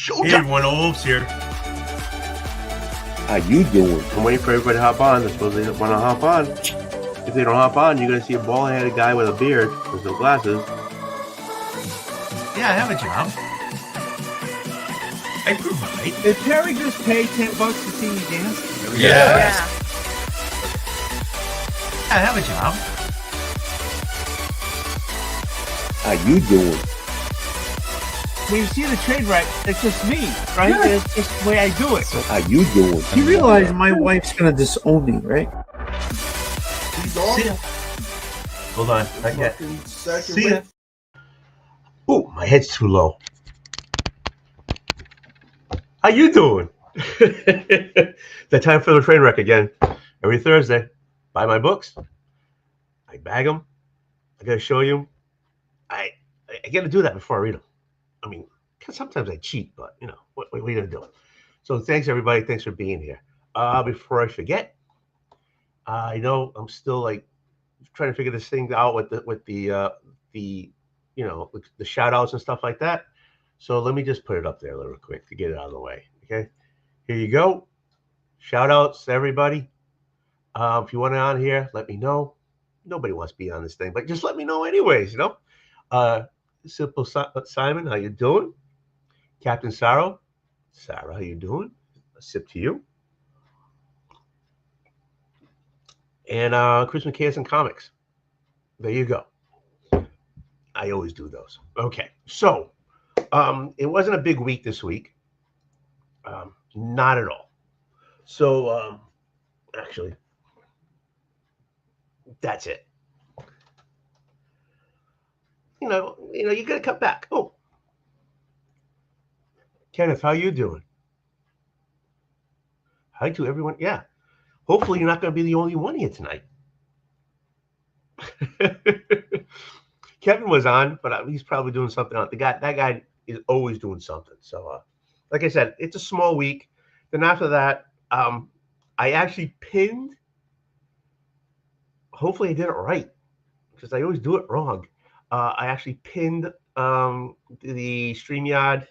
Hey everyone, Oldwolf's here. How you doing? I'm waiting for everybody to hop on. They're supposed to want to hop on. If they don't hop on, you're going to see a bald-headed guy with a beard with no glasses. Yeah, I have a job. I provide. Did Terry just pay $10 to see me dance? Yeah. I have a job. How you doing? When you see the train wreck, it's just me, right? Yeah. It's just the way I do it. How you doing? You realize my wife's gonna disown me, right? See ya. Hold on, not yet. See ya. Oh, my head's too low. How you doing? The time for the train wreck again. Every Thursday. Buy my books. I bag them. I gotta show you. I gotta do that before I read them. I mean, sometimes I cheat, but you know, what are you gonna do? So thanks everybody. Thanks for being here. Before I forget, I know I'm still like trying to figure this thing out with the you know, the shout outs and stuff like that. So let me just put it up there a little quick to get it out of the way. Okay, here you go. Shout outs to everybody. If you want it on here, let me know. Nobody wants to be on this thing, but just let me know anyways, you know. Simple Simon, how you doing? Captain Sarah, how you doing? A sip to you. And Christmas Chaos and Comics. There you go. I always do those. Okay, so it wasn't a big week this week. Not at all. So actually, that's it. You know, you gotta come back. Oh, Kenneth, how you doing? Hi to everyone. Yeah, hopefully you're not gonna be the only one here tonight. Kevin was on, but he's probably doing something else. That guy is always doing something. So, like I said, it's a small week. Then after that, I actually pinned. Hopefully, I did it right because I always do it wrong. I actually pinned the StreamYard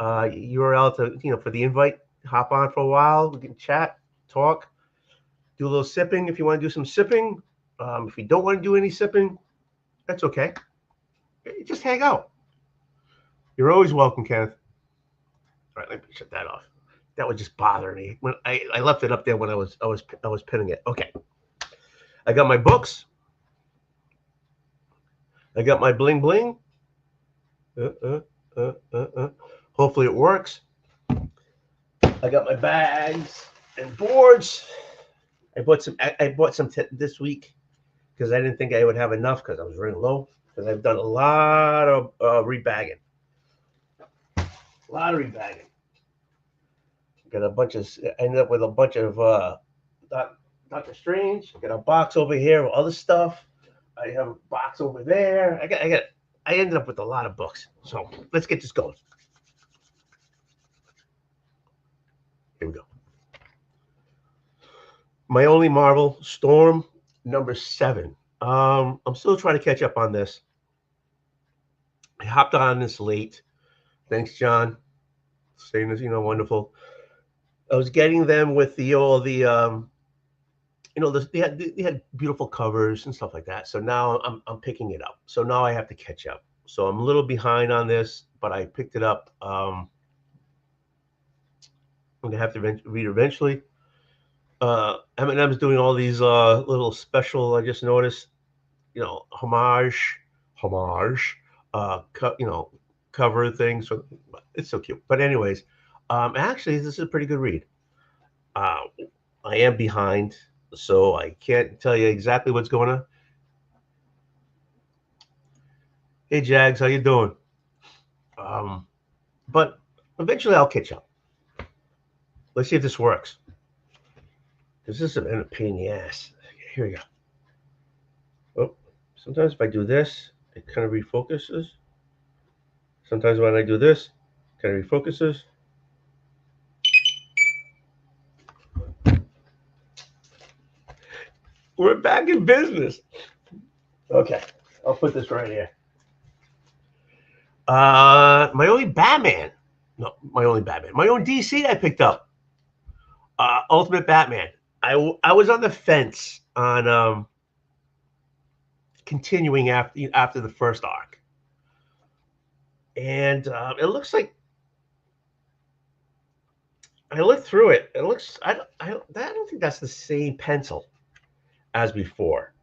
URL to for the invite. Hop on for a while. We can chat, talk, do a little sipping if you want to do some sipping. If you don't want to do any sipping, that's okay. Just hang out. You're always welcome, Kenneth. All right, let me shut that off. That would just bother me when I left it up there when I was pinning it. Okay, I got my books. I got my bling bling. Hopefully it works. I got my bags and boards. I bought some this week because I didn't think I would have enough because I was running low. Because I've done a lot of rebagging. Got a bunch of. Ended up with a bunch of Doctor Strange. I got a box over here with other stuff. I have a box over there. I ended up with a lot of books. So let's get this going. Here we go. My Only Marvel, Storm, number 7. I'm still trying to catch up on this. I hopped on this late. Thanks, John. Saying this, wonderful. I was getting them with they had beautiful covers and stuff like that. So now I'm picking it up. So now I have to catch up. So I'm a little behind on this, but I picked it up. I'm gonna have to read eventually. M&M's doing all these little special. I just noticed, homage, cover things. So it's so cute. But anyways, actually, this is a pretty good read. I am behind. So I can't tell you exactly what's going on. Hey, Jags, how you doing? But eventually I'll catch up. Let's see if this works. This is a pain in the ass. Here we go. Oh, sometimes if I do this, it kind of refocuses. Sometimes when I do this, it kind of refocuses. We're back in business. Okay, I'll put this right here. My Only Batman, No, my only Batman. My own DC I picked up. Ultimate Batman. I was on the fence on continuing after the first arc, and it looks like I looked through it. It looks I don't think that's the same pencil as before.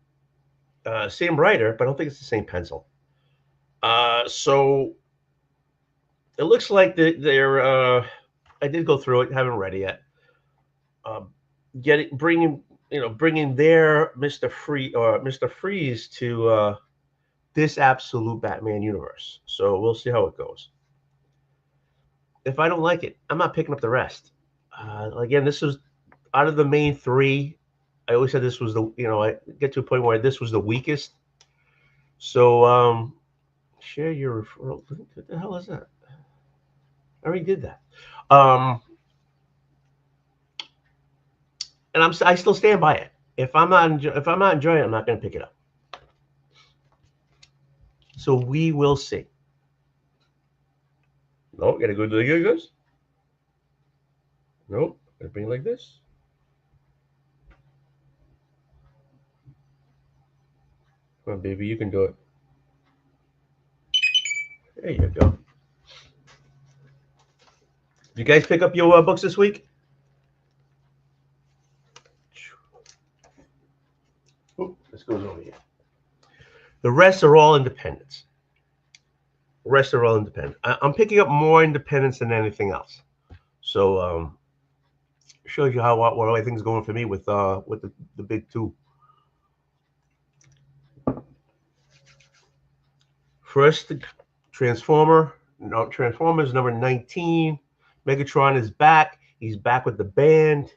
Same writer, but I don't think it's the same pencil. So it looks like they're. I did go through it. Haven't read it yet. Bringing their Mr. Freeze to this absolute Batman universe. So we'll see how it goes. If I don't like it, I'm not picking up the rest. Again, this was out of the main three. I always said this was I get to a point where this was the weakest. So share your referral. What the hell is that? I already did that. And I still stand by it. If I'm not enjoying it, I'm not going to pick it up. So we will see. No, gotta go to the Gigas. Nope, gotta bring it like this. Come on, baby, you can do it. There you go. You guys pick up your books this week? Ooh, this goes over here. The rest are all independents. I'm picking up more independents than anything else. So shows you how what everything's going for me with the big two. First, Transformers number 19. Megatron is back. He's back with the band.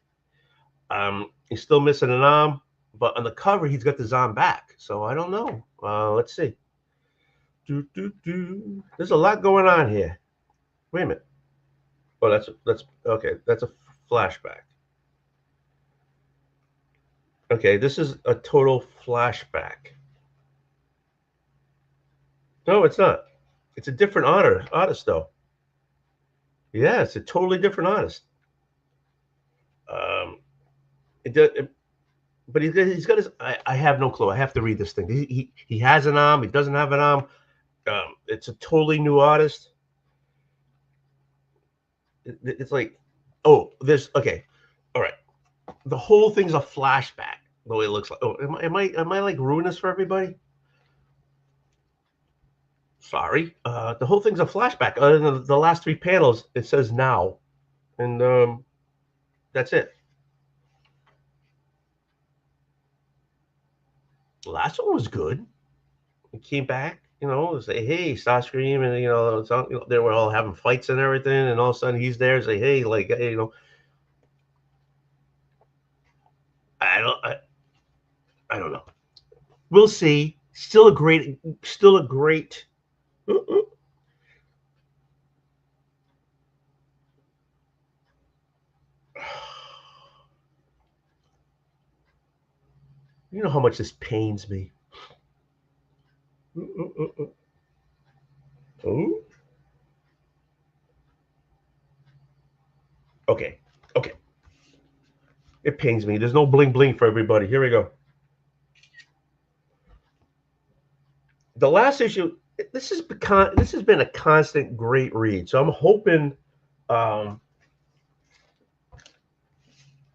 He's still missing an arm, but on the cover he's got his arm back. So I don't know. Let's see. There's a lot going on here. Wait a minute. Oh, that's okay. That's a flashback. Okay, this is a total flashback. No, it's not. It's a different artist though. Yeah, it's a totally different artist. But he's got his. I have no clue. I have to read this thing. He has an arm. He doesn't have an arm. It's a totally new artist. It's like, oh, there's okay, all right. The whole thing's a flashback. The way it looks like. Oh, am I like ruining this for everybody? Sorry. The whole thing's a flashback. Other than the last three panels, it says now, and that's it. The last one was good. He came back, say, hey, Starscream, and they were all having fights and everything, and all of a sudden he's there, say, hey, like, hey, I don't know. We'll see. Still a great. You know how much this pains me. Oh. Okay. It pains me. There's no bling bling for everybody. Here we go. The last issue. This has been a constant great read. So I'm hoping,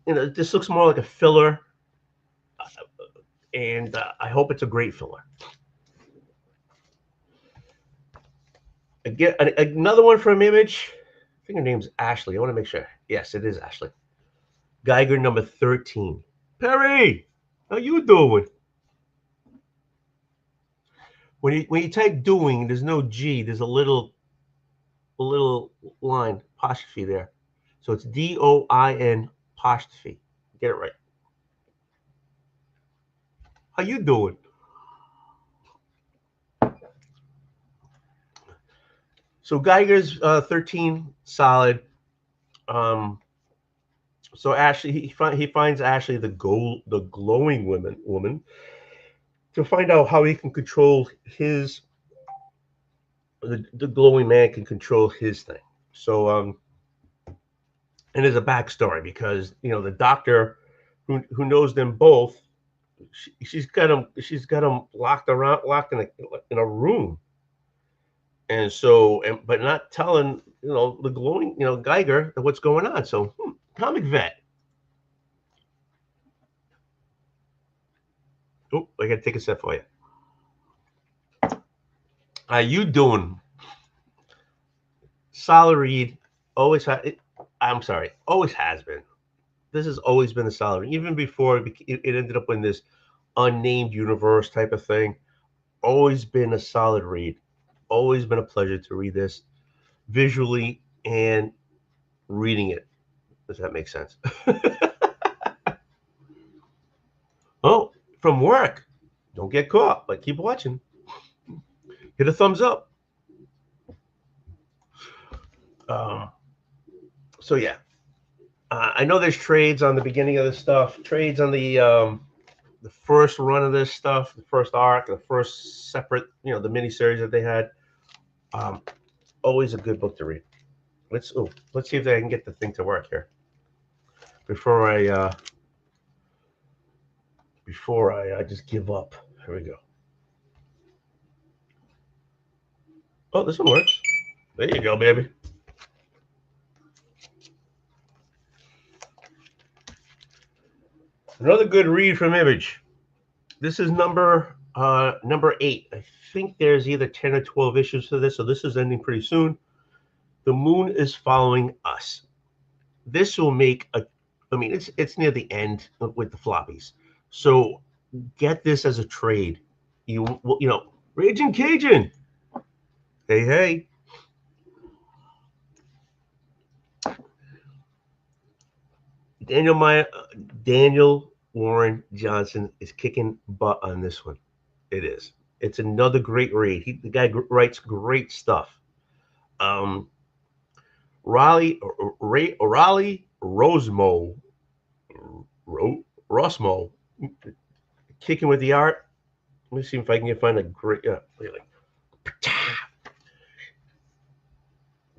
this looks more like a filler, and I hope it's a great filler. Again, another one from Image. I think her name's Ashley. I want to make sure. Yes, it is Ashley. Geiger number 13. Perry, how you doing? When you type doing, there's no G. There's a little line apostrophe there, so it's DOIN apostrophe. Get it right. How you doing? So Geiger's 13 solid. So Ashley, he finds Ashley the glowing woman to find out how he can control the glowing man can control his thing. So and there's a backstory because the doctor who knows them both, she's got them locked in a room, and so but not telling the glowing Geiger what's going on. So comic vet. Oh, I gotta take a sip for you. How you doing? Solid read. I'm sorry. Always has been. This has always been a solid read. Even before it ended up in this unnamed universe type of thing. Always been a solid read. Always been a pleasure to read this visually and reading it. Does that make sense? Oh, from work. Don't get caught, but keep watching. Hit a thumbs up. So yeah, I know there's trades on the beginning of this stuff. Trades on the first run of this stuff, the first arc, the first separate, the miniseries that they had. Always a good book to read. Let's see if I can get the thing to work here before I just give up. Here we go. Oh, this one works. There you go, baby. Another good read from Image. This is number 8. I think there's either 10 or 12 issues to this, so this is ending pretty soon. The Moon is Following Us. This will make it's near the end with the floppies. So get this as a trade. Raging Cajun. Hey. Daniel Warren Johnson is kicking butt on this one. It is. It's another great read. The guy writes great stuff. Raleigh Rosmo, kicking with the art. Let me see if I can find a great.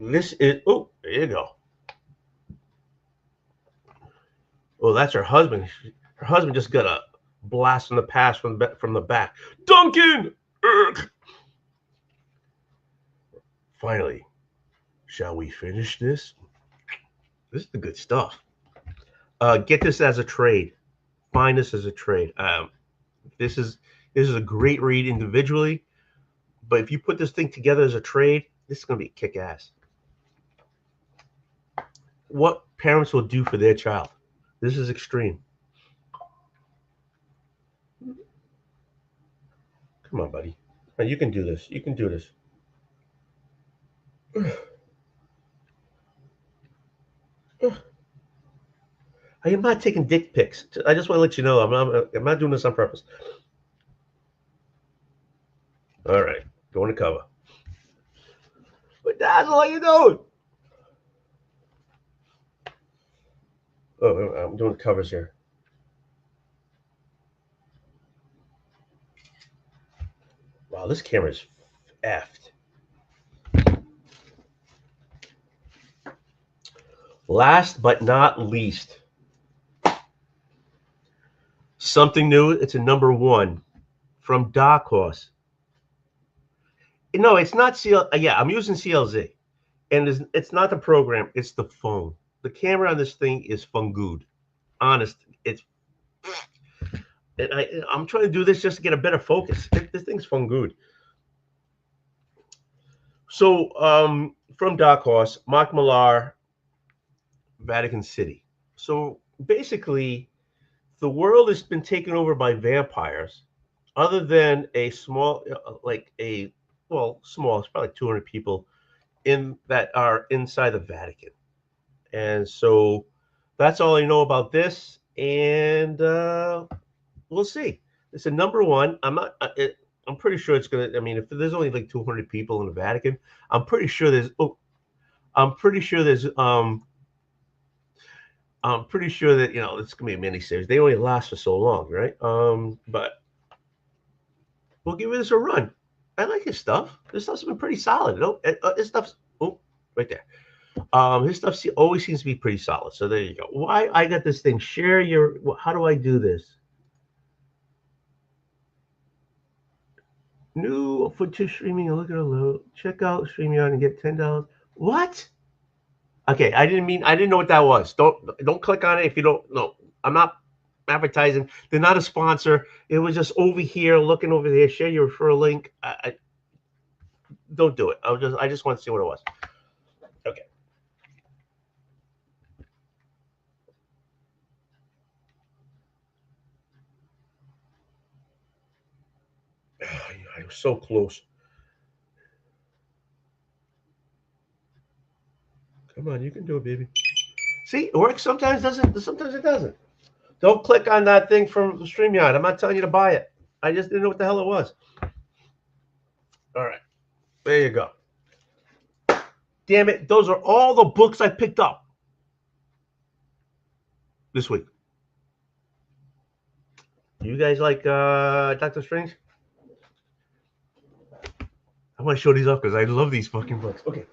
This is. Oh, there you go. Oh, that's her husband. Her husband just got a blast from the past from the back. Duncan! Urgh. Finally, shall we finish this? This is the good stuff. Get this as a trade. Find this as a trade. This is a great read individually, but if you put this thing together as a trade, this is going to be kick-ass. What parents will do for their child. This is extreme. Come on, buddy. You can do this. You can do this. I am not taking dick pics. I just want to let you know I'm not doing this on purpose. All right, going to cover. But that's all you doing. Oh, I'm doing covers here. Wow, this camera's effed. Last but not least, something new. It's a number 1 from Dark Horse. No, it's not CL. Yeah, I'm using CLZ, and it's not the program. It's the phone. The camera on this thing is fungood. Honest, it's. And I'm trying to do this just to get a better focus. This thing's fungood. So, from Dark Horse, Mark Millar, Vatican City. So basically, the world has been taken over by vampires, other than a small, small. It's probably 200 people that are inside the Vatican, and so that's all I know about this. And we'll see. It's a number 1. I'm pretty sure it's gonna. I mean, if there's only like 200 people in the Vatican, I'm pretty sure there's. I'm pretty sure that it's gonna be a miniseries. They only last for so long, right? But we'll give this a run. I like his stuff. This stuff's been pretty solid. This stuff's right there. His stuff always seems to be pretty solid. So there you go. Why I got this thing? Share your. How do I do this? New for to streaming. Look at a load. Check out StreamYard and get $10. What? Okay, I didn't know what that was. Don't click on it if you don't know. I'm not advertising. They're not a sponsor. It was just over here, looking over there. Share your referral link. Don't do it. I just want to see what it was. Okay. I was so close. Come on, you can do it, baby. See, it works. Sometimes doesn't. Sometimes it doesn't. Don't click on that thing from StreamYard. I'm not telling you to buy it. I just didn't know what the hell it was. All right. There you go. Damn it. Those are all the books I picked up this week. You guys like Doctor Strange? I want to show these off because I love these fucking books. Okay.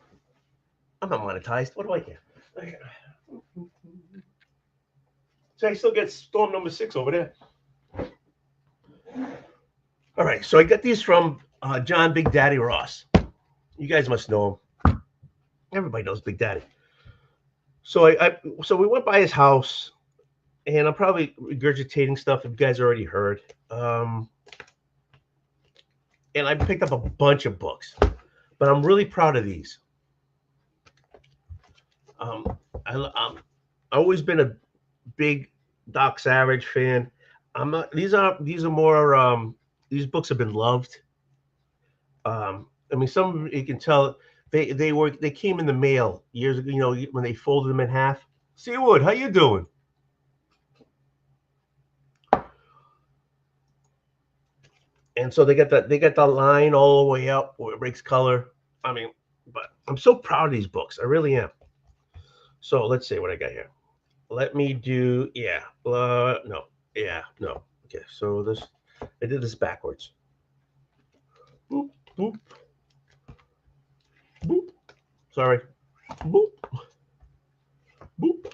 I'm not monetized. What do I get? Okay. So I still get Storm number 6 over there. All right. So I got these from John Big Daddy Ross. You guys must know him. Everybody knows Big Daddy. So so we went by his house, and I'm probably regurgitating stuff you guys already heard. And I picked up a bunch of books, but I'm really proud of these. I've always been a big Doc Savage fan. I'm not. These are more. These books have been loved. I mean, some you can tell they came in the mail years ago. You know, when they folded them in half. Seawood, how you doing? And so they got the line all the way up where it breaks color. I mean, but I'm so proud of these books. I really am. So let's see what I got here. Let me do no. Okay, so this I did this backwards. Boop, boop, boop. Sorry. Boop. Boop.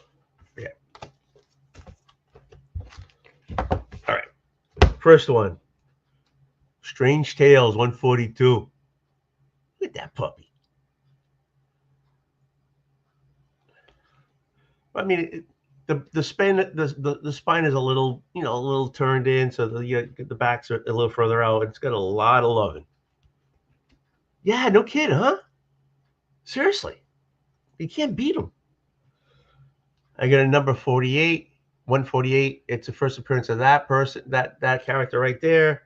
Okay. All right. First one. Strange Tales 142. Look at that puppy. I mean, the spine is a little turned in, so the backs are a little further out. It's got a lot of loving. Yeah, no kid, huh? Seriously, you can't beat them. I got a number 48, 148. It's the first appearance of that person, that character right there.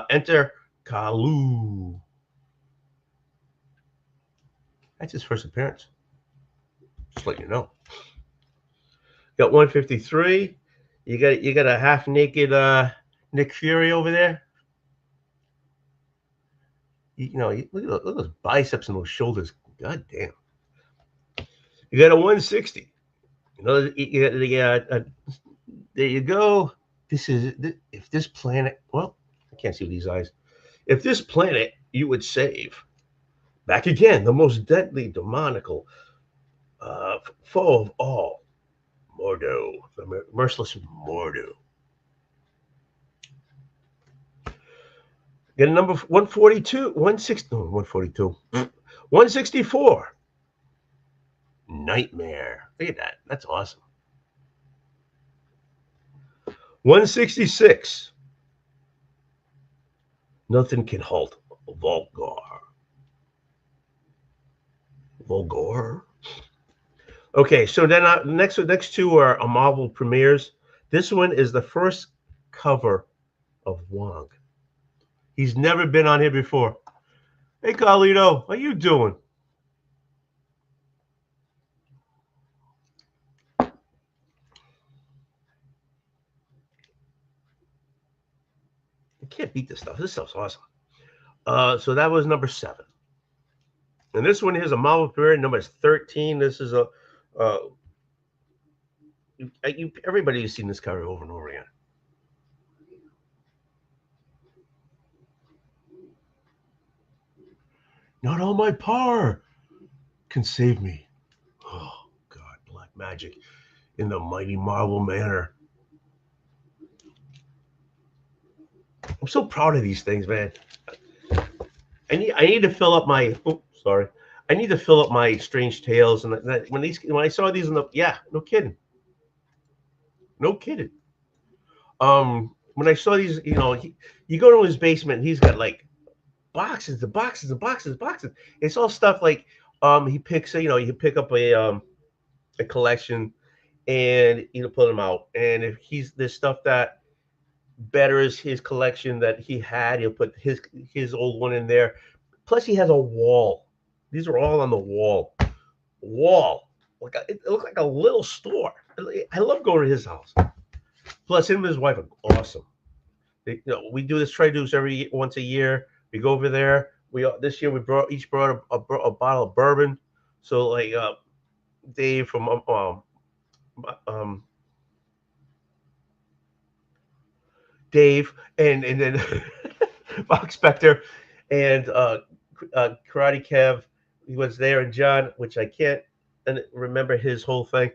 Enter Kalu. That's his first appearance. Just let you know. Got 153. You got a half naked Nick Fury over there. Look at those biceps and those shoulders. God damn. You got a 160. There you go. If this planet. Well, I can't see with these eyes. If this planet you would save, back again, the most deadly, demonical foe of all, Mordo, the merciless Mordo. Get a number 142, 142, 164. Nightmare. Look at that. That's awesome. 166. Nothing can halt Volgar. Okay, so then next two are Marvel premieres. This one is the first cover of Wong. He's never been on here before. Hey, Carlito, how you doing? You can't beat this stuff. This stuff's awesome. So that was number 7. And this one here's a Marvel premiere, number 13. This is everybody's seen this cover over and over again. Not all my power can save me. magic in the mighty marble manner. I'm so proud of these things, man. I need to fill up my. Oh, sorry. I need to fill up my strange tales, and when I saw these in the no kidding, no kidding. When I saw these, you go to his basement, and he's got like boxes, the boxes, and boxes, boxes. It's all stuff like he picks, you pick up a collection, and put them out, and if there's stuff that betters his collection that he had, he'll put his old one in there. Plus, he has a wall. These are all on the wall. Like it looked like a little store. I love going to his house. Plus, him and his wife are awesome. We do this trade dues once a year. We go over there. This year we each brought a bottle of bourbon. So like Dave from Dave and then Fox Spector and Karate Kev. He was there, and John, which I can't remember his whole thing.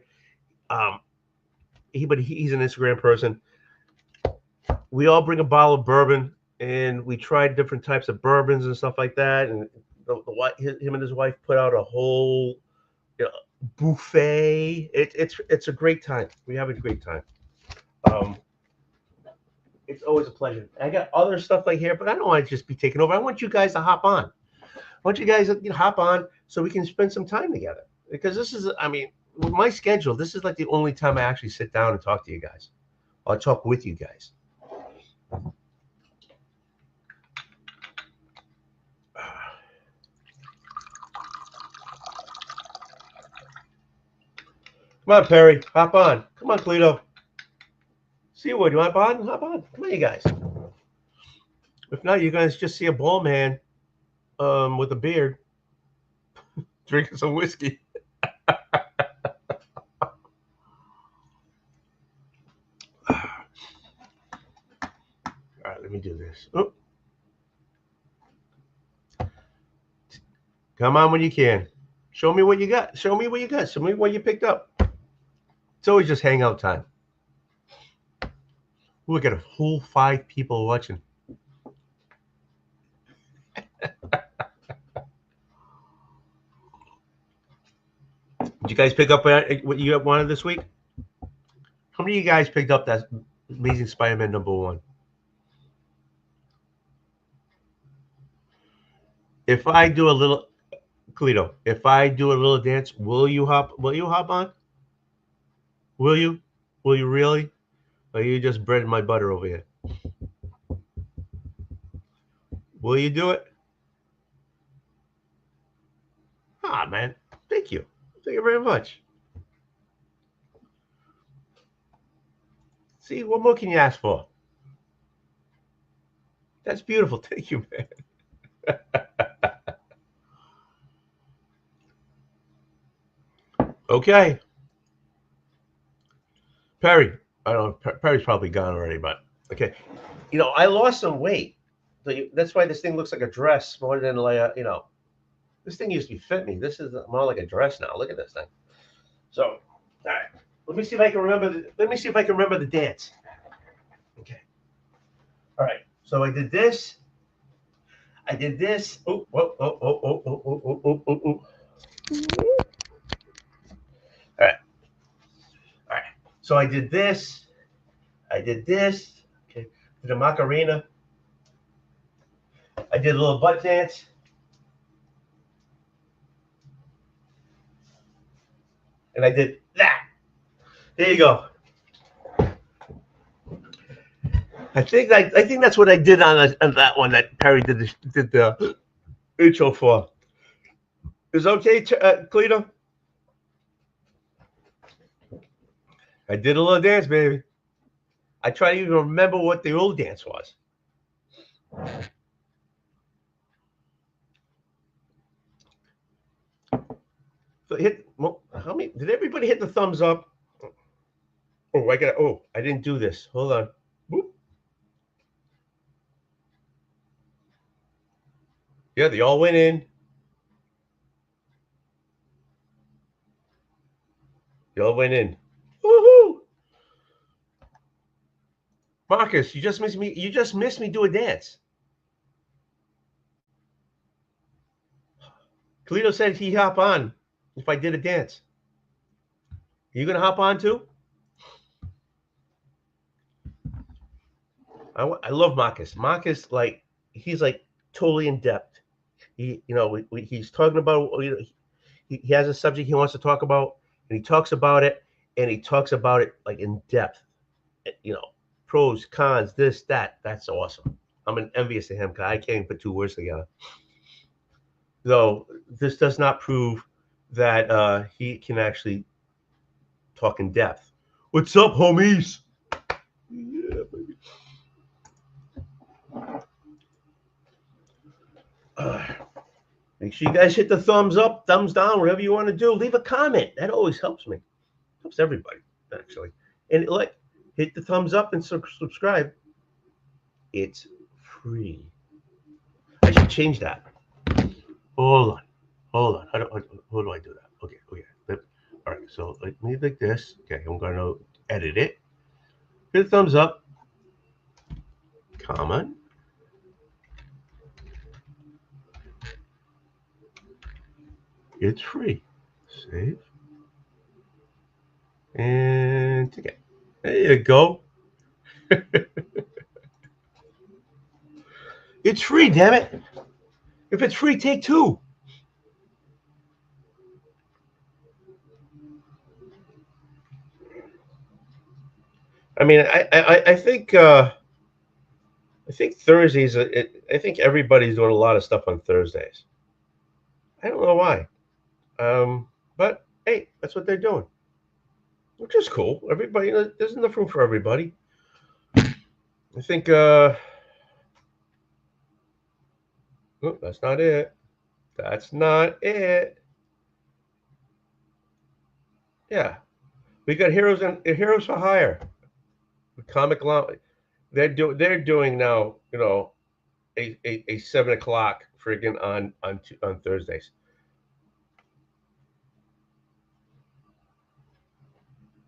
But he's an Instagram person. We all bring a bottle of bourbon, and we tried different types of bourbons and stuff like that. And him and his wife put out a whole buffet. It's a great time. We have a great time. It's always a pleasure. I got other stuff like here, but I don't want to just be taking over. I want you guys to hop on. I want you guys to hop on so we can spend some time together. Because this is, with my schedule, this is like the only time I actually sit down and talk to you guys. Or talk with you guys. Come on, Perry. Hop on. Come on, Cleto. Seawood, you want on? Hop on. Come on, you guys. If not, you guys just see a ball man with a beard drinking some whiskey. All right, let me do this. Oh. Come on when you can. Show me what you got. Show me what you got. Show me what you picked up. It's always just hangout time. We got a whole 5 people watching. Did you guys pick up what you wanted this week? How many of you guys picked up that Amazing Spider-Man #1? If I do a little, Cleto, if I do a little dance, will you hop on? Will you? Will you really? Or are you just breading my butter over here? Will you do it? Ah, man. Thank you. Thank you very much. See, what more can you ask for? That's beautiful. Thank you, man. Okay. Perry. I don't know. Perry's probably gone already, but okay. I lost some weight. So that's why this thing looks like a dress more than like this thing used to fit me. This is more like a dress now. Look at this thing. So, all right. Let me see if I can remember the dance. Okay. All right. So I did this. Oh, oh, oh, oh, oh, oh, oh, oh, oh, oh. All right. All right. So I did this. Okay. Did a Macarena. I did a little butt dance. And I did that. There you go. I think that's what I did on that one that Perry did the intro for. Is okay, Cleto? I did a little dance, baby. I try to even remember what the old dance was. So how many? Did everybody hit the thumbs up? I didn't do this. Hold on. Boop. Yeah, they all went in. Y'all went in. Woohoo! Marcus, you just missed me. You just missed me do a dance. Toledo said he'd hop on if I did a dance. You gonna hop on too? I love Marcus. Marcus, like, he's like totally in depth. He's talking about, he has a subject he wants to talk about, and he talks about it, like in depth. Pros, cons, this, that. That's awesome. I'm envious of him because I can't even put two words together. Though this does not prove that he can actually talk in depth. What's up, homies? Yeah, baby. Make sure you guys hit the thumbs up, thumbs down, whatever you want to do. Leave a comment. That always helps me. Helps everybody, actually. And hit the thumbs up and subscribe. It's free. I should change that. Hold on. How do I do that? Okay. All right. So let me like this. Okay, I'm gonna edit it. Hit the thumbs up. Comment. It's free. Save. And ticket. There you go. It's free, damn it. If it's free, take two. I mean, I think Thursdays. I think everybody's doing a lot of stuff on Thursdays. I don't know why, but hey, that's what they're doing, which is cool. Everybody, there's enough room for everybody. I think. Oh, that's not it. That's not it. Yeah, we got Heroes for Hire. Comic Lounge. They're doing now. A 7 o'clock friggin' on Thursdays.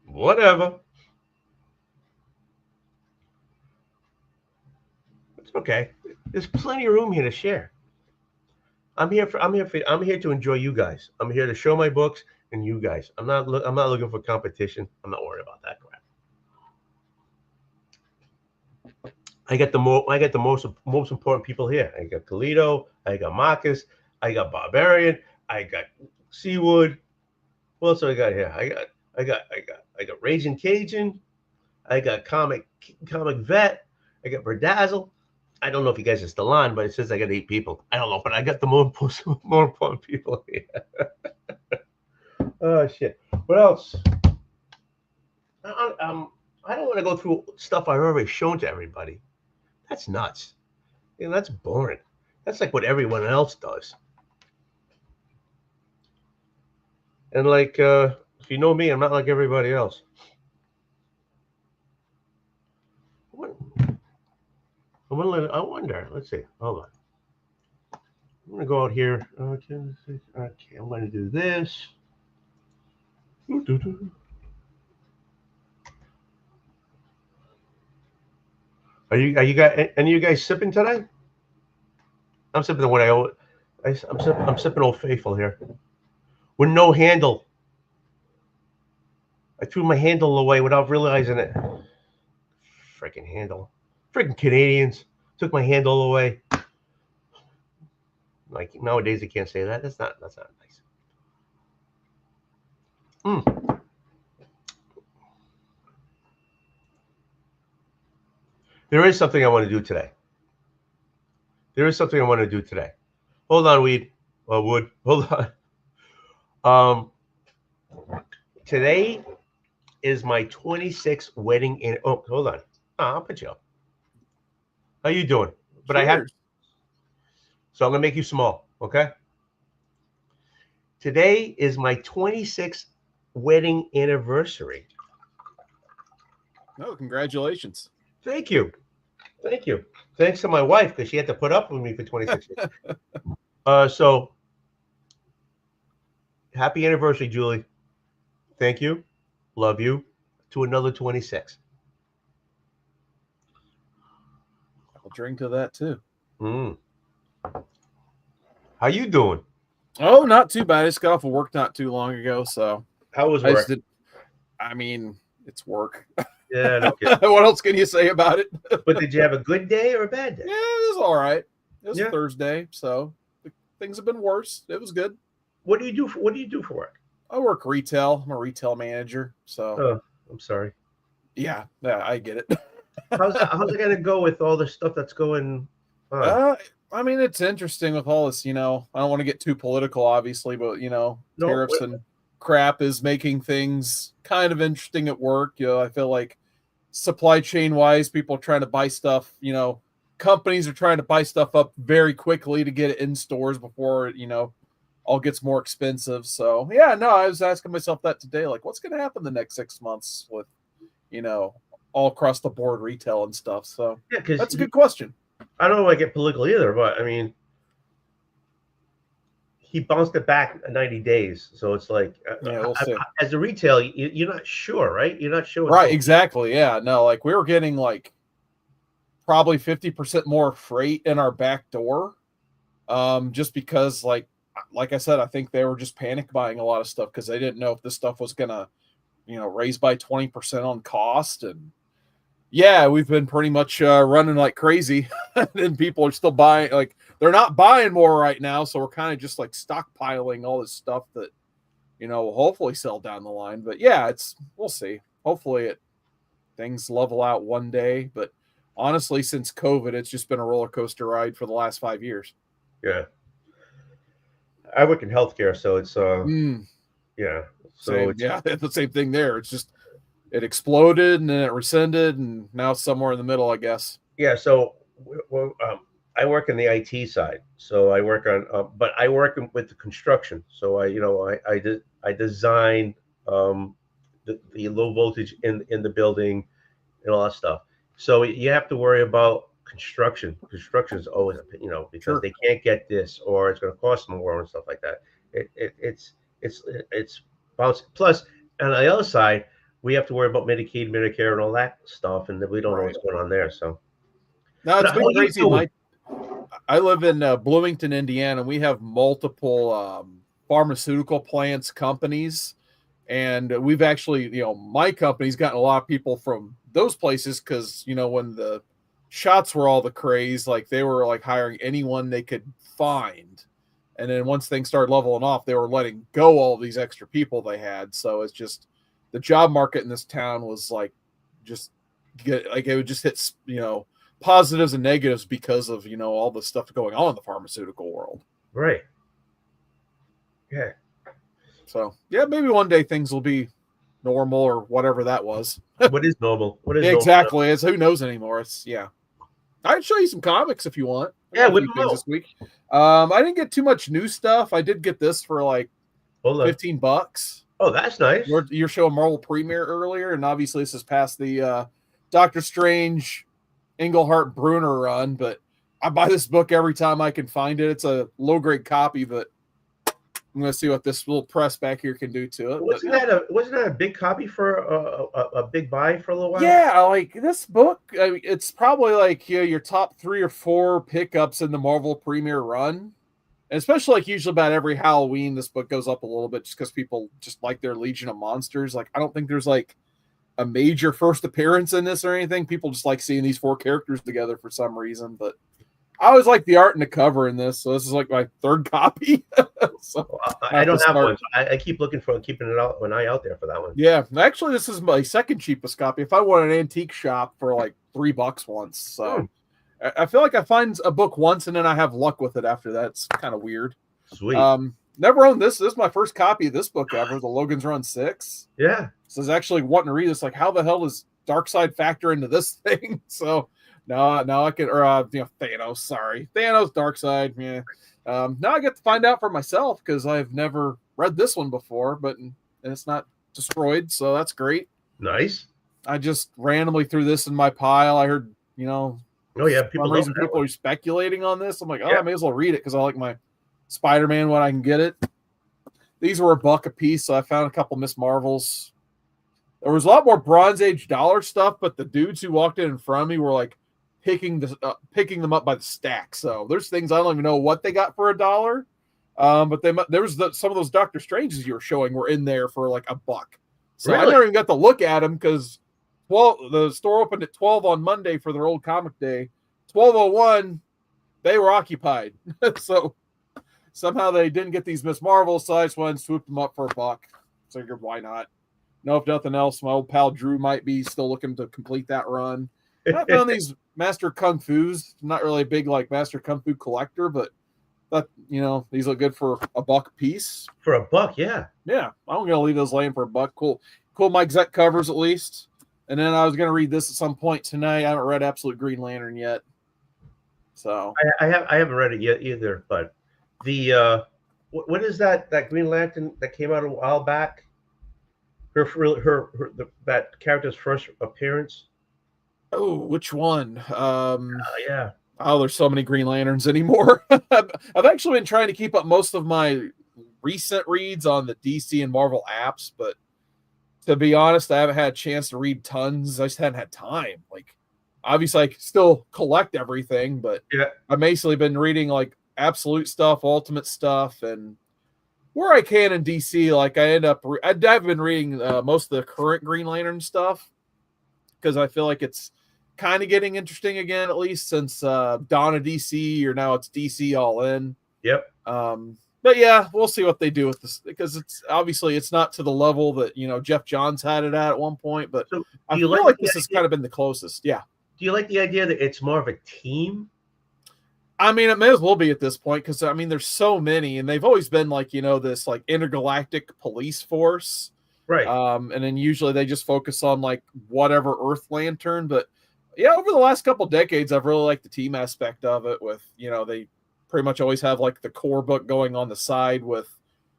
Whatever. It's okay. There's plenty of room here to share. I'm here to enjoy you guys. I'm here to show my books and you guys. I'm not looking for competition. I'm not worried about that crap. I got the most important people here. I got Toledo, I got Marcus, I got Barbarian, I got Seawood. What else do I got here? I got Raging Cajun, I got comic vet, I got Verdazzle. I don't know if you guys are still on, but it says I got 8 people. I don't know, but I got the more important people here. Oh shit! What else? I don't want to go through stuff I've already shown to everybody. That's nuts. That's boring. That's like what everyone else does. And like, if you know me, I'm not like everybody else. I wonder. Let's see. Hold on. I'm gonna go out here. Okay, I'm gonna do this. Are you guys? Any of you guys sipping today? I'm sipping the way I'm sipping Old Faithful here, with no handle. I threw my handle away without realizing it. Freaking handle. Freaking Canadians took my handle away. Like nowadays, they can't say that. That's not nice. There is something I want to do today. Hold on, Wood. Hold on. Today is my 26th wedding. Hold on. I'll put you up. How you doing? But cheers. So I'm gonna make you small. Okay. Today is my 26th wedding anniversary. Oh, congratulations. Thank you. Thanks to my wife because she had to put up with me for 26 years. So happy anniversary, Julie. Thank you. Love you. To another 26. I'll drink to that too. Mm. How you doing? Oh, not too bad. I just got off of work not too long ago, so How was I just work? did. I mean, it's work. Yeah, no kidding. What else can you say about it? But did you have a good day or a bad day? Yeah, it was all right. It was Yeah. Thursday, so things have been worse. It was good. What do you do for work? I work retail. I'm a retail manager, so Oh, I'm sorry. yeah, I get it. How's it gonna go with all the stuff that's going on? I mean, it's interesting with all this. I don't want to get too political, obviously, but No, tariffs and crap is making things kind of interesting at work. I feel like supply chain wise, people are trying to buy stuff. Companies are trying to buy stuff up very quickly to get it in stores before all gets more expensive. So yeah, no, I was asking myself that today, like, what's going to happen the next 6 months with all across the board retail and stuff. So yeah, because that's a good question. I don't want to get political either, but I mean, he bounced it back 90 days, so it's like, Yeah, we'll see. As a retail, you're not sure, right? You're not sure, Right? Exactly. Yeah. No, like we were getting like probably 50% more freight in our back door, just because like I said, I think they were just panic buying a lot of stuff because they didn't know if this stuff was gonna raise by 20% on cost. And yeah, we've been pretty much running like crazy, and people are still buying. Like they're not buying more right now, so we're kind of just like stockpiling all this stuff that will hopefully sell down the line. But yeah, we'll see. Hopefully things level out one day. But honestly, since COVID, it's just been a roller coaster ride for the last 5 years. Yeah, I work in healthcare, so it's yeah. So it's the same thing there. It's just it exploded and then it rescinded, and now it's somewhere in the middle, I guess. Yeah. So I work in the IT side, so I work on, but I work with the construction. So I design the low voltage in the building and all that stuff. So you have to worry about construction. Construction is always, because Sure. they can't get this, or it's going to cost more and stuff like that. It's bouncing. Plus, on the other side, we have to worry about Medicaid, Medicare, and all that stuff, and we don't know what's going on there. So no, it's But how been you crazy. doing? I live in Bloomington, Indiana. We have multiple pharmaceutical plants, companies, and we've actually, my company's gotten a lot of people from those places because, when the shots were all the craze, like they were like hiring anyone they could find. And then once things started leveling off, they were letting go all these extra people they had. So it's just the job market in this town was like it would just hit, positives and negatives because of all the stuff going on in the pharmaceutical world. Right. Yeah. So yeah, maybe one day things will be normal or whatever that was. What is normal? What is exactly? It's who knows anymore. I can show you some comics if you want. Yeah, whip things this week. I didn't get too much new stuff. I did get this for like $15. Oh, that's nice. You're showing Marvel Premiere earlier, and obviously this is past the Doctor Strange Englehart Bruner run, but I buy this book every time I can find it. It's a low grade copy, but I'm going to see what this little press back here can do to it. Wasn't that a big copy for a big buy for a little while? Yeah, like this book, it's probably like your top 3 or 4 pickups in the Marvel Premiere run. And especially like usually about every Halloween, this book goes up a little bit just because people just like their Legion of Monsters. Like I don't think there's like a major first appearance in this or anything. People just like seeing these 4 characters together for some reason. But I always like the art and the cover in this, so this is like my 3rd copy. So I don't have one. So I keep looking for keeping an eye out there for that one. Yeah, actually, this is my 2nd cheapest copy. If I went an antique shop for like $3 once, so I feel like I find a book once and then I have luck with it after that. It's kind of weird. Sweet. Never owned this. This is my first copy of this book ever, the Logan's Run 6. Yeah. So I was actually wanting to read this. Like, how the hell does Darkseid factor into this thing? So now I can, or Thanos. Sorry, Thanos, Darkseid. Yeah. Now I get to find out for myself because I've never read this one before, and it's not destroyed, so that's great. Nice. I just randomly threw this in my pile. I heard, oh yeah, people are speculating on this. I'm like, I may as well read it because I like my Spider-Man when I can get it. These were $1 a piece, so I found a couple Miss Marvels. There was a lot more Bronze Age dollar stuff, but the dudes who walked in front of me were like picking them up by the stack. So there's things I don't even know what they got for $1. But there was some of those Doctor Stranges you were showing were in there for like $1. So I Really? never even got to look at them because the store opened at 12 on Monday for their old comic day. 12:01, they were occupied. So somehow they didn't get these Miss Marvel, so I just went and swooped them up for $1. So I figured, why not? No, if nothing else, my old pal Drew might be still looking to complete that run. I found these Master Kung Fu's. I'm not really a big like Master Kung Fu collector, but these look good for $1 a piece. For $1, yeah. Yeah, I'm gonna leave those laying for $1. Cool Mike Zeck covers at least. And then I was gonna read this at some point tonight. I haven't read Absolute Green Lantern yet. So I haven't read it yet either, but the what is that Green Lantern that came out a while back? That character's first appearance. Oh, which one? Yeah. Oh, there's so many Green Lanterns anymore. I've actually been trying to keep up most of my recent reads on the DC and Marvel apps, but to be honest, I haven't had a chance to read tons. I just hadn't had time. Like, obviously, I still collect everything, but Yeah. I've basically been reading like Absolute stuff, Ultimate stuff, and where I can in DC. Like, I've been reading most of the current Green Lantern stuff because I feel like it's kind of getting interesting again, at least since Dawn of DC, or now it's DC All In. Yep. But yeah, we'll see what they do with this, because it's not to the level that Jeff Johns had it at one point, but So I feel like this has kind of been the closest. Yeah. Do you like the idea that it's more of a team? I mean, it may as well be at this point, because I mean, there's so many, and they've always been like this like intergalactic police force, Right. and then usually they just focus on like whatever Earth Lantern. But yeah, over the last couple decades, I've really liked the team aspect of it. With they pretty much always have like the core book going on the side with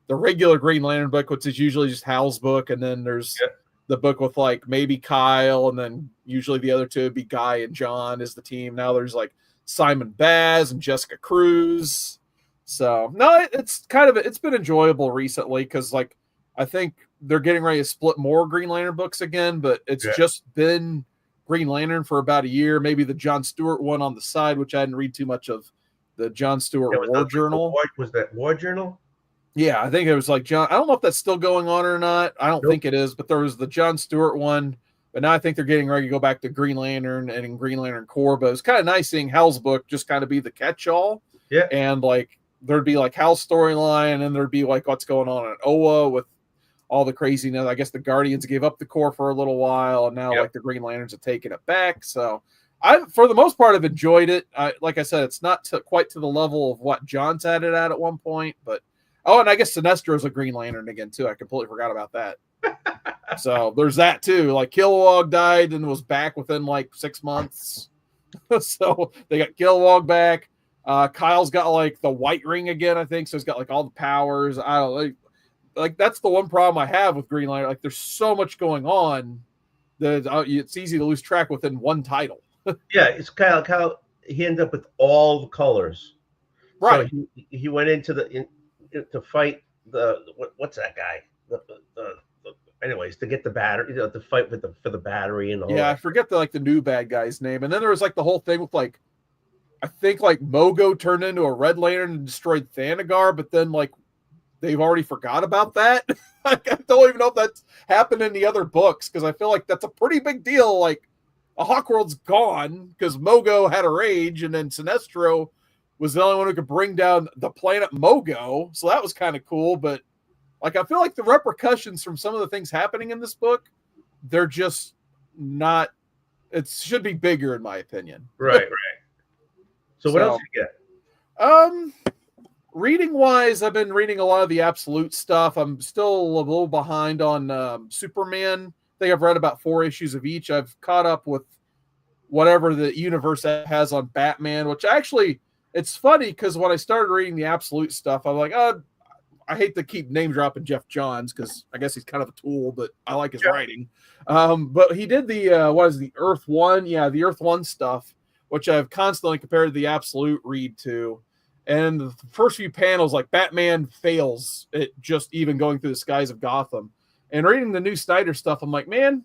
the regular Green Lantern book, which is usually just Hal's book, and then there's the book with like maybe Kyle, and then usually the other two would be Guy and John as the team. Now there's like Simon Baz and Jessica Cruz. So no, it's been enjoyable recently, because like I think they're getting ready to split more Green Lantern books again, but it's just been Green Lantern for about a year, maybe the John Stewart one on the side, which I didn't read too much of. The John Stewart War Journal. Was that War Journal? Yeah, I think it was like John. I don't know if that's still going on or not. I don't think it is, but there was the John Stewart one. But now I think they're getting ready to go back to Green Lantern and in Green Lantern Corps. But it was kind of nice seeing Hal's book just kind of be the catch-all. Yeah. And like there'd be like Hal's storyline, and then there'd be like what's going on at OA with all the craziness. I guess the Guardians gave up the Corps for a little while, and now like the Green Lanterns have taken it back. So for the most part, I've enjoyed it. Like I said, it's not quite to the level of what John's had it at one point, but and I guess Sinestro's a Green Lantern again too. I completely forgot about that. So there's that too. Like Kilowog died and was back within like 6 months. So they got Kilowog back. Kyle's got like the white ring again, I think. So he's got like all the powers. I don't know. Like that's the one problem I have with Green Lantern. Like there's so much going on that it's easy to lose track within one title. Yeah, it's Kyle. He ended up with all the colors, right? So he went into to fight what's that guy? Anyways, to get the battery, to fight for the battery and all. Yeah, I forget the new bad guy's name. And then there was like the whole thing with like, I think like Mogo turned into a Red Lantern and destroyed Thanagar, but then like they've already forgot about that. I don't even know if that's happened in the other books, because I feel like that's a pretty big deal. Like, a Hawkworld's gone because Mogo had a rage, and then Sinestro was the only one who could bring down the planet Mogo. So that was kind of cool. But like, I feel like the repercussions from some of the things happening in this book, they're just not. It should be bigger, in my opinion. Right. So what else you get? Reading wise, I've been reading a lot of the Absolute stuff. I'm still a little behind on Superman. I think I've read about 4 issues of each. I've caught up with whatever the universe has on Batman, which actually, it's funny because when I started reading the Absolute stuff, I'm like, I hate to keep name dropping Jeff Johns because I guess he's kind of a tool, but I like his writing. But he did the Earth One? Yeah, the Earth One stuff, which I've constantly compared the Absolute read to. And the first few panels, like Batman fails at just even going through the skies of Gotham. And reading the new Snyder stuff, I'm like, man,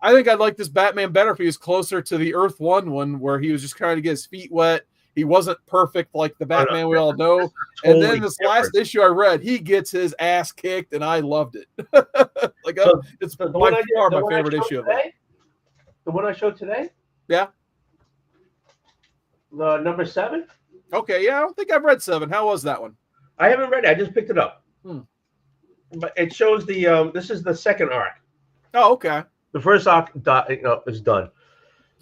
I think I'd like this Batman better if he was closer to the Earth one where he was just trying to get his feet wet. He wasn't perfect like the Batman we all know. And then this last issue I read, he gets his ass kicked, and I loved it. Like it's by far my favorite issue of it. The one I showed today? Yeah. The number 7? Okay, yeah, I don't think I've read 7. How was that one? I haven't read it. I just picked it up. But it shows the this is the second arc. Oh, okay. The first arc is done.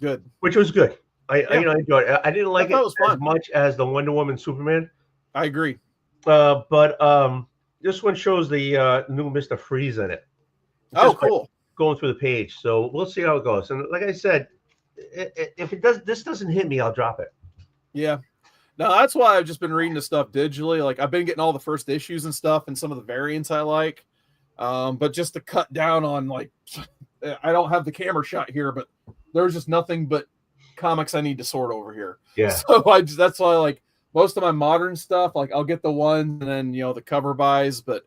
Good. Which was good. I enjoyed it. I didn't like it as much as the Wonder Woman Superman. I agree. But this one shows the new Mr. Freeze in it. Oh, cool. Going through the page. So we'll see how it goes. And like I said, if this doesn't hit me, I'll drop it. Yeah. No, that's why I've just been reading the stuff digitally. Like I've been getting all the first issues and stuff and some of the variants I like. But just to cut down on like I don't have the camera shot here, but there's just nothing but comics I need to sort over here. Yeah. So that's why like most of my modern stuff, like I'll get the ones and then the cover buys, but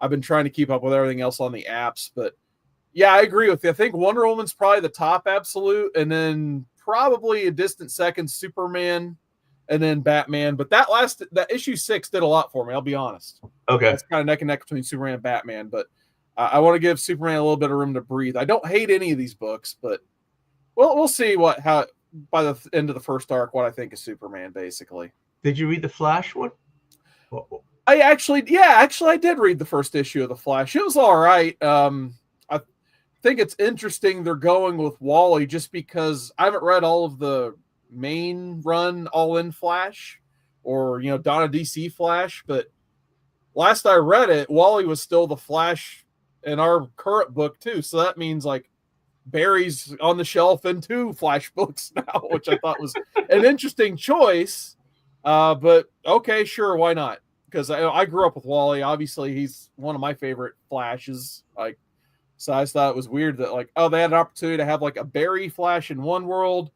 I've been trying to keep up with everything else on the apps. But yeah, I agree with you. I think Wonder Woman's probably the top absolute, and then probably a distant second Superman, and then Batman. But that issue 6 did a lot for me, I'll be honest. Okay. It's kind of neck and neck between Superman and Batman, but I want to give Superman a little bit of room to breathe. I don't hate any of these books, but we'll see how by the end of the first arc what I think of Superman, basically. Did you read the Flash one? I actually did read the first issue of the Flash. It was all right. I think it's interesting they're going with Wally just because I haven't read all of the main run All In Flash or Donna DC Flash, but last I read it, Wally was still the Flash in our current book too. So that means like Barry's on the shelf in 2 Flash books now, which I thought was an interesting choice. But okay, sure, why not? Because I grew up with Wally. Obviously, he's one of my favorite Flashes. Like, so I just thought it was weird that they had an opportunity to have like a Barry Flash in one world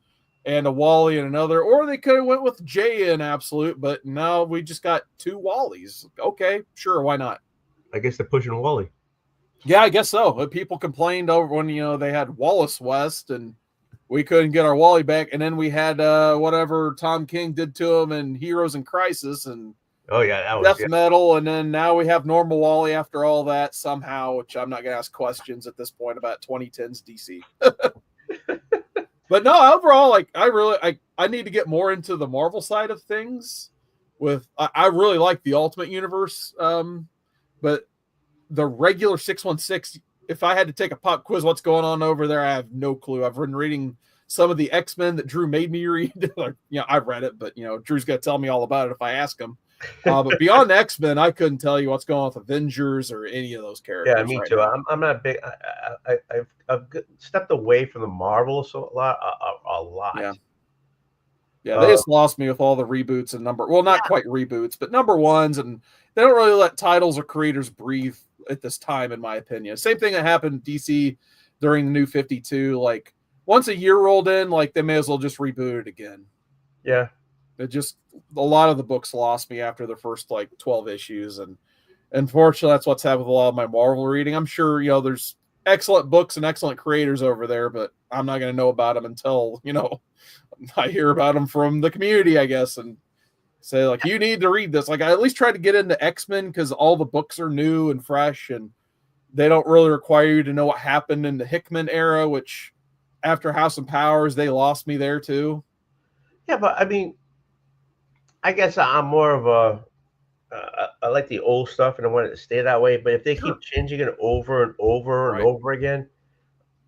and a Wally in another, or they could have went with Jay in Absolute, but no, we just got 2 Wallys. Okay, sure, why not? I guess they're pushing Wally. Yeah, I guess so. But people complained over when they had Wallace West and we couldn't get our Wally back, and then we had whatever Tom King did to him in Heroes in Crisis and that was Death Metal, and then now we have normal Wally after all that somehow, which I'm not going to ask questions at this point about 2010's DC. But no, overall, I need to get more into the Marvel side of things. I really like the Ultimate Universe, but the regular 616. If I had to take a pop quiz, what's going on over there? I have no clue. I've been reading some of the X-Men that Drew made me read. I've read it, but Drew's got to tell me all about it if I ask him. But beyond the X-Men, I couldn't tell you what's going on with Avengers or any of those characters. Yeah, me too. Now. I'm not big. I've stepped away from the Marvel a lot. Yeah, they just lost me with all the reboots and not quite reboots, but number ones, and they don't really let titles or creators breathe at this time, in my opinion. Same thing that happened in DC during the New 52. Like once a year rolled in, they may as well just reboot it again. Yeah. It just a lot of the books lost me after the first 12 issues, and unfortunately that's what's happened with a lot of my Marvel reading. I'm sure there's excellent books and excellent creators over there, but I'm not going to know about them until I hear about them from the community, I guess, and say you need to read this. I at least try to get into X-Men because all the books are new and fresh, and they don't really require you to know what happened in the Hickman era, which after House of Powers they lost me there too. Yeah, but I mean, I guess I'm more of I like the old stuff and I want it to stay that way. But if they keep changing it over and over and over again,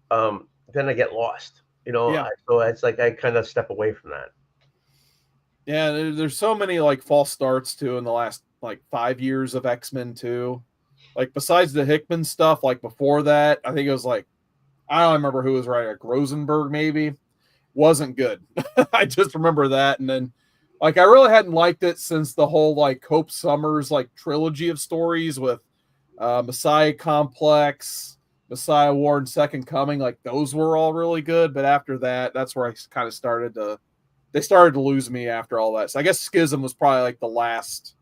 then I get lost. So it's I kind of step away from that. Yeah, there's so many false starts too in the last 5 years of X-Men too. Besides the Hickman stuff, before that, I think it was I don't remember who was writing, Rosenberg maybe. Wasn't good. I just remember that, and then I really hadn't liked it since the whole Hope Summers trilogy of stories with Messiah Complex, Messiah War, and Second Coming. Those were all really good, but after that, that's where I kind of started to lose me after all that. So I guess Schism was probably the last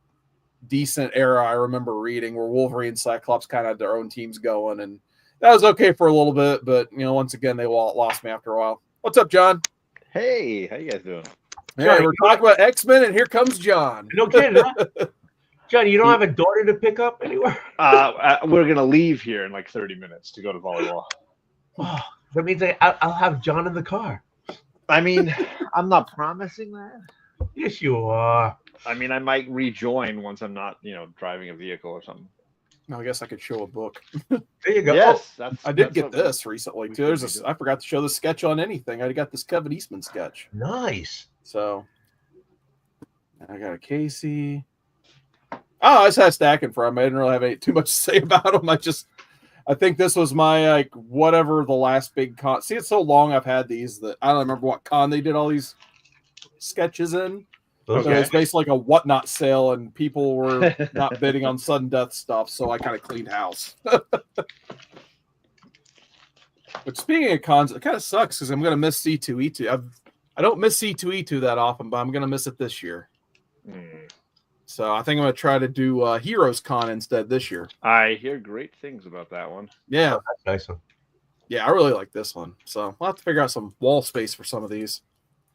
decent era I remember reading where Wolverine and Cyclops kind of had their own teams going, and that was okay for a little bit, but once again they lost me after a while. What's up, John? Hey, how you guys doing? Hey, we're talking about X-Men, and here comes John. No kidding, huh? Johnny, you don't have a daughter to pick up anywhere? We're gonna leave here in like 30 minutes to go to volleyball. Oh, that means I'll have John in the car. I mean, I'm not promising that. Yes, you are. I mean, I might rejoin once I'm not, driving a vehicle or something. I guess I could show a book. There you go. Yes, I did get this recently too. There's I forgot to show the sketch on anything. I got this Kevin Eastman sketch. Nice. So I got a Casey. Oh, I just had stacking from. I didn't really have too much to say about them. I think this was my whatever the last big con. See, it's so long I've had these that I don't remember what con they did all these sketches in. Okay. So it's basically like a whatnot sale, and people were not bidding on sudden death stuff, so I kind of cleaned house. But speaking of cons, it kind of sucks because I'm going to miss C2E2. I don't miss C2E2 that often, but I'm going to miss it this year. So I think I'm going to try to do Heroes Con instead this year. I hear great things about that one. Yeah. Oh, that's nice one. Yeah, I really like this one. So we'll have to figure out some wall space for some of these.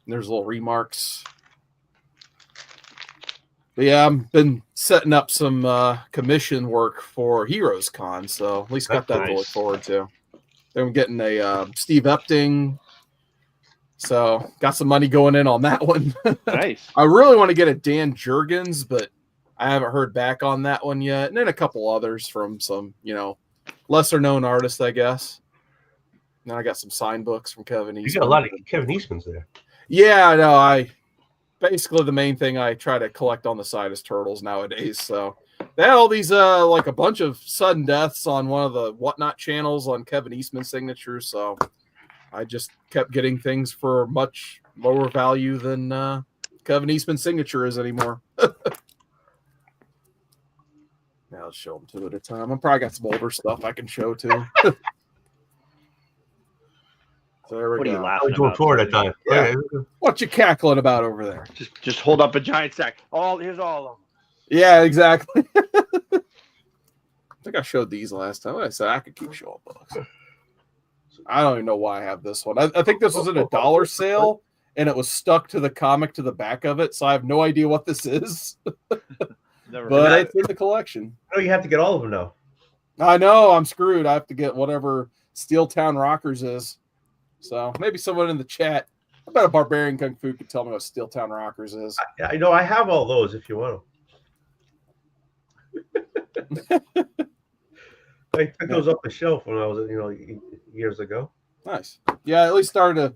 And there's little remarks. But yeah, I've been setting up some commission work for Heroes Con, so at least got that to look forward to. Then I'm getting a Steve Epting, so got some money going in on that one. Nice. I really want to get a Dan Jurgens, but I haven't heard back on that one yet. And then a couple others from some, lesser known artists, I guess. And then I got some signed books from Kevin Eastman. You got a lot of Kevin Eastmans there. Yeah, I know. Basically, the main thing I try to collect on the side is turtles nowadays. So they had all these, like a bunch of sudden deaths on one of the Whatnot channels on Kevin Eastman's signature. So I just kept getting things for much lower value than Kevin Eastman's signature is anymore. Now I'll show them two at a time. I probably got some older stuff I can show too. So there we What are you go. laughing Going about? forward at time. Yeah. Okay. What you cackling about over there? Just hold up a giant sack. Here's all of them. Yeah, exactly. I think I showed these last time. I said I could keep showing books. I don't even know why I have this one. I think this was in a dollar sale, and it was stuck to the comic to the back of it, so I have no idea what this is. But it's in the collection. No, you have to get all of them now. I know, I'm screwed. I have to get whatever Steel Town Rockers is. So maybe someone in the chat, I bet a Barbarian Kung Fu could tell me what Steel Town Rockers is. I know I have all those if you want them. I took those off the shelf when I was, years ago. Nice. Yeah, at least started to,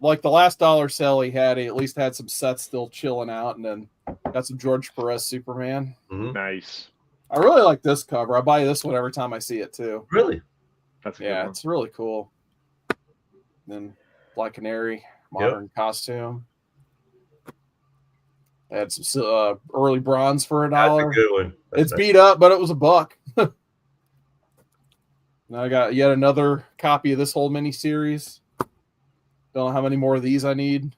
like the last dollar sale he at least had some sets still chilling out, and then got some George Perez Superman. Mm-hmm. Nice. I really like this cover. I buy this one every time I see it too. Really? That's a good one. It's really cool. Then Black Canary, modern costume. They had some early bronze for $1. That's a good one. It's beat up, but it was $1. Now I got yet another copy of this whole mini series. Don't know how many more of these I need.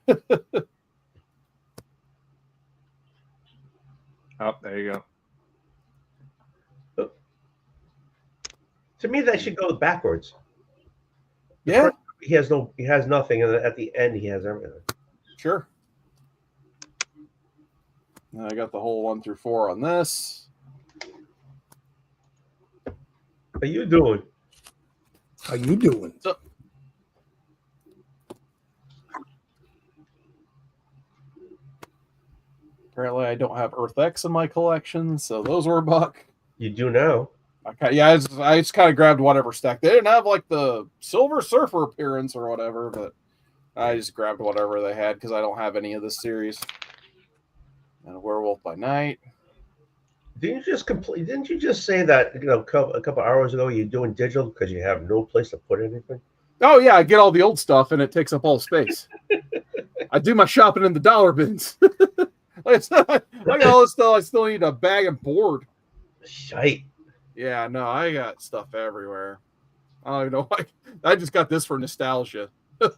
Oh, there you go. To me, that should go backwards. Yeah. He has nothing, and at the end he has everything. Sure. Now I got the whole 1 through 4 on this. How you doing? How you doing? So, apparently, I don't have Earth X in my collection, so those were $1. You do now. I just kind of grabbed whatever stack. They didn't have like the Silver Surfer appearance or whatever, but I just grabbed whatever they had because I don't have any of this series. And Werewolf by Night. Didn't you just say that a couple hours ago you're doing digital because you have no place to put anything? Oh yeah, I get all the old stuff and it takes up all the space. I do my shopping in the dollar bins. Like I said, I got all this stuff. I still need a bag and board. Shite. Yeah, no, I got stuff everywhere. I don't even know why. I just got this for nostalgia. I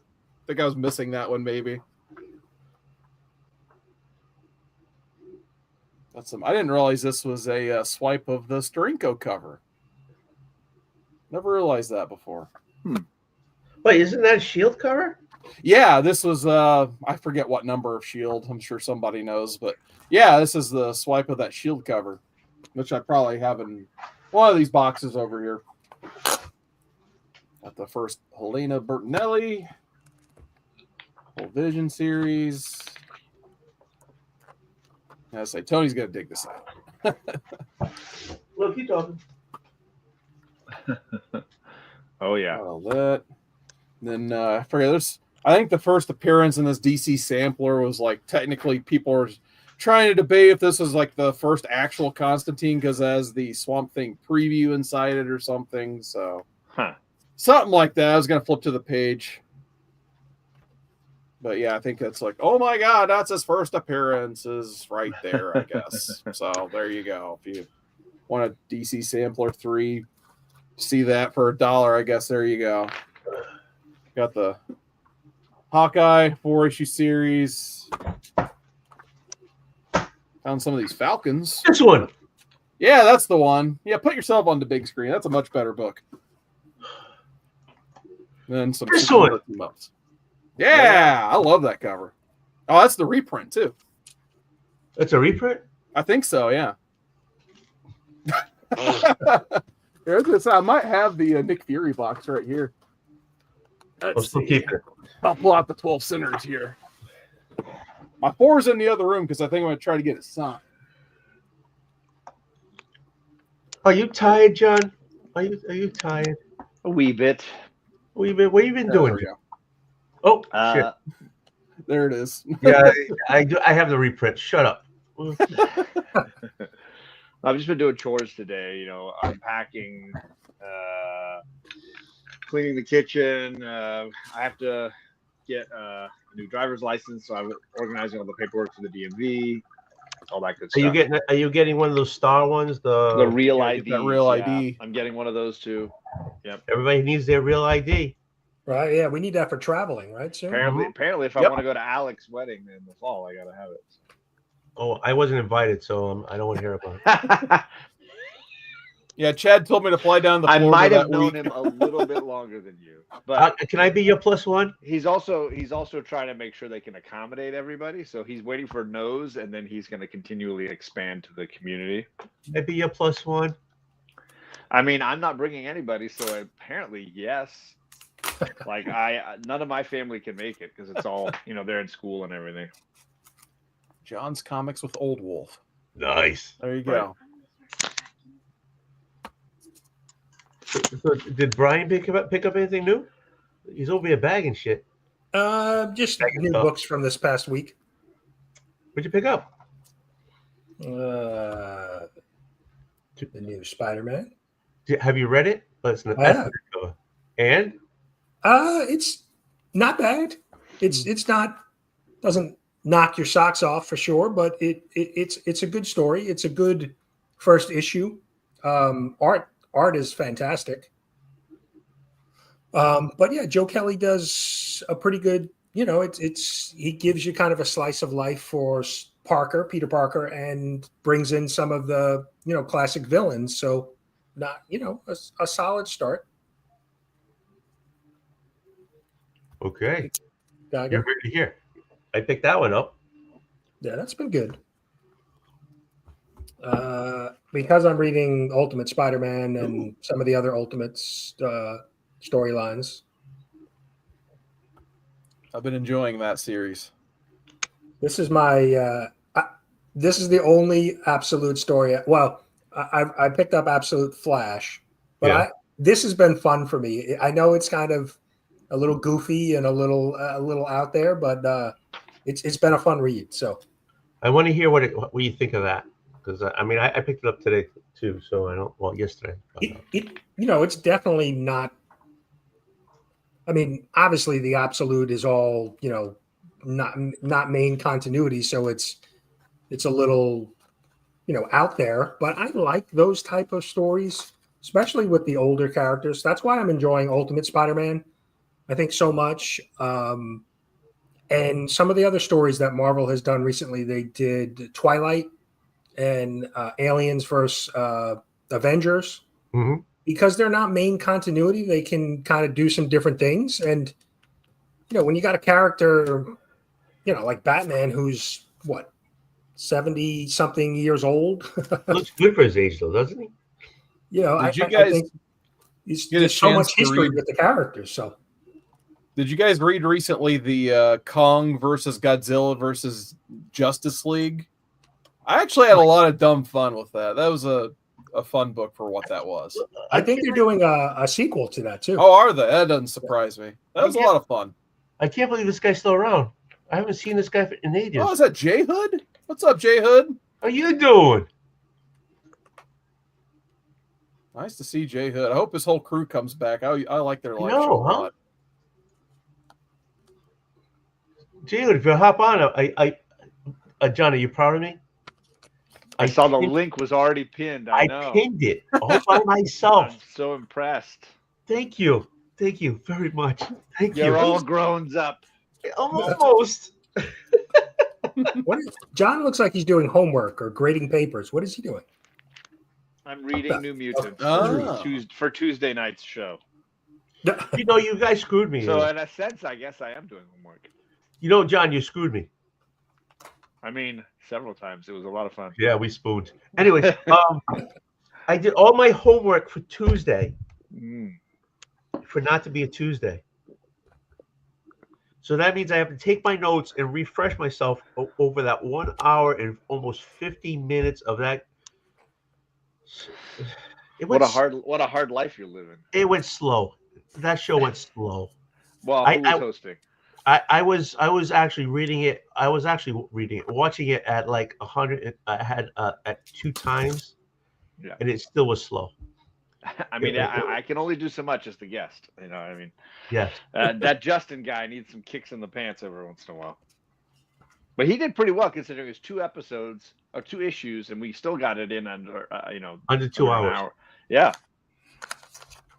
think I was missing that one, maybe. I didn't realize this was a swipe of the Steranko cover. Never realized that before. Wait, isn't that a Shield cover? Yeah, this was I forget what number of Shield. I'm sure somebody knows, but yeah, this is the swipe of that Shield cover, which I probably have in one of these boxes over here. Got the first Helena Bertinelli, whole Vision series. I say Tony's gonna dig this out. Well, keep talking. Oh yeah. All that. Then I forget this. I think the first appearance in this DC sampler was like technically people are trying to debate if this was like the first actual Constantine because it has the Swamp Thing preview inside it or something. So something like that. I was gonna flip to the page. But yeah, I think that's like, oh my God, that's his first appearance is right there, I guess. So there you go. If you want a DC Sampler 3, see that for $1, I guess there you go. Got the Hawkeye 4-issue series. Found some of these Falcons. This one. Yeah, that's the one. Yeah, put yourself on the big screen. That's a much better book. Then some This one. team-ups. Yeah, I love that cover. Oh, that's the reprint too. It's a reprint? I think so, yeah. Here's this. I might have the Nick Fury box right here. I'll still keep it. I'll pull out the 12 centers here. My 4's in the other room because I think I'm going to try to get it signed. Are you tired, John? Are you tired? A wee bit. What you been doing? There we go. Oh, shit. There it is. Yeah, I have the reprint. Shut up. I've just been doing chores today, unpacking, cleaning the kitchen. I have to get a new driver's license, so I'm organizing all the paperwork for the DMV, all that good stuff. Are you getting one of those star ones? The real Yeah, ID. that real ID. I'm getting one of those too. Yep. Everybody needs their real ID. Right? Yeah, we need that for traveling, right? Soon. Apparently, if I Yep. want to go to Alex's wedding in the fall, I gotta have it. Oh, I wasn't invited, so I don't want to hear about it. Yeah, Chad told me to fly down the I Florida might have that known week. him a little bit longer than you, but Can I be your plus one? he's also trying to make sure they can accommodate everybody. So he's waiting for no's, and then he's going to continually expand to the community. Can I be your plus one? I mean, I'm not bringing anybody, so apparently yes. Like none of my family can make it because it's all they're in school and everything. John's Comics with Oldwolf. Nice. There you go. So did Brian pick up anything new? He's over here bagging shit. Just Bagging new stuff. books from this past week. What'd you pick up? The new Spider-Man. Have you read it? Listen, I have. And It's not bad. It's not doesn't knock your socks off for sure, but it's a good story. It's a good first issue. Art is fantastic. But yeah, Joe Kelly does a pretty good. He gives you kind of a slice of life for Peter Parker, and brings in some of the classic villains. So not a solid start. okay, Geiger. you're ready to hear. I picked that one up. Yeah, that's been good. Because I'm reading Ultimate Spider-Man and some of the other Ultimates storylines. I've been enjoying that series. This is my. This is the only Absolute story. Well, I picked up Absolute Flash, but Yeah. This has been fun for me. I know it's kind of a little goofy and a little out there, but it's been a fun read. So I want to hear what you think of that, because I picked it up today too. So I don't. Well, yesterday. it's definitely not. I mean, obviously the Absolute is all not main continuity, so it's a little out there. But I like those type of stories, especially with the older characters. That's why I'm enjoying Ultimate Spider-Man, I think, so much. And some of the other stories that Marvel has done recently, they did Twilight and Aliens versus Avengers. Mhm. Because they're not main continuity, they can kind of do some different things. And when you got a character, like Batman, who's what, 70 something years old. Looks good for his age, though, doesn't he? Did you I guys think get a there's so chance much to history read? with the characters. So Did you guys read recently the Kong versus Godzilla versus Justice League? I actually had a lot of dumb fun with that. That was a fun book for what that was. I think they're doing a sequel to that too. Oh, are they? That doesn't surprise me. That was a lot of fun. I can't believe this guy's still around. I haven't seen this guy in ages. Oh, is that J Hood? What's up, J Hood? How you doing? Nice to see J Hood. I hope his whole crew comes back. I like their live No, show a huh? lot. Jalen, if you hop on, John, are you proud of me? I saw the link was already pinned. I know. Pinned it all by myself. I'm so impressed. Thank you. Thank you very much. Thank you. You're all grown up. Almost. John looks like he's doing homework or grading papers. What is he doing? I'm reading New Mutants Oh. for Tuesday night's show. You guys screwed me. So in a sense, I guess I am doing homework. John, you screwed me. I mean, several times. It was a lot of fun. Yeah, we spooned. Anyway, I did all my homework for Tuesday for not to be a Tuesday. So that means I have to take my notes and refresh myself over that 1 hour and almost 50 minutes of that. What a hard life you're living. It went slow. That show went slow. Well, who was hosting? I was actually reading it. Watching it at like 100. I had at 2 times, and it still was slow. I mean, I can only do so much as the guest. You know what I mean? Yes. That Justin guy needs some kicks in the pants every once in a while. But he did pretty well considering it's 2 episodes or 2 issues, and we still got it in under under 2 hours. An hour. Yeah.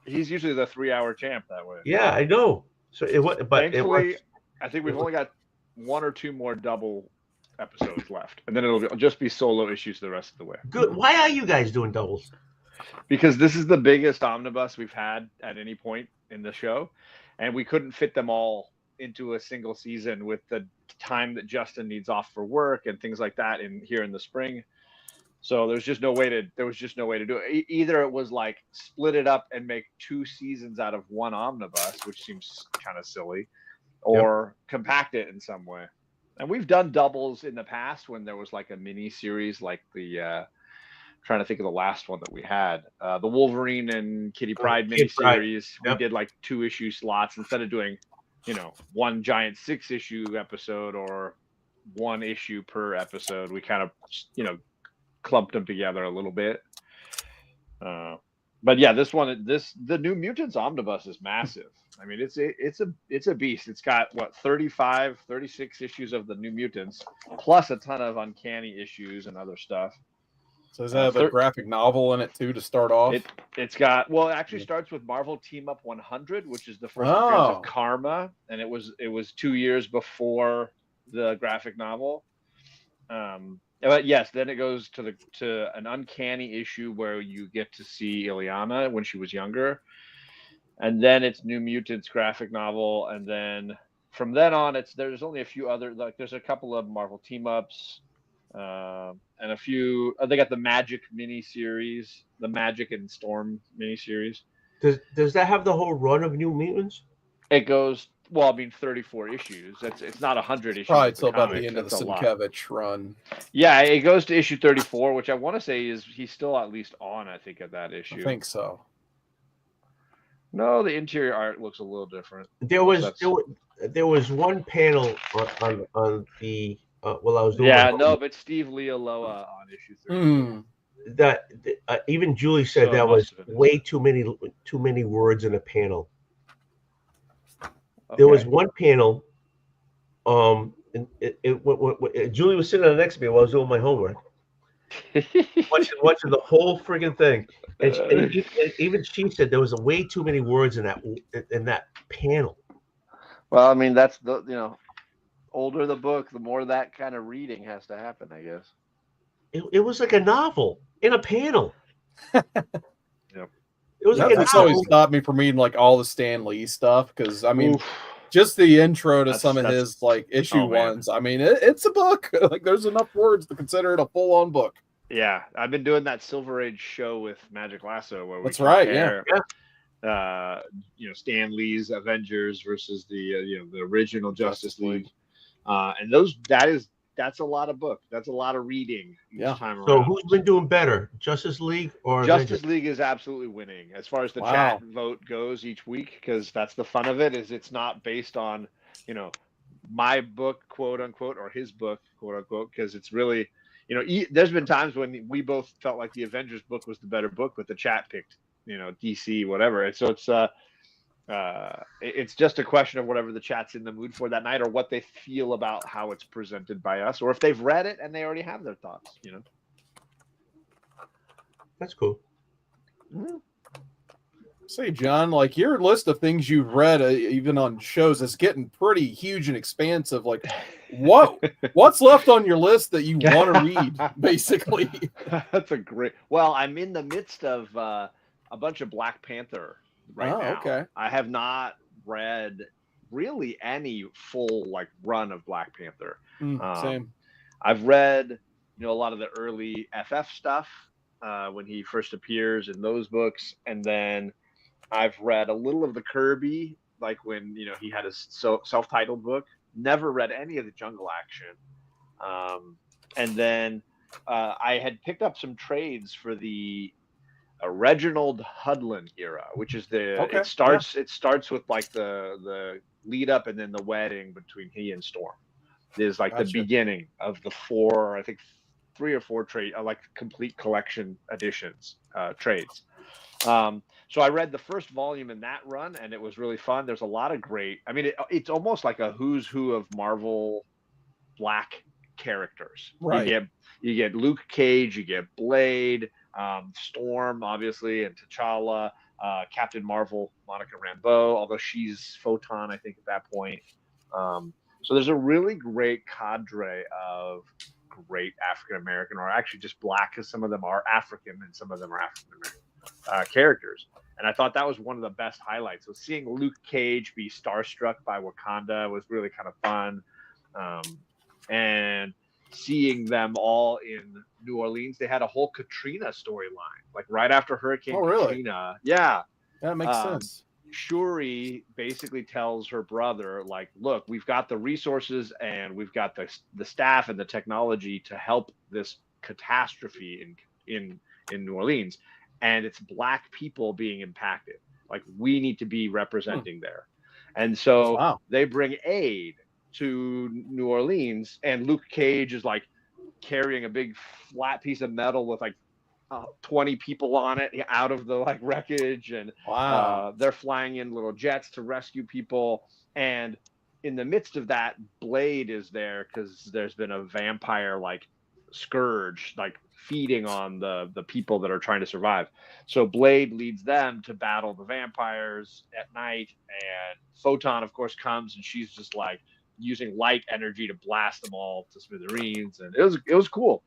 He's usually the 3-hour champ that way. Yeah, I know. So it was, but thankfully, I think we've only got 1 or 2 more double episodes left, and then it'll just be solo issues the rest of the way. Good. Why are you guys doing doubles? Because this is the biggest omnibus we've had at any point in the show, and we couldn't fit them all into a single season with the time that Justin needs off for work and things like that here in the spring. So there was just no way to do it. Either it was like split it up and make 2 seasons out of 1 omnibus, which seems kind of silly, or compact it in some way. And we've done doubles in the past when there was like a mini series, like the trying to think of the last one that we had, the Wolverine and Kitty Pryde mini series. We did like 2 issue slots instead of doing, 1 giant 6-issue episode or 1 issue per episode. We kind of, clumped them together a little bit. But yeah, the New Mutants omnibus is massive. I mean, it's a beast. It's got 36 issues of the New Mutants, plus a ton of Uncanny issues and other stuff. So does that have a graphic novel in it too to start off? It actually starts with Marvel Team Up 100, which is the first appearance of Karma, and it was 2 years before the graphic novel. But yes, then it goes to an Uncanny issue where you get to see Ileana when she was younger, and then it's New Mutants graphic novel, and then from then on, there's only a few other, like there's a couple of Marvel team ups, and a few. They got the Magic mini series, the Magic and Storm mini series. Does that have the whole run of New Mutants? It goes. Well, I mean, 34 issues. It's not 100 issues. Probably till about the end of the Sienkiewicz run. Yeah, it goes to issue 34, which I want to say is he's still at least on. I think at that issue. I think so. No, the interior art looks a little different. There was one panel on the while I was doing. Yeah, no, but Steve Lealoa on issue 34. That even Julie said that was way too many words in a panel. There was one panel. Julie was sitting next to me while I was doing my homework, watching the whole friggin' thing, and even she said there was way too many words in that panel. Well, I mean, that's the older the book, the more that kind of reading has to happen, I guess. It was like a novel in a panel. Yep. It was like a That's novel. always stopped me from reading like all the Stan Lee stuff because I mean, Oof. just the intro to That's- some of that's- his like issue oh, man. ones. I mean, it's a book. Like there's enough words to consider it a full on book. Yeah, I've been doing that Silver Age show with Magic Lasso where we That's right, yeah. compare, Stan Lee's Avengers versus the the original Justice League, and that's a lot of book. That's a lot of reading each time So around. who's been doing better, Justice League or Justice Avengers? League is absolutely winning as far as the Wow. chat vote goes each week because that's the fun of it. Is it's not based on my book quote unquote or his book quote unquote because it's really there's been times when we both felt like the Avengers book was the better book, but the chat picked DC whatever. And so it's just a question of whatever the chat's in the mood for that night or what they feel about how it's presented by us or if they've read it and they already have their thoughts. That's cool. Say, John, like your list of things you've read, even on shows, is getting pretty huge and expansive. Like, what's left on your list that you want to read? Basically, that's a great. Well, I'm in the midst of a bunch of Black Panther right now. Okay. I have not read really any full run of Black Panther. Same. I've read a lot of the early FF stuff when he first appears in those books, and then I've read a little of the Kirby, like when he had his self-titled book. Never read any of the Jungle Action, and then I had picked up some trades for the Reginald Hudlin era, which is it starts with like the lead up and then the wedding between he and Storm. It is like the beginning of the three or four trade complete collection editions trades. So I read the first volume in that run, and it was really fun. There's a lot of great. I mean, it's almost like a who's who of Marvel Black characters. Right. You get Luke Cage, you get Blade, Storm, obviously, and T'Challa, Captain Marvel, Monica Rambeau, although she's Photon, I think, at that point. So there's a really great cadre of great African American, or actually just Black, because some of them are African and some of them are African American characters. And I thought that was one of the best highlights. So seeing Luke Cage be starstruck by Wakanda was really kind of fun. And seeing them all in New Orleans, they had a whole Katrina storyline, like right after Hurricane Katrina. Yeah. That makes sense. Shuri basically tells her brother, like, look, we've got the resources and we've got the staff and the technology to help this catastrophe in New Orleans. And it's Black people being impacted. Like, we need to be representing there. And so they bring aid to New Orleans, and Luke Cage is like carrying a big flat piece of metal with 20 people on it out of the wreckage, and they're flying in little jets to rescue people. And in the midst of that, Blade is there because there's been a vampire scourge feeding on the people that are trying to survive. So Blade leads them to battle the vampires at night, and Photon of course comes, and she's just using light energy to blast them all to smithereens, and it was cool.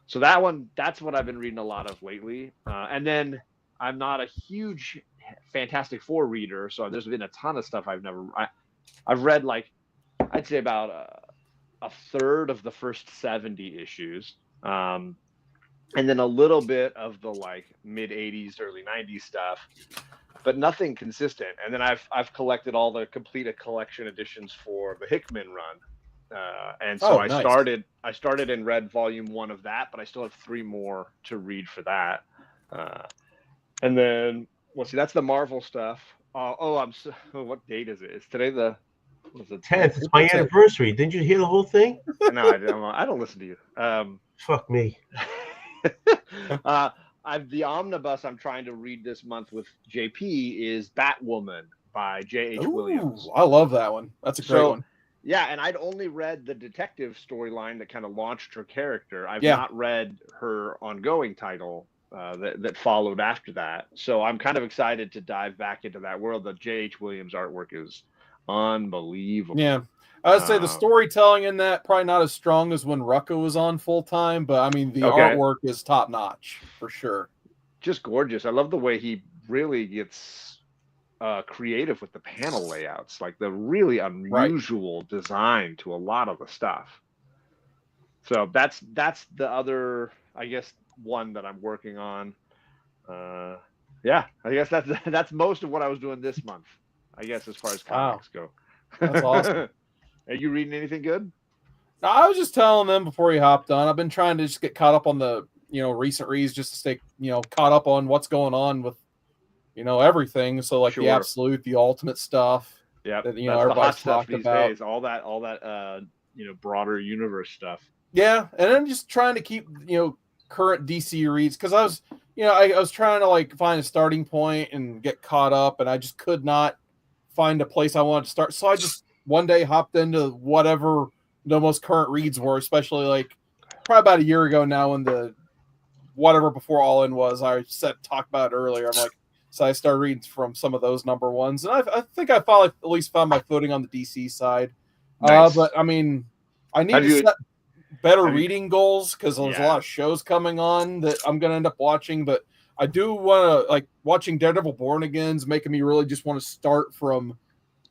So that's what I've been reading a lot of lately. And then I'm not a huge Fantastic Four reader, so there's been a ton of stuff I've read I'd say about a third of the first 70 issues. And then a little bit of the mid 80s, early 90s stuff, but nothing consistent. And then I've collected all the complete collection editions for the Hickman run. And so I started and read volume 1 of that, but I still have 3 more to read for that. And then that's the Marvel stuff. What date is it? It's today the 10th. It's my anniversary. Didn't you hear the whole thing? No, I don't listen to you. Fuck me. The omnibus I'm trying to read this month with JP is Batwoman by J.H. Williams. I love that one. That's a great one. Yeah, and I'd only read the detective storyline that kind of launched her character. I've not read her ongoing title that followed after that. So I'm kind of excited to dive back into that world. The J.H. Williams artwork is unbelievable. Yeah. I would say the Um, storytelling in that probably not as strong as when Rucka was on full time, but I mean the Okay. artwork is top notch for sure. Just gorgeous. I love the way he really gets creative with the panel layouts, like the really unusual design to a lot of the stuff. So that's the other, I guess, one that I'm working on. Yeah, I guess that's most of what I was doing this month, I guess, as far as comics go. That's awesome. Are you reading anything good? I was just telling them before you hopped on. I've been trying to just get caught up on the recent reads, just to stay caught up on what's going on with everything. So like the Sure. absolute, the ultimate stuff. Yeah, That, that's the hot everybody's stuff talked these about. days. All that broader universe stuff. Yeah, and then just trying to keep current DC reads, because I was I was trying to like find a starting point and get caught up, and I just could not find a place I wanted to start. So I just one day hopped into whatever the most current reads were, especially like probably about a year ago now, when the whatever before All In was. I talked about it earlier. I'm like, so I started reading from some of those number ones, and I think I finally at least found my footing on the DC side. Nice. But I mean, I need Have to you- set better have you- reading goals, because there's a Yeah. lot of shows coming on that I'm going to end up watching. But I do want to, like, watching Daredevil Born Again's making me really just want to start from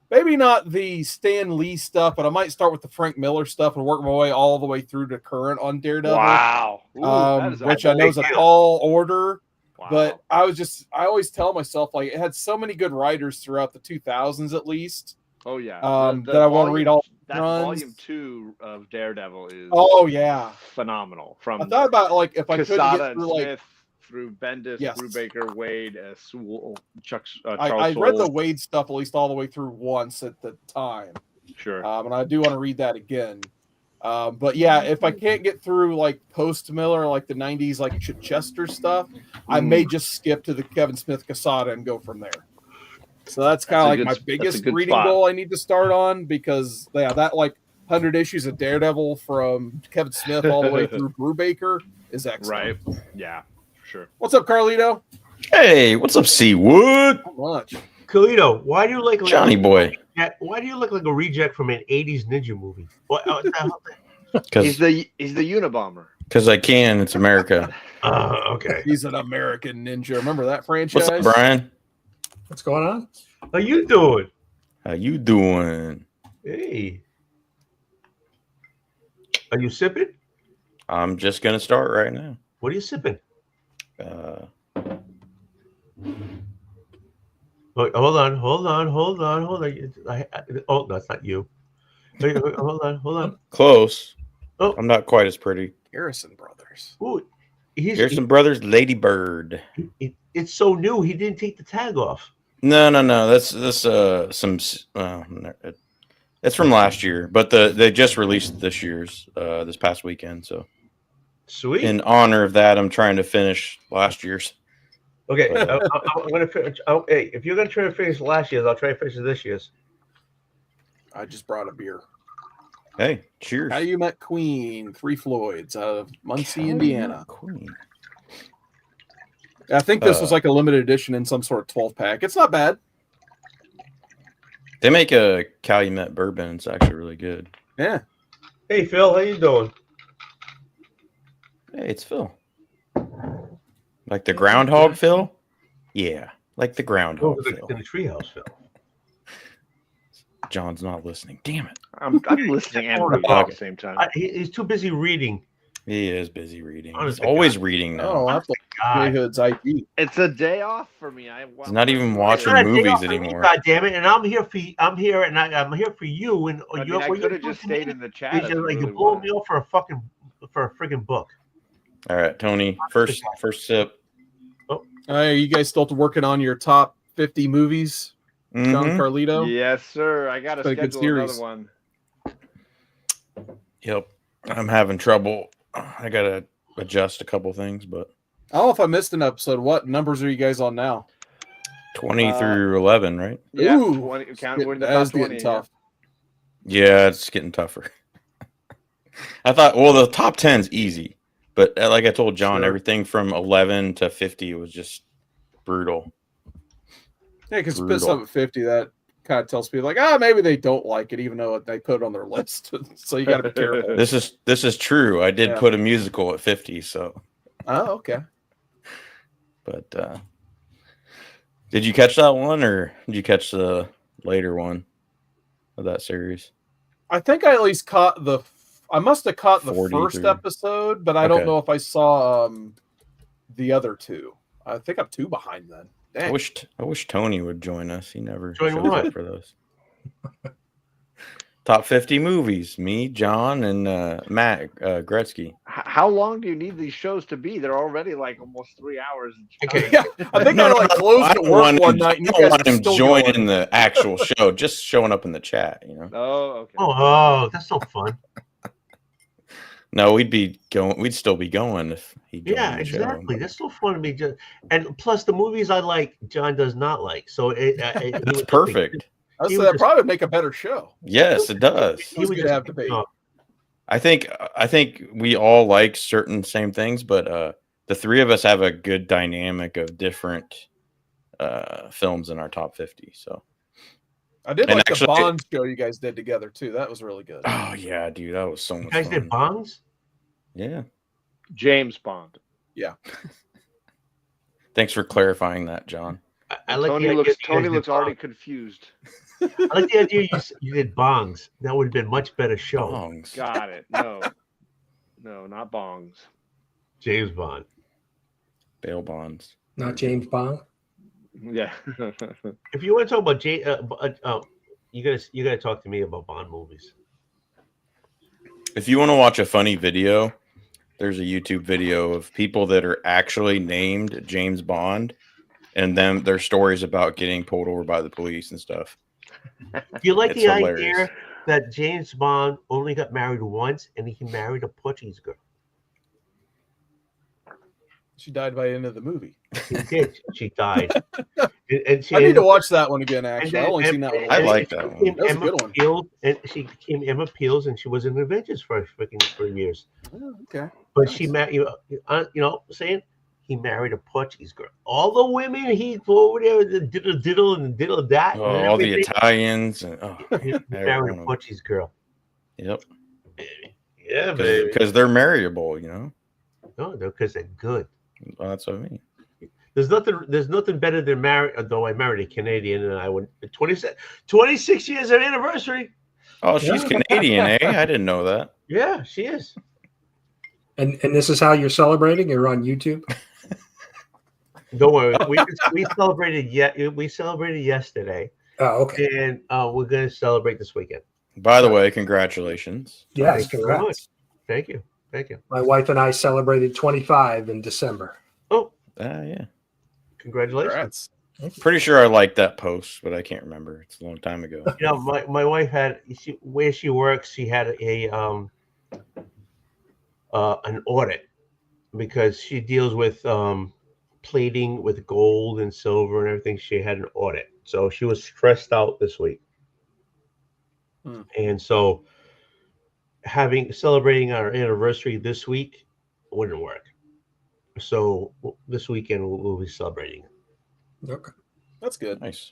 maybe not the Stan Lee stuff, but I might start with the Frank Miller stuff and work my way all the way through to current on Daredevil. Wow. Ooh, that is Which I know is a big deal. tall order. Wow. But I always tell myself, like, it had so many good writers throughout the 2000s at least. oh yeah, that I wanna read all That runs. volume 2 of Daredevil is Oh yeah, phenomenal. From I thought about like if I could Quesada get and through like Smith through Bendis, Yes. Brubaker, Wade, Sewell, Charles I read the Soule. Wade stuff at least all the way through once at the time, Sure. and I do want to read that again. But yeah, if I can't get through like post Miller, like the 90s, like Chester stuff, I may just skip to the Kevin Smith Quesada and go from there. So that's kind of like my biggest good reading spot. goal I need to start on, because that like 100 issues of Daredevil from Kevin Smith all the way through Brubaker is excellent. Right. Yeah. Sure. What's up, Carlito? Hey, what's up, Seawood? Not much. Kalito, why do you like Johnny boy. Why do you look like a reject from an '80s ninja movie? What the hell? He's the Unabomber. Because I can. It's America. Okay. He's an American ninja. Remember that franchise? What's up, Brian? What's going on? How you doing? How you doing? Hey. Are you sipping? I'm just gonna start right now. What are you sipping? Wait, hold on. Oh, that's not you. Wait, hold on. Close. Oh. I'm not quite as pretty. Garrison Brothers. Ooh, Garrison Brothers, Lady Bird. it's so new. He didn't take the tag off. No. That's some. It's from last year, but they just released this year's this past weekend. So Sweet. in honor of that, I'm trying to finish last year's. Okay, I'm gonna finish. Hey, if you're gonna try to finish last year's, I'll try to finish this year's. I just brought a beer. Hey, cheers. How You Met Queen, Three Floyds of Muncie, Indiana. Queen. I think this was like a limited edition in some sort of 12 pack. It's not bad. They make a Calumet bourbon. It's actually really good. Yeah. Hey Phil, how you doing? Hey, it's Phil. Like the groundhog, Phil? Yeah, like the groundhog, Phil. In the treehouse, Phil. John's not listening. Damn it. I'm listening and reading at the same time. He's too busy reading. He is busy reading. He's Honest to always reading now. Oh, that's like Grey Hood's ID. It's a day off for me. He's not even watching It's not a day movies off for me, anymore. God damn it! And I'm here for you. I'm here for you. And I you're could have just stayed in the chat. if you like really you blow wanted. me off for a friggin' book. All right, Tony. First sip. Are you guys still working on your top 50 movies, John Mhm. Carlito? Yes, sir. I got to It's been a good schedule another series. one. Yep. I'm having trouble. I gotta adjust a couple things, but I don't know if I missed an episode. What numbers are you guys on now? 20 through 11, right? Yeah, Ooh, 20, we're in the That top is getting 20. tough. Yeah, it's getting tougher. I thought, well, the top 10's easy, but like I told John, Sure. everything from 11 to 50 was just brutal. Yeah, because Brutal. Piss Up at 50, that kind of tells people like, maybe they don't like it, even though they put it on their list. So you got to be careful. This is true. I did Yeah. put a musical at 50, so. Oh, okay. But did you catch that one, or did you catch the later one of that series? I think I at least caught I must have caught the 40 first through. episode, but I don't Okay. know if I saw the other two. I think I'm 2 behind then. Dang. I wish Tony would join us. He never Join shows what? up for those. Top 50 movies. Me, John, and Matt Gretzky. How long do you need these shows to be? They're already like almost 3 hours. Okay. Yeah, I think I like closed I at don't work want one him, night and you I don't guys want are him still joining going. the actual show, just showing up in the chat, you know. Oh, okay. Oh, that's so fun. No, we'd still be going if he joined Yeah, the show. exactly. That's so fun to me. And plus, the movies I like, John does not like. So That's perfect. I He said was that just- probably would make a better show. Yes, it does. He was would good just to have pick debate. me up. I think we all like certain same things, but the three of us have a good dynamic of different films in our top 50. So, I did And like actually- the Bond show you guys did together too. That was really good. oh yeah, dude, that was so You much guys fun. did bongs? Yeah, James Bond. thanks for clarifying that, John. I like Tony the idea looks that you guys did looks already bongs. confused. I like the idea you did bongs. That would have been a much better show. Bongs. Got it. No, not bongs. James Bond. Bail bonds. Not James Bond. Yeah. If you want to talk about you gotta talk to me about Bond movies. If you want to watch a funny video, there's a YouTube video of people that are actually named James Bond and their stories about getting pulled over by the police and stuff. Do you like It's the hilarious. idea that James Bond only got married once and he married a Portuguese girl? She died by the end of the movie. She did. She died. And she I need ended to up- watch that one again. Actually, I've only and- seen that one. I and like she that one. became That was a Emma good one. Peels, and she became Emma Peels, and she was in Avengers for freaking 3 years. Oh, okay. But she married, saying he married a Portuguese girl. All the women he go over there and diddle and diddle that. Oh, and all the everything, Italians. And, he every married one a of them. Portuguese girl. Yep. Yeah, baby. Because they're marriable, you know. No, because they're good. Well, that's what I mean. There's nothing better than marry. Though I married a Canadian, and I went 26 years of anniversary. Oh, she's Yeah. Canadian, eh? I didn't know that. Yeah, she is. And this is how you're celebrating? You're on YouTube? Don't worry, we celebrated yesterday, Oh, okay. and we're gonna celebrate this weekend. By the way, congratulations. Yes, Thank you very congrats. Thank you. My wife and I celebrated 25 in December. Oh, Yeah. congratulations! Congrats. Pretty sure I liked that post, but I can't remember. It's a long time ago. You know, my wife had where she works. She had an audit because she deals with plating with gold and silver and everything. She had an audit, so she was stressed out this week. And so celebrating our anniversary this week wouldn't work. So this weekend we'll be celebrating it. Okay. That's good. Nice.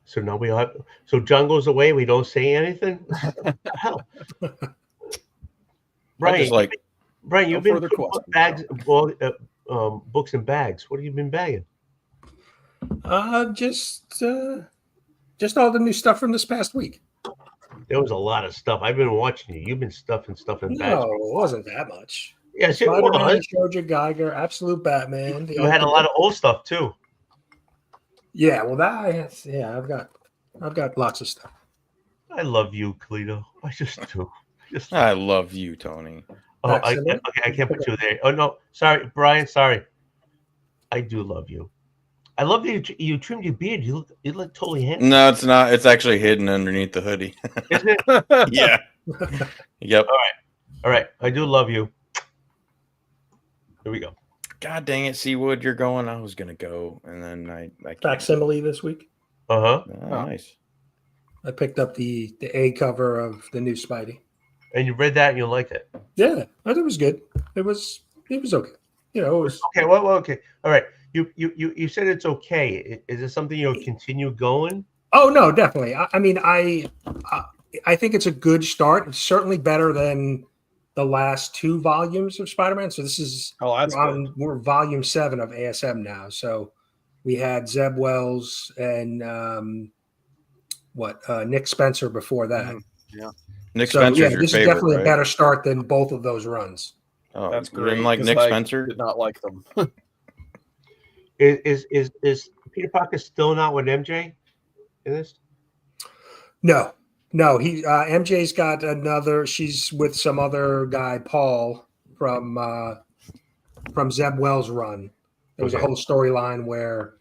So now so John goes away, we don't say anything. What the hell? Brian, Brian, you've No been further putting questions. books in bags. What have you been bagging? Just all the new stuff from this past week. There was a lot of stuff. I've been watching you. You've been stuffing stuff in bags. No, it wasn't that much. Yes, it Spider-Man, was. Georgia Geiger, Absolute Batman. You had a lot of old stuff too. Yeah, well, I've got lots of stuff. I love you, Cleto. I just do. I love you, Tony. Oh, Excellent. I can't put you there. Oh no, sorry, Brian. Sorry. I do love you. I love that you trimmed your beard. You look totally handsome. No, it's not. It's actually hidden underneath the hoodie. Isn't it? Yeah. Yep. All right. I do love you. Here we go. God dang it, Seawood, you're going. I was gonna go, and then I can't. Facsimile this week. Uh-huh. Oh, nice. I picked up the A cover of the new Spidey. And you read that and you liked it. Yeah, I thought it was good. It was okay. you know, it was, Okay, well, okay, all right. You said it's okay. Is it something you'll continue going? oh no, definitely. I mean, I think it's a good start. It's certainly better than the last 2 volumes of Spider-Man. So this is we're volume 7 of ASM now. So we had Zeb Wells and Nick Spencer before that. Yeah. Nick So Spencer's yeah, your this is favorite, definitely right? a better start than both of those runs. Oh, That's you didn't great. like 'cause Nick I Spencer? did not like them. Is Peter Parker still not with MJ in this? No, he MJ's got another. She's with some other guy, Paul from Zeb Wells' run. There was a Okay. whole storyline where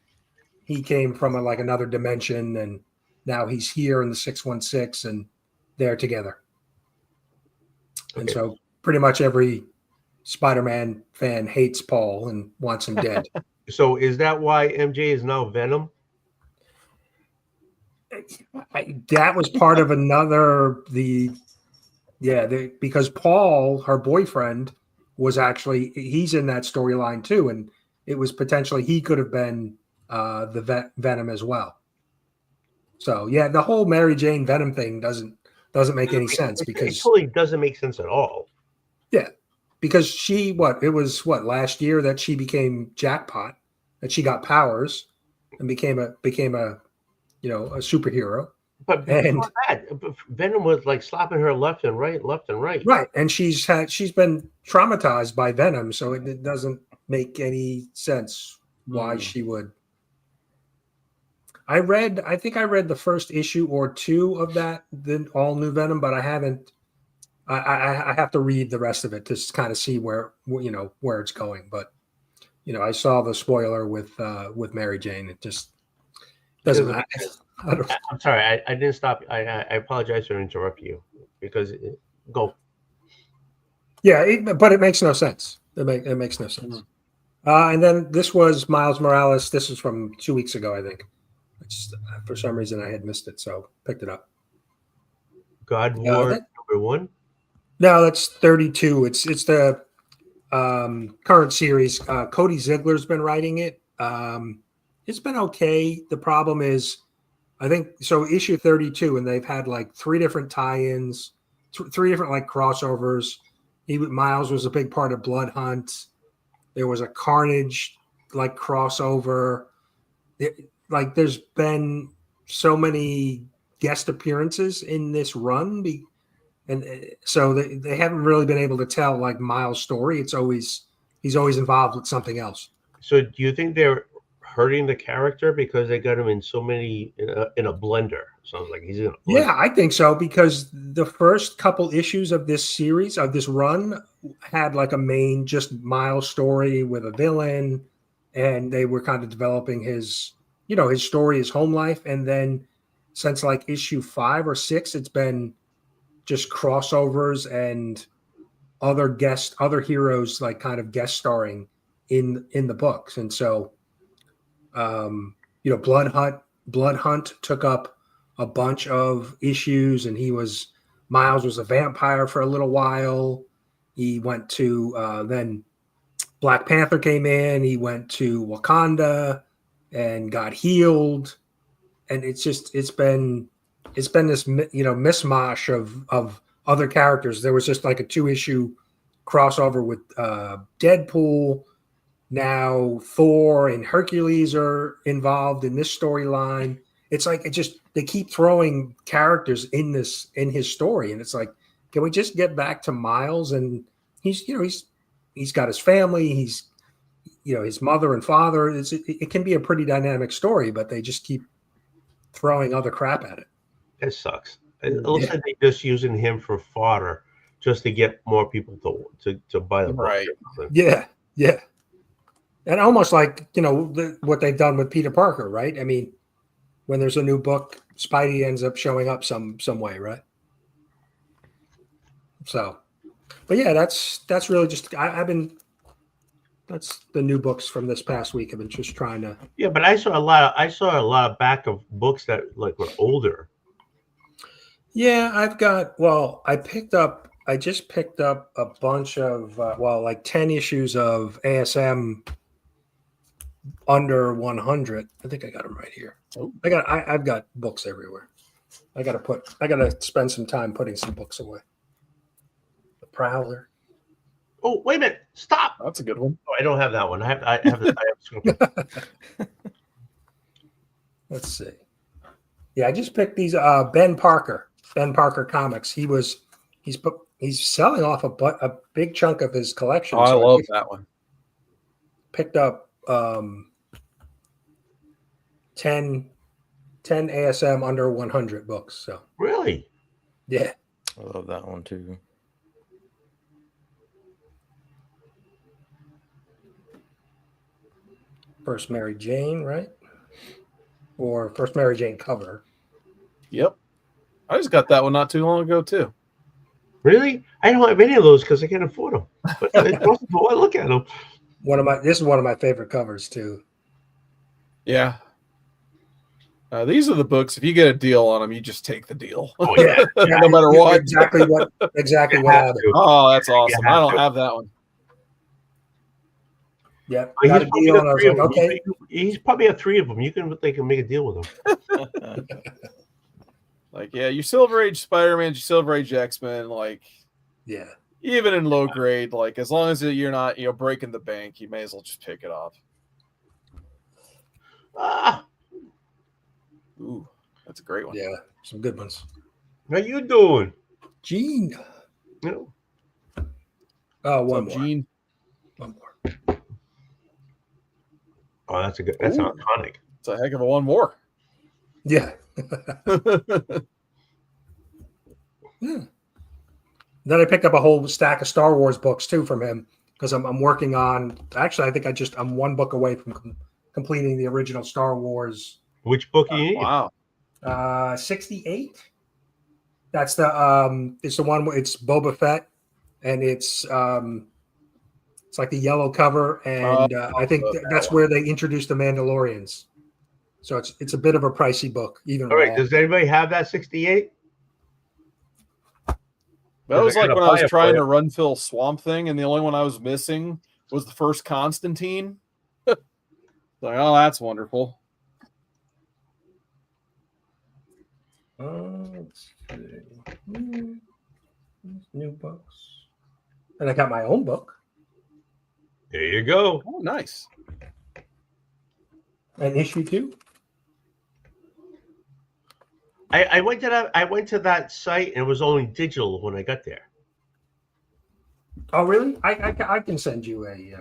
he came from like another dimension, and now he's here in the 616, and they're together. And Okay. so pretty much every Spider-Man fan hates Paul and wants him dead. So is that why MJ is now Venom? That was part of because Paul, her boyfriend, was actually he's in that storyline too, and it was potentially he could have been the Venom as well. So yeah, the whole Mary Jane Venom thing doesn't make any sense It because totally doesn't make sense at all. yeah, because it was last year that she became Jackpot, that she got powers and became a a superhero. But before that, Venom was like slapping her left and right. Right, and she's been traumatized by Venom, so it doesn't make any sense why she would. I think I read the first issue or 2 of the all new Venom, but I haven't. I have to read the rest of it to kind of see where it's going. But I saw the spoiler with Mary Jane. It just doesn't matter. I'm sorry, I didn't stop. I apologize for interrupting you because go. Yeah, but it makes no sense. It makes no sense. And then this was Miles Morales. This was from 2 weeks ago, I think. For some reason, I had missed it, so picked it up. God War number 1. No, that's 32. It's the current series. Cody Ziegler's been writing it. It's been okay. The problem is, I think so. Issue 32, and they've had like 3 different tie-ins, 3 different like crossovers. Miles was a big part of Blood Hunt. There was a Carnage like crossover. There's been so many guest appearances in this run, and so they haven't really been able to tell like Miles' story. He's always involved with something else. So do you think they're hurting the character because they got him in so many in a blender? Sounds like he's in a blender. Yeah, I think so, because the first couple issues of this series, of this run, had like a main just Miles story with a villain, and they were kind of developing his story, his home life. And then since like issue 5 or 6, it's been just crossovers and other heroes like kind of guest starring in the books. And so Blood Hunt took up a bunch of issues, and Miles was a vampire for a little while. He went to then Black Panther came in, he went to Wakanda and got healed, and it's been this mishmash of other characters. There was just like a 2-issue crossover with Deadpool. Now Thor and Hercules are involved in this storyline. It's like they keep throwing characters in his story, and it's like, can we just get back to Miles? And he's got his family, he's his mother and father. It can be a pretty dynamic story, but they just keep throwing other crap at it. That sucks. It looks like they're just using him for fodder, just to get more people to buy the book. Right. Yeah. And almost like what they've done with Peter Parker, right? I mean, when there's a new book, Spidey ends up showing up some way, right? So, but yeah, that's really just that's the new books from this past week. I've been just trying to. Yeah, but I saw a lot of back of books that like were older. Yeah, I picked up I just picked up a bunch of like 10 issues of ASM under 100. I think I got them right here. Oh. I've got books everywhere. I gotta spend some time putting some books away. The Prowler. Oh, wait a minute! Stop! That's a good one. Oh, I don't have that one. I have Let's see. Yeah, I just picked these. Ben Parker Comics. He's selling off a big chunk of his collection. Oh, I love that one. Picked up 10 ASM under 100 books. So really, yeah, I love that one too. First Mary Jane, right? Or First Mary Jane cover. Yep. I just got that one not too long ago too. really, I don't have any of those because I can't afford them. But it's possible. I look at them. This is one of my favorite covers too. Yeah. These are the books. If you get a deal on them, you just take the deal. Oh yeah, No matter what. Exactly what happened. Oh, that's awesome. You I have don't to. have that one. Yeah, He's got a probably deal, got and I was three like, of them. okay. He's probably got 3 of them. They can make a deal with them. Like, yeah, your Silver Age Spider-Man, your Silver Age X-Men, like, Yeah. even in low grade, like, as long as you're not, breaking the bank, you may as well just pick it off. Ah, Ooh, that's a great one. Yeah, some good ones. how you doing? Gene. No. Oh, What's one up, more. Gene? One more. Oh, that's that's Ooh. iconic. It's a heck of a one more. Yeah. Yeah. Then I picked up a whole stack of Star Wars books too from him because I'm working on. Actually, I think I'm one book away from completing the original Star Wars. Which book do you need? Wow. 68. That's the it's the one where it's Boba Fett, and it's like the yellow cover, and I think that's where they introduced the Mandalorians. So it's a bit of a pricey book, even. All right. Does anybody have that 68? That was I like gotta when I buy was it trying for to run fill Swamp Thing, and the only one I was missing was the first Constantine. Like, oh, that's wonderful. Let's see. New books. And I got my own book. There you go. Oh, nice. And issue 2. I went to that site and it was only digital when I got there. Oh, really? I can send you a.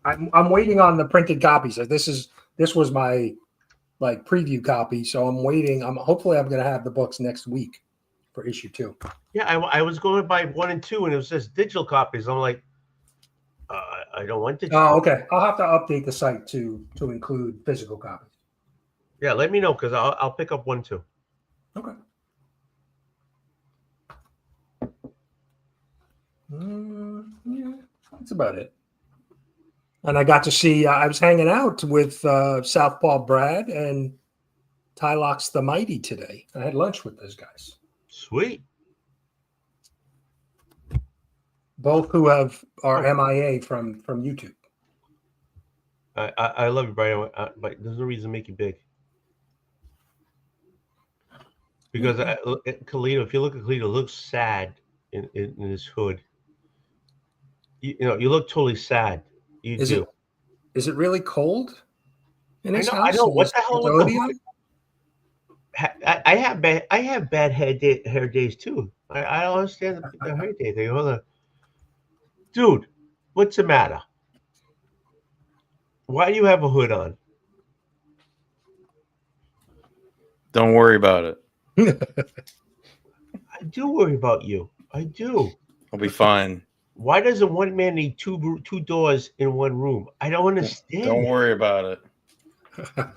I'm waiting on the printed copies. This was my preview copy, so I'm waiting. Hopefully I'm going to have the books next week for issue 2. Yeah, I was going to buy 1 and 2, and it was just digital copies. I'm like, I don't want digital. Oh, okay. I'll have to update the site to include physical copies. Yeah, let me know because I'll pick up 1 too. Okay. Yeah, that's about it. And I got to see. I was hanging out with Southpaw Brad and Tylox the Mighty today. I had lunch with those guys. Sweet. Both who are MIA from YouTube. I love you, Brian, but there's no reason to make you big. Because Kalito, if you look at Kalito, it looks sad in his hood. You look totally sad. You do. Is it really cold in his house? I know. What the hell with the hood? I have bad hair days too. I don't understand the hair day thing. Dude, what's the matter? Why do you have a hood on? Don't worry about it. I do worry about you. I do. I'll be fine. Why doesn't one man need two doors in one room? I don't understand. Don't worry about it.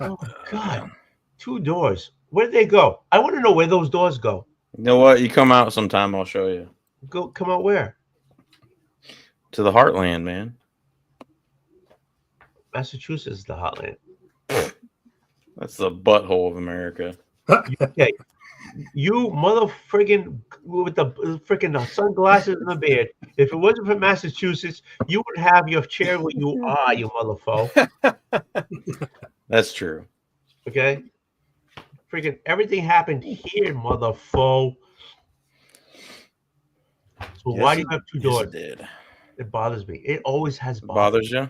Oh God, 2 doors. Where do they go? I want to know where those doors go. You know what? You come out sometime, I'll show you. Come out where? To the heartland, man. Massachusetts is the heartland. That's the butthole of America. UK. You mother friggin' with the freaking sunglasses and the beard. If it wasn't for Massachusetts, you would have your chair where you are, you motherfucker. That's true. Okay? Freaking everything happened here, motherfucker. So why do you have two doors? Yes, it did. It bothers me. It always has It bothered bothers you? I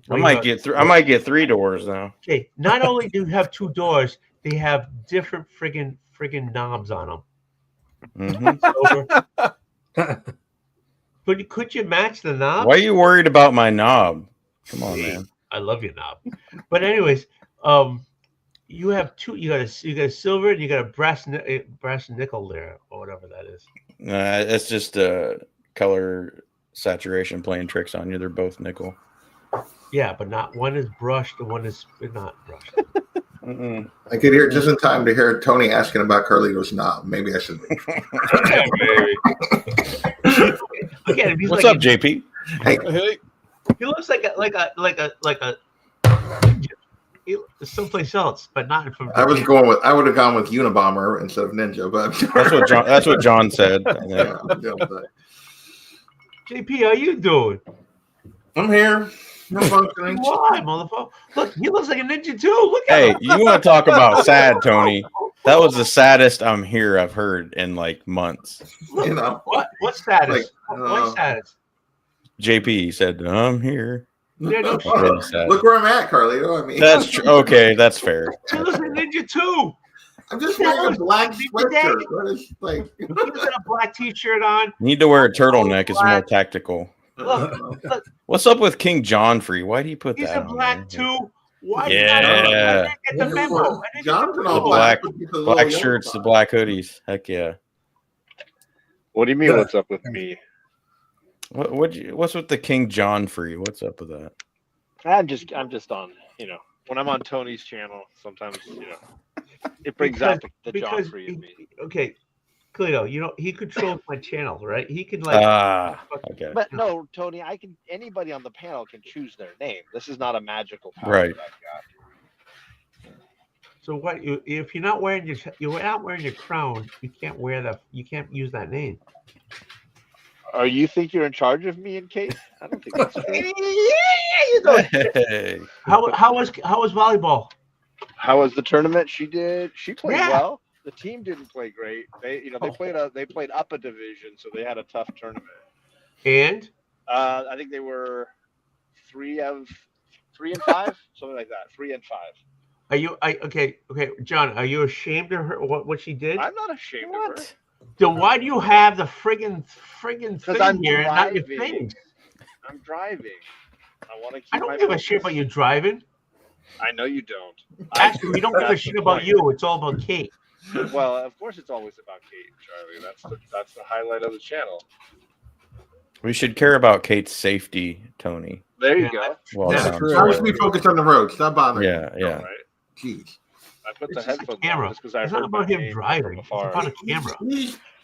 Well, might you get three. I might get 3 doors now. Okay, not only do you have two doors, they have different friggin' knobs on them. Mm-hmm. Could you match the knob? Why are you worried about my knob? Come on, Hey, man. I love your knob. But anyways, you have two. You got a silver and you got a brass nickel there or whatever that is. It's just color saturation playing tricks on you. They're both nickel. Yeah, but not one is brushed and one is not brushed. Mm-mm. I could hear just in time to hear Tony asking about Carlito's knob. Maybe I should. Again, What's up, JP? Hey, Hey, he looks like a someplace else, but not from. I would have gone with Unabomber instead of Ninja, but That's what John said. I think. yeah, but JP, how you doing? I'm here. No functioning. Why, motherfucker? Look, he looks like a ninja too. Look at Hey, him. you want to talk about sad, Tony? That was the saddest I've heard in like months. Look, You know, what status? Like, What status? JP said, "I'm here." Yeah, no shit. Really sad. look where I'm at, Carlito. I mean, That's true. Okay, that's fair. He looks like a ninja too. I'm just wearing a black sweatshirt. What is like? He's got a black t-shirt on. Need to wear a turtleneck. It's more tactical. Look, What's up with King John Free? Why do you put he's that a on black there? too. Why Yeah. did I didn't get the memo? I didn't get John's in the all memo. black. Black shirts, the black hoodies. Heck yeah. What do you mean? What's up with me? What's with the King John Free? What's up with that? I'm just on. When I'm on Tony's channel, sometimes it brings out the John Because Free in me. okay, Cleo, he controls my channels, right? He can Okay. But no, Tony, anybody on the panel can choose their name. This is not a magical power Right. that I've got. So what? If you're not wearing your crown, you can't wear that. You can't use that name. You think you're in charge of me and Kate? I don't think that's true. Hey. How was volleyball? How was the tournament? She played Yeah. well. The team didn't play great. They played up a division, so they had a tough tournament. And I think they were 3 and 5, something like that. 3 and 5. are you? Okay, John. Are you ashamed of her? What she did? I'm not ashamed of her. Then why do you have the friggin' Because thing I'm here and not your driving. face? I'm driving. I want to keep I my don't give a focus. shit about you driving. I know you don't. Actually, we don't give a That's shit the about point. you. It's all about Kate. Well, of course, it's always about Kate and Charlie. That's the highlight of the channel. We should care about Kate's safety, Tony. There you Yeah. go. Well That's done. true. I was be focused on the road. Stop bothering. Yeah, yeah. All right. Jeez. I put It's the just a headphones camera. on just because I It's heard not about my him name driving. It's from afar. about a camera.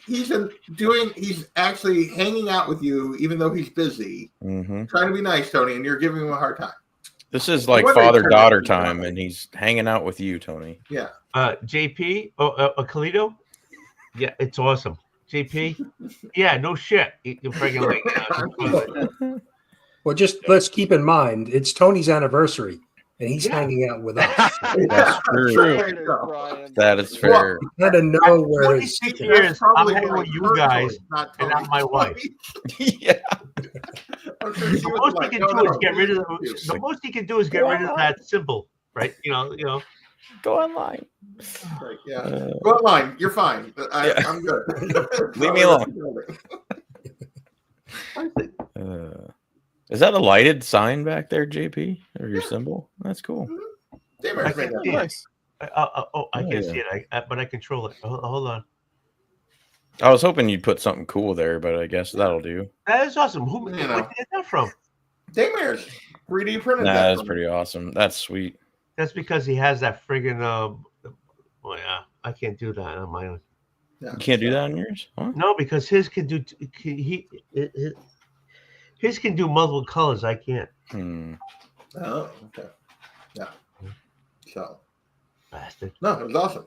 He's actually hanging out with you, even though he's busy, hmm trying to be nice, Tony, and you're giving him a hard time. This is like What a father-daughter turn. time, and he's hanging out with you, Tony. Yeah. JP, Kalito? Yeah, it's awesome. JP? Yeah, no shit. You're friggin' like, Well, just let's keep in mind it's Tony's anniversary, and he's Yeah. hanging out with us. That's true. There it is, Brian. That is fair. You gotta know where his 26 That's years, I'm probably hanging why with you her guys. choice, not and not Tony's my wife. choice. Yeah. I'm sure she The was most like, he can no, do is no, get rid of you. the most he can do is get rid of that symbol, right? Go online. Like, yeah. Go online. You're fine. Yeah. I'm good. Leave me alone. Is that a lighted sign back there, JP, or your symbol? That's cool. Damn I it, can't man. see it. nice. I can't yeah. see it, but I control it. Hold on. I was hoping you'd put something cool there, but I guess that'll do. That is awesome. Who You where know. did you get that from? Daymares. 3D printed Nah, that that's for me. pretty awesome. That's sweet. That's because he has that friggin' well, yeah, I can't do that on my own. Yeah. You can't do that on yours? Huh? No, because his can do his can do multiple colors. I can't. Hmm. Oh, okay. Yeah. So, Bastard. no, it was awesome.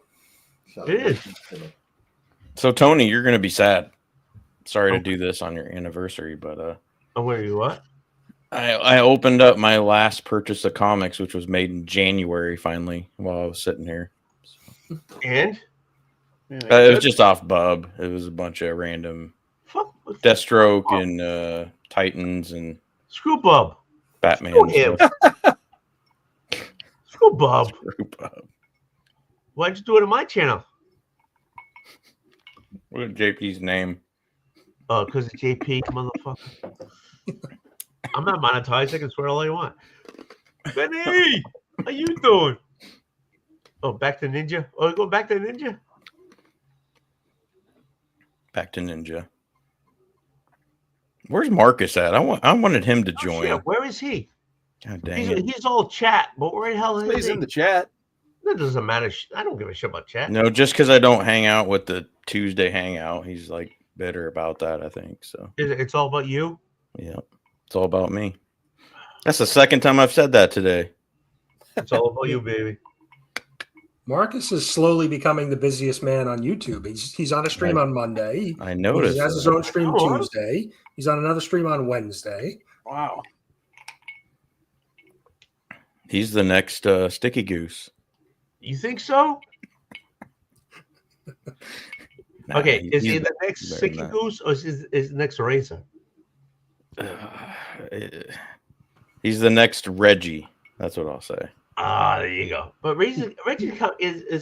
So It is. So Tony, you're gonna be sad. Sorry to do this on your anniversary, but Oh, where you what? I opened up my last purchase of comics, which was made in January. Finally, while I was sitting here, And it was just off Bub. It was a bunch of random fuck Deathstroke and Titans and Screw Bub. Batman. Screw him. Screw Bub. Screw Bub. Why'd you do it on my channel? What is JP's name? Oh, because it's JP, motherfucker. I'm not monetized. I can swear all I want. Benny, how you doing? Oh, back to Ninja. Oh, you go back to Ninja? Back to Ninja. Where's Marcus at? I wanted him to Oh, join. shit. Where is he? God dang it. He's all chat, but where the hell is He's he? in the chat. That doesn't matter. I don't give a shit about chat. No, just because I don't hang out with the Tuesday hangout, he's like bitter about that, I think. So It's all about you. yeah, it's all about me. That's the second time I've said that today. It's all about you, baby. Marcus is slowly becoming the busiest man on YouTube. He's on a stream on Monday. I noticed. He has his that. own stream Oh, Tuesday. He's on another stream on Wednesday. Wow. He's the next Sticky Goose. You think so? Nah, Okay, is he he's the next better than Sicky that. Goose or is the next Razor? He's the next Reggie. That's what I'll say. Ah, there you go. But Reggie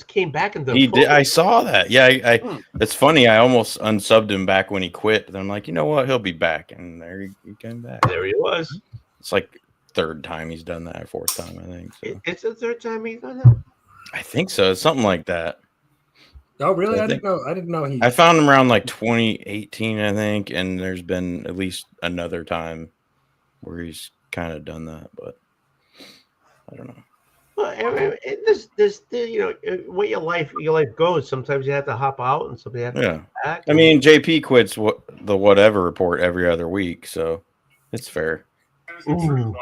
came back in the. He did. I saw that. Yeah, Hmm. It's funny. I almost unsubbed him back when he quit. Then I'm like, you know what? He'll be back, and there he came back. There he was. It's like third time he's done that, fourth time, I think. So. It's the third time he's done that. I think so. It's something like that. Oh, really? I I didn't know. I didn't know he. I found him around like 2018, I think, and there's been at least another time where he's kind of done that, but I don't know. Well, you know, what your life goes. Sometimes you have to hop out, and sometimes you have to Yeah. come back. I mean, JP quits the whatever report every other week, so it's fair. Ooh,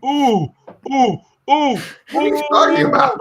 ooh, ooh. What are you talking about?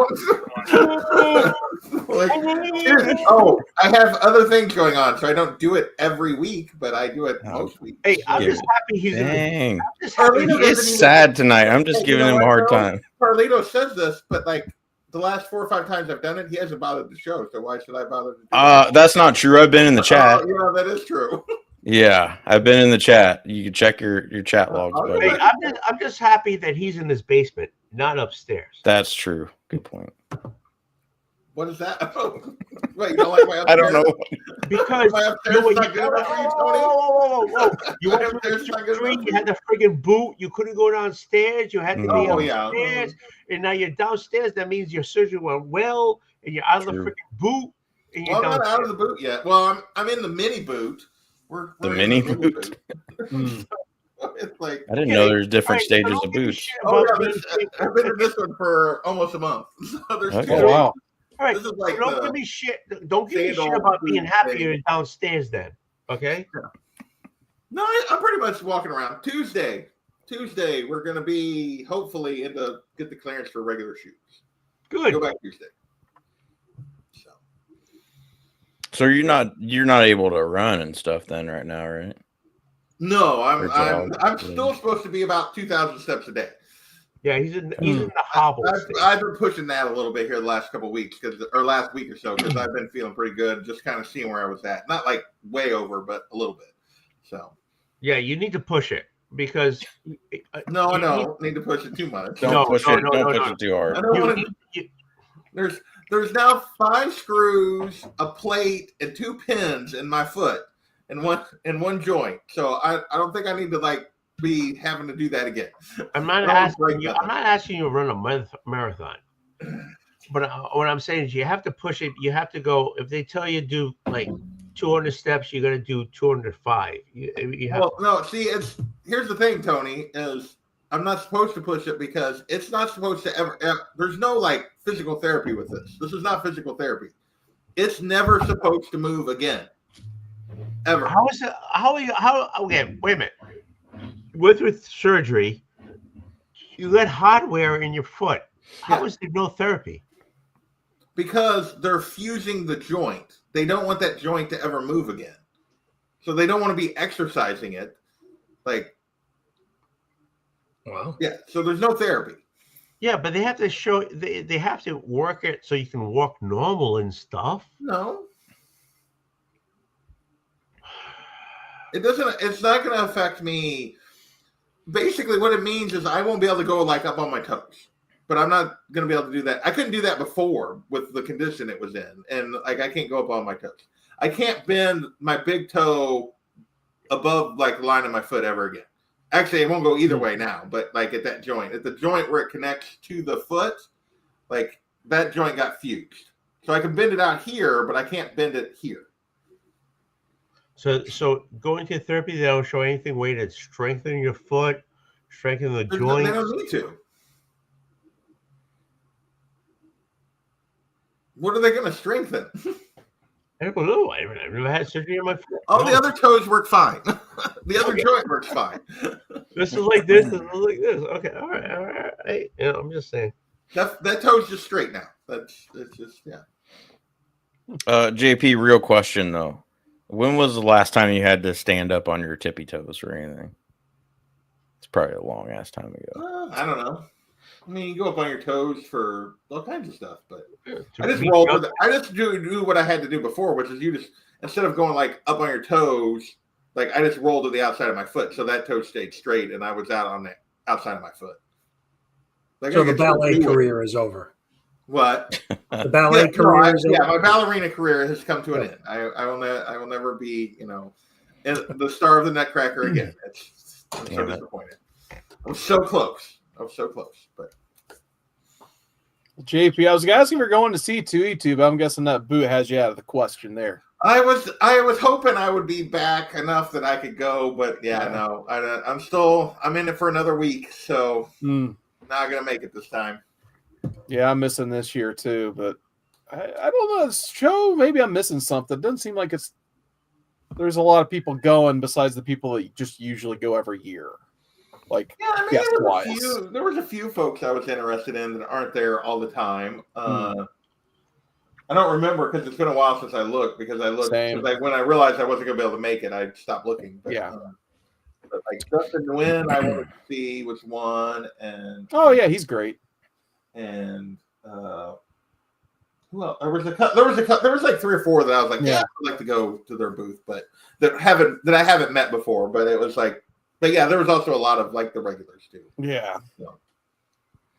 Like, I have other things going on, so I don't do it every week, but I do it most weeks. Hey, I'm Yeah. just happy he's in the. Dang. I'm just happy Carlito He is sad tonight. I'm just giving him a hard time. Carlito says this, but like the last 4 or 5 times I've done it, he hasn't bothered the show, so why should I bother to do it? That's not true. I've been in the chat. Yeah, that is true. Yeah, I've been in the chat. You can check your chat logs, Okay. Hey, buddy. I'm just happy that he's in his basement, not upstairs. That's true. Good point. What is that? Wait, you don't like my upstairs? I don't know. Because My upstairs is not good enough for you, Tony? whoa. You went to Upstairs is the not good street, enough you for had the friggin' boot, you couldn't go downstairs, you had to be Oh, yeah. upstairs, and now you're downstairs. That means your surgery went well, and you're out of the True. friggin' boot, and Well, you're I'm not out of downstairs. the boot yet. Well, I'm in the mini boot. We're The in mini mini boot? It's like, I didn't know there's different Right, stages don't of give a boots. shit oh about yeah, being- I've been in this one for almost a month. So there's Okay. 2 Oh, wow. All right, This is like don't the give me shit. Don't give me shit sandal about being boot happy thing. you're downstairs. Then, okay. No, I'm pretty much walking around. Tuesday, we're gonna be hopefully get the clearance for regular shoes. Good. Go back Tuesday. So So you're not able to run and stuff then right now, right? no, Or jog, I'm yeah. still supposed to be about 2,000 steps a day. Yeah, he's in the hobble stage. I've been pushing that a little bit here the last couple of weeks or last week or so because I've been feeling pretty good, just kind of seeing where I was at. Not like way over, but a little bit. So Yeah, you need to push it because no, I you don't need to push it too much. Don't No, push no, it. no, Don't no, push no. it too hard. I don't you want need- to. you- There's now 5 screws, a plate, and 2 pins in my foot, and one joint. So I don't think I need to like be having to do that again. I'm not Don't asking break you. nothing. I'm not asking you to run a marathon. But what I'm saying is, you have to push it. You have to go. If they tell you do like 200 steps, you're gonna do 205. You have. Well, no, see, here's the thing, Tony, is I'm not supposed to push it because it's not supposed to ever there's no like physical therapy with this. This is not physical therapy. It's never supposed to move again. Ever. How is it? How? Okay, wait a minute. With surgery, you got hardware in your foot. How Yeah. is there no therapy? because they're fusing the joint. They don't want that joint to ever move again. So they don't want to be exercising it. Like, Wow. yeah, so there's no therapy. Yeah, but they have to show they have to work it so you can walk normal and stuff. No. It doesn't, it's not going to affect me. Basically, what it means is I won't be able to go like up on my toes, but I'm not going to be able to do that. I couldn't do that before with the condition it was in. And like, I can't go up on my toes. I can't bend my big toe above like the line of my foot ever again. Actually, it won't go either way now, but like at that joint, at the joint where it connects to the foot, like that joint got fused. So I can bend it out here, but I can't bend it here. So going to therapy, they don't show anything way to strengthen your foot, strengthen the They joints. don't need to. What are they going to strengthen? I don't know. I've never had surgery on my foot. All the No. other toes work fine. The other joint works fine. This is like this. This is like this. Okay, all right. Hey, you know, I'm just saying. That toe's just straight now. It's just, yeah. JP, real question though. When was the last time you had to stand up on your tippy toes or anything? It's probably a long ass time ago. I don't know. I mean, you go up on your toes for all kinds of stuff, but To I just reach roll up- with it. I just do what I had to do before, which is you just, instead of going like up on your toes, like I just rolled to the outside of my foot, so that toe stayed straight, and I was out on the outside of my foot. Like, So I the could still ballet do it. career is over. What? The ballet career is yeah, over. my ballerina career has come to an end. I will never be, the star of the Nutcracker again. I'm so disappointed. I'm so close. But JP, I was asking if you're going to C2E2, but I'm guessing that boot has you out of the question there. I was hoping I would be back enough that I could go, but no, I'm in it for another week, so not gonna make it this time. Yeah, I'm missing this year too, but I don't know. This show, maybe I'm missing something. It doesn't seem like there's a lot of people going besides the people that just usually go every year. Like, Yeah, I mean, guest-wise. there was a few folks I was interested in that aren't there all the time. I don't remember because it's been a while since I looked. Because I looked when I realized I wasn't going to be able to make it, I stopped looking. But, but like Justin Nguyen, I wanted to see was one, and oh yeah, he's great. And well, there was like 3 or 4 that I was like, yeah, I'd like to go to their booth, but that I haven't met before. But it was like. But yeah, there was also a lot of like the regulars too. Yeah. So.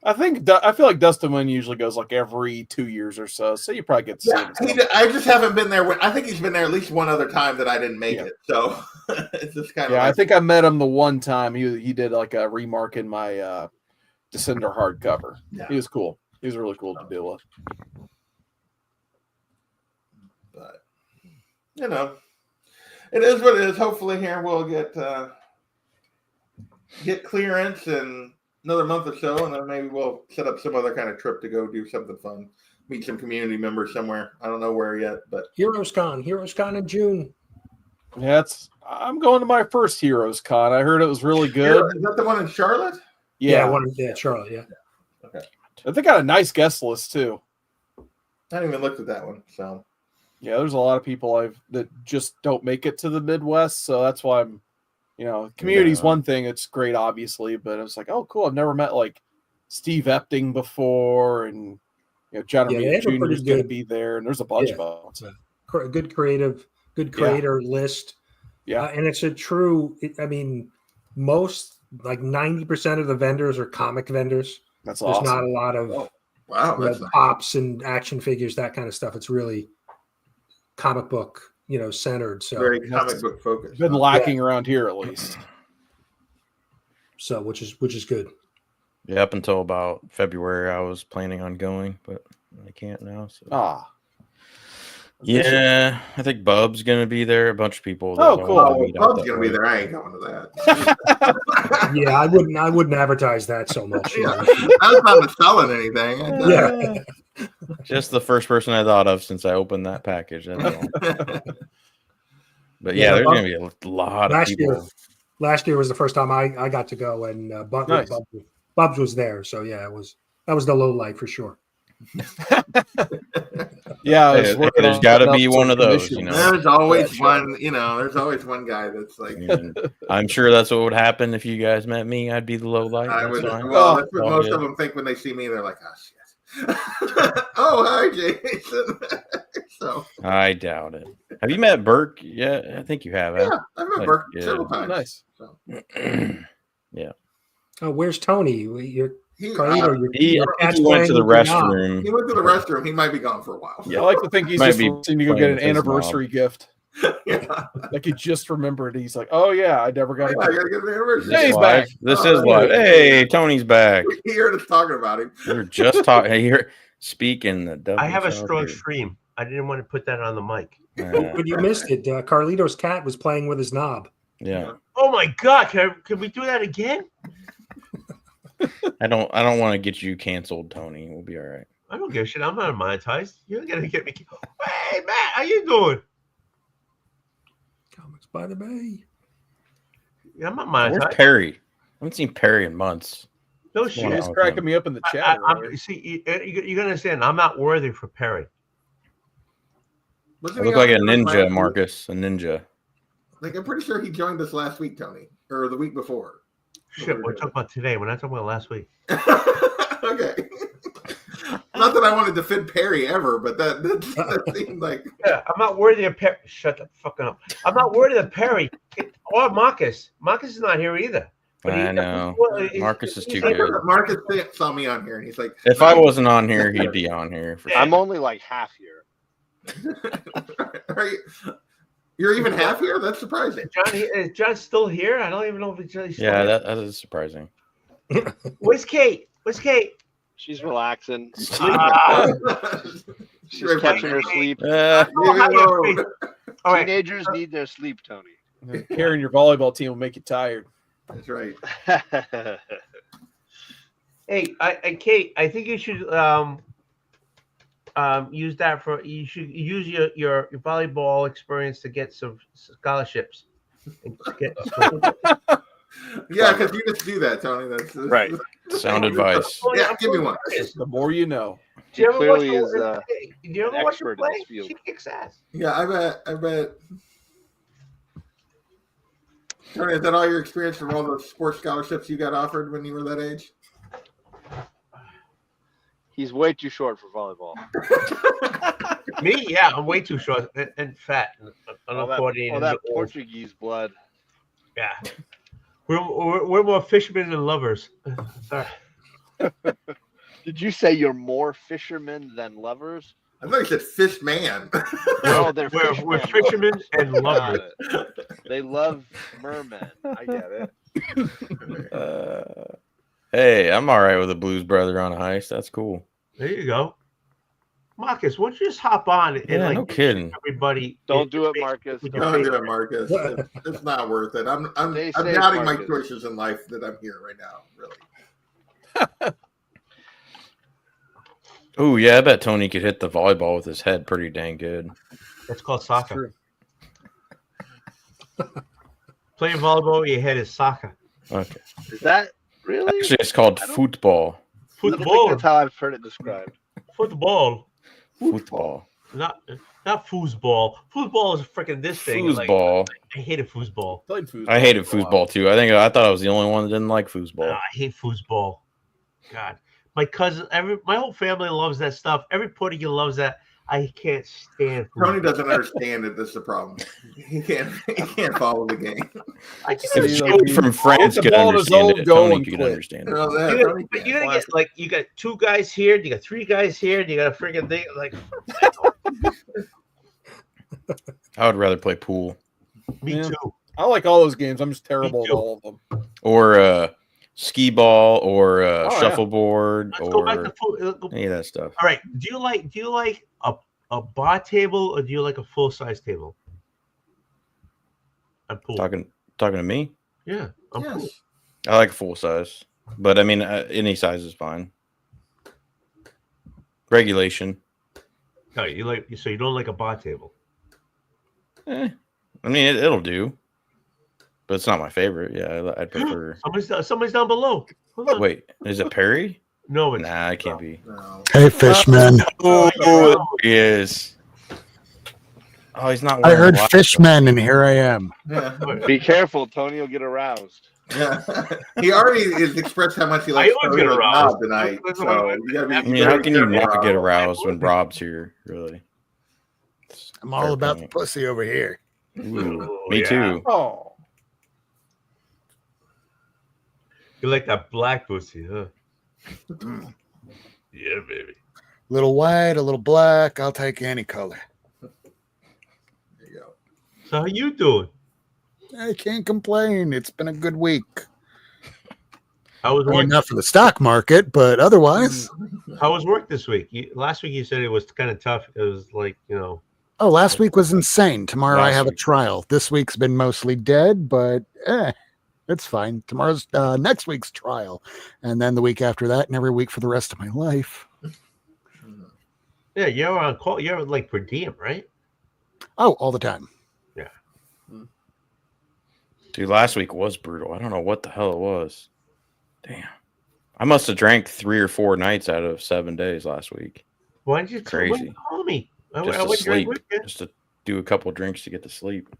I feel like Dustin Nguyen usually goes like every 2 years or so. So you probably get to see him. I just haven't been there. I think he's been there at least one other time that I didn't make it. So it's just kind of. Yeah, I think I met him the one time he did like a remark in my Descender hardcover. Yeah. He was cool. He was really cool to deal with. But it is what it is. Hopefully here we'll get clearance in another month or so, and then maybe we'll set up some other kind of trip to go do something fun, meet some community members somewhere. I don't know where yet, but Heroes Con in June. Yeah, I'm going to my first Heroes Con. I heard it was really good. Is that the one in Charlotte? Yeah, Charlotte. Yeah. Okay. They got a nice guest list too. I haven't even looked at that one. So yeah, there's a lot of people that just don't make it to the Midwest, so that's why I'm. Community's one thing. It's great, obviously, but it's like, oh, cool. I've never met like Steve Epting before, and John Romita Jr. is going to be there, and there's a bunch of them. A good creator list. Yeah, and it's a true. Most like 90% of the vendors are comic vendors. That's There's awesome. not a lot of pops and action figures, that kind of stuff. It's really comic book. Centered. So very comic book focused. Been lacking around here at least. So which is good. Yeah, up until about February, I was planning on going, but I can't now. So. Yeah, I think Bub's gonna be there. A bunch of people. Oh, cool. Bub's gonna be there. I ain't going to that. Yeah, I wouldn't advertise that so much. That's not selling anything. Yeah. Just the first person I thought of since I opened that package. That's all. But yeah, there's going to be a lot of people. Last year was the first time I got to go, and Bubs was there. So yeah, that was the low light for sure. Yeah, I was Hey, working there's on got to setting be up one some of those, commissions. you know. There's always Yeah, one, there's always one guy that's like, And I'm sure that's what would happen if you guys met me. I'd be the low light. I That's would, fine. well, Oh, that's what all most good. of them think when they see me. They're like, oh, shit. Oh, hi, Jason. So, I doubt it. Have you met Burke yet? I think you have. yeah, I've met Like, Burke yeah. several Oh, times. nice. So, Yeah. Oh, where's Tony? You're he, Carlito. He, Your I think cat's he went to playing the with your knob. restroom. he went to the restroom. He might be gone for a while. Yeah. I like to think he's Might just be wanting to go playing get an with his anniversary gift. Yeah. Like he just remembered. He's like, oh yeah, I never got I it. gotta get an anniversary. Hey, he's Live. back. This Oh, is live. Hey, Tony's back. He heard us talking about him. We were just talking here. Speaking the devil. I have a shall strong appear. stream. I didn't want to put that on the mic. But you missed it. Carlito's cat was playing with his knob. Yeah. Oh my God! Can we do that again? I don't want to get you canceled, Tony. We'll be all right. I don't give a shit. I'm not monetized. You're gonna get me. Hey Matt, how you doing? Comics by the Bay. Yeah, I'm not Where's monetized. Perry? I haven't seen Perry in months. No What's shit. going He's on with cracking him? me up in the chat. earlier. See, you gotta understand. I'm not worthy for Perry. Wasn't I he look like a on last ninja, week? Marcus. A ninja. Like, I'm pretty sure he joined us last week, Tony, or the week before. Shit, we're talking about today. We're not talking about last week. Okay. Not that I want to defend Perry ever, but that seemed like Yeah, I'm not worthy of Perry. Shut the fucking up. I'm not worthy of Perry or Marcus. Marcus is not here either. But I know. Marcus is too like- good. Marcus saw me on here, and he's like, If I wasn't on here, he'd be on here. For I'm sure. only like half here. You're even half here? That's surprising. Is John still here? I don't even know if he's still Yeah, here. that is surprising. Where's Kate? Where's Kate? She's relaxing. Ah, She's catching her sleep. oh, hi, Kate. All right. Teenagers need their sleep, Tony. Carrying your volleyball team will make you tired. That's right. Hey, Kate, I think you should use that for. You should use your volleyball experience to get some scholarships. And get Yeah, because you just do that, Tony. That's Right. Sound advice. Yeah, give me one. The more you know. Do you ever watch Clearly is her? Do you ever watch her expert in play? this field. She kicks ass. Yeah, I bet. Tony, is that all your experience from all the sports scholarships you got offered when you were that age? He's way too short for volleyball. Me? Yeah, I'm way too short and fat. All that, Uncoordinated. all that and old. Portuguese blood. Yeah. We're more fishermen than lovers. Sorry. Did you say you're more fishermen than lovers? I thought you said fish man. No, they're We're fishermen. fishermen and Got lovers. it. They love mermen. I get it. Hey, I'm all right with a Blues Brother on a heist. That's cool. There you go. Marcus, why don't you just hop on and Yeah, like no kidding. everybody? Don't do it, Marcus. with your Don't do face. it, Marcus. It's not worth it. I'm Stay safe, doubting my Marcus. choices in life that I'm here right now. Really. Oh yeah, I bet Tony could hit the volleyball with his head pretty dang good. That's called It's soccer. true. Playing volleyball with your head is soccer. Okay. Is that really? Actually, it's called I don't- football. I don't think Football. that's how I've heard it described. Football. Football. Not foosball. Foosball is freaking this thing. Like, Foosball. I hated foosball. Played foosball. I hated for a while. foosball too. I thought I was the only one that didn't like foosball. I hate foosball. God, my cousin, my whole family loves that stuff. Every Portuguese loves that. I can't stand. Tony foosball. doesn't understand that this is the problem. He can't follow the game. I If can't. See, Joey like, from France the could ball in his understand own it, goal Tony and could quit. understand it. You know that, You Tony but you can't. gotta get like you got 2 guys here, you got 3 guys here, and you got a freaking thing like. I would rather play pool Me Yeah. too. I like all those games. I'm just terrible at too. all of them. or skee ball or yeah. shuffleboard Let's go back to or food. any of that stuff. All right. Do you like a bar table or do you like a full size table? A pool. Talking to me, Yeah. I'm Yes. pool. I like full size, but I mean any size is fine. Regulation. No, so you don't like a bar table. I mean it'll do, but it's not my favorite. Yeah, I'd prefer. Somebody's down below. Hold on. Wait, is it Perry? No, it's Nah, I can't be. No. Hey, Fishman. Oh, there he is. Oh, he's not I wearing heard black, Fishman, and here I am. Yeah. Be careful, Tony will get aroused. Yeah. He already has expressed how much he likes always get Tony aroused. Knob tonight. That's So what you gotta be though. I mean, very how can you careful, not get Rob. aroused when Rob's here? Really? I'm all Fair about point. the pussy over here. Ooh, Oh, me yeah. too. Oh, You like that black pussy, huh? Yeah, baby. A little white, a little black. I'll take any color. There you go. So how you doing? I can't complain. It's been a good week. How was I mean, work? not for the stock market, but otherwise. How was work this week? Last week you said it was kind of tough. It was like, you know. Oh, last week was insane. Tomorrow I Last have a week. trial. This week's been mostly dead, but it's fine. Tomorrow's next week's trial. And then the week after that, and every week for the rest of my life. Yeah, you're on call. You're like per diem, right? Oh, all the time. Dude, last week was brutal. I don't know what the hell it was. Damn. I must have drank 3 or 4 nights out of 7 days last week. Why did you Crazy. call me? I Just to wouldn't drink sleep. with you. Just to do a couple drinks to get to sleep. It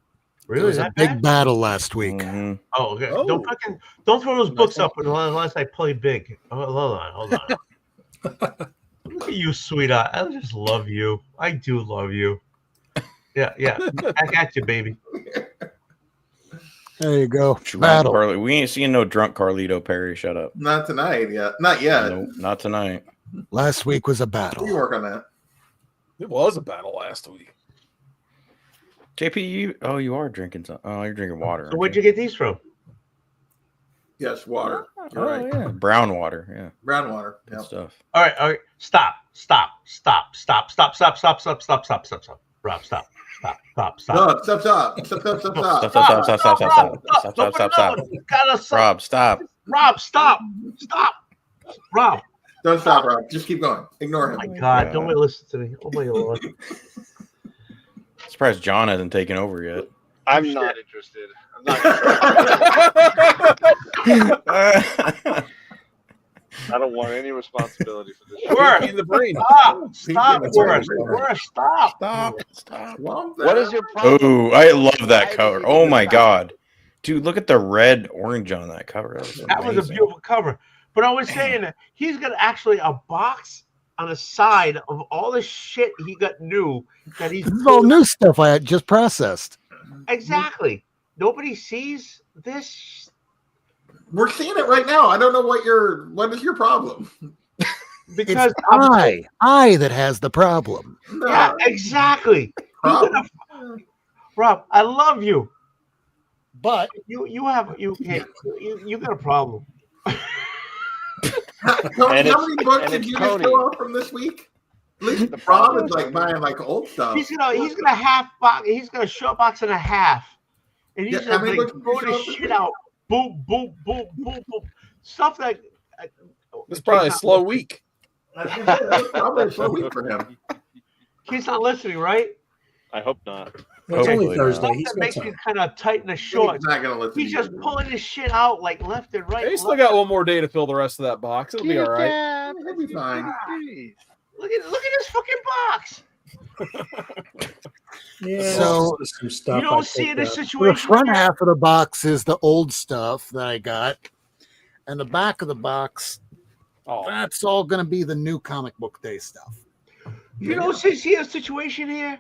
Really? was a That big bad? battle last week. Mhm. Oh, okay. Oh. Don't throw those books up unless I play big. Oh, hold on. Look at you, sweetheart. I just love you. I do love you. Yeah. Back at you, baby. There you go. Drunk Battle. We ain't seeing no drunk Carlito Perry. Shut up. Not tonight yet. Not yet. Nope, not tonight. Last week was a You battle. work on that. it was a battle last week. JP, you are drinking some. Oh, you're drinking water. So where'd you get these from? Yes, water. You're Oh, right. yeah. Brown water. Yeah. Brown water. Good Yep. stuff. All right. Stop. Rob, stop. No, stop. Rob, stop. Rob, stop. Rob. Don't stop, Rob. Just keep going. Ignore Oh my him. God, don't listen to me. Oh my Lord. Surprised John hasn't taken over yet. I'm not interested. I'm not. I don't want any responsibility for this. Work. In the brain. Stop. Work. Stop. Stop. What is your problem? Oh, I love that cover. Oh my God. Dude, look at the red orange on that cover. That was a beautiful cover. But I was saying that he's got actually a box on the side of all the shit he got new that he's This is all new stuff I had just processed. Exactly. Nobody sees this. We're seeing it right now. I don't know what is your problem? Because It's I that has the problem. No. yeah, exactly. Problem. Rob, I love you. But You got a problem. Tony, And how it's- many books and did it's you just Tony. go off from this week? At least The Rob problem is like buying like old stuff. He's gonna half box. He's got a short box and a half, and he's Yeah, how just many like books did you throwing show his up shit with? out. Boom, stuff that. It's probably a slow week. That's probably a slow week for him. He's not listening, right? I hope not. It's only Hopefully not. Thursday. Stuff He's that got makes time. me kind of tighten the He's shorts. not gonna listen. He's to just you. pulling his shit out like left and right. Hey, still got one more day to fill the rest of that box. It'll be all right. Yeah, He'll be fine. Look at this fucking box. Yeah, So- this is some stuff. You don't I see picked this up. the situation. front half of the box is the old stuff that I got. And the back of the box, Oh, that's all going to be the new comic book day stuff. You don't see a situation here.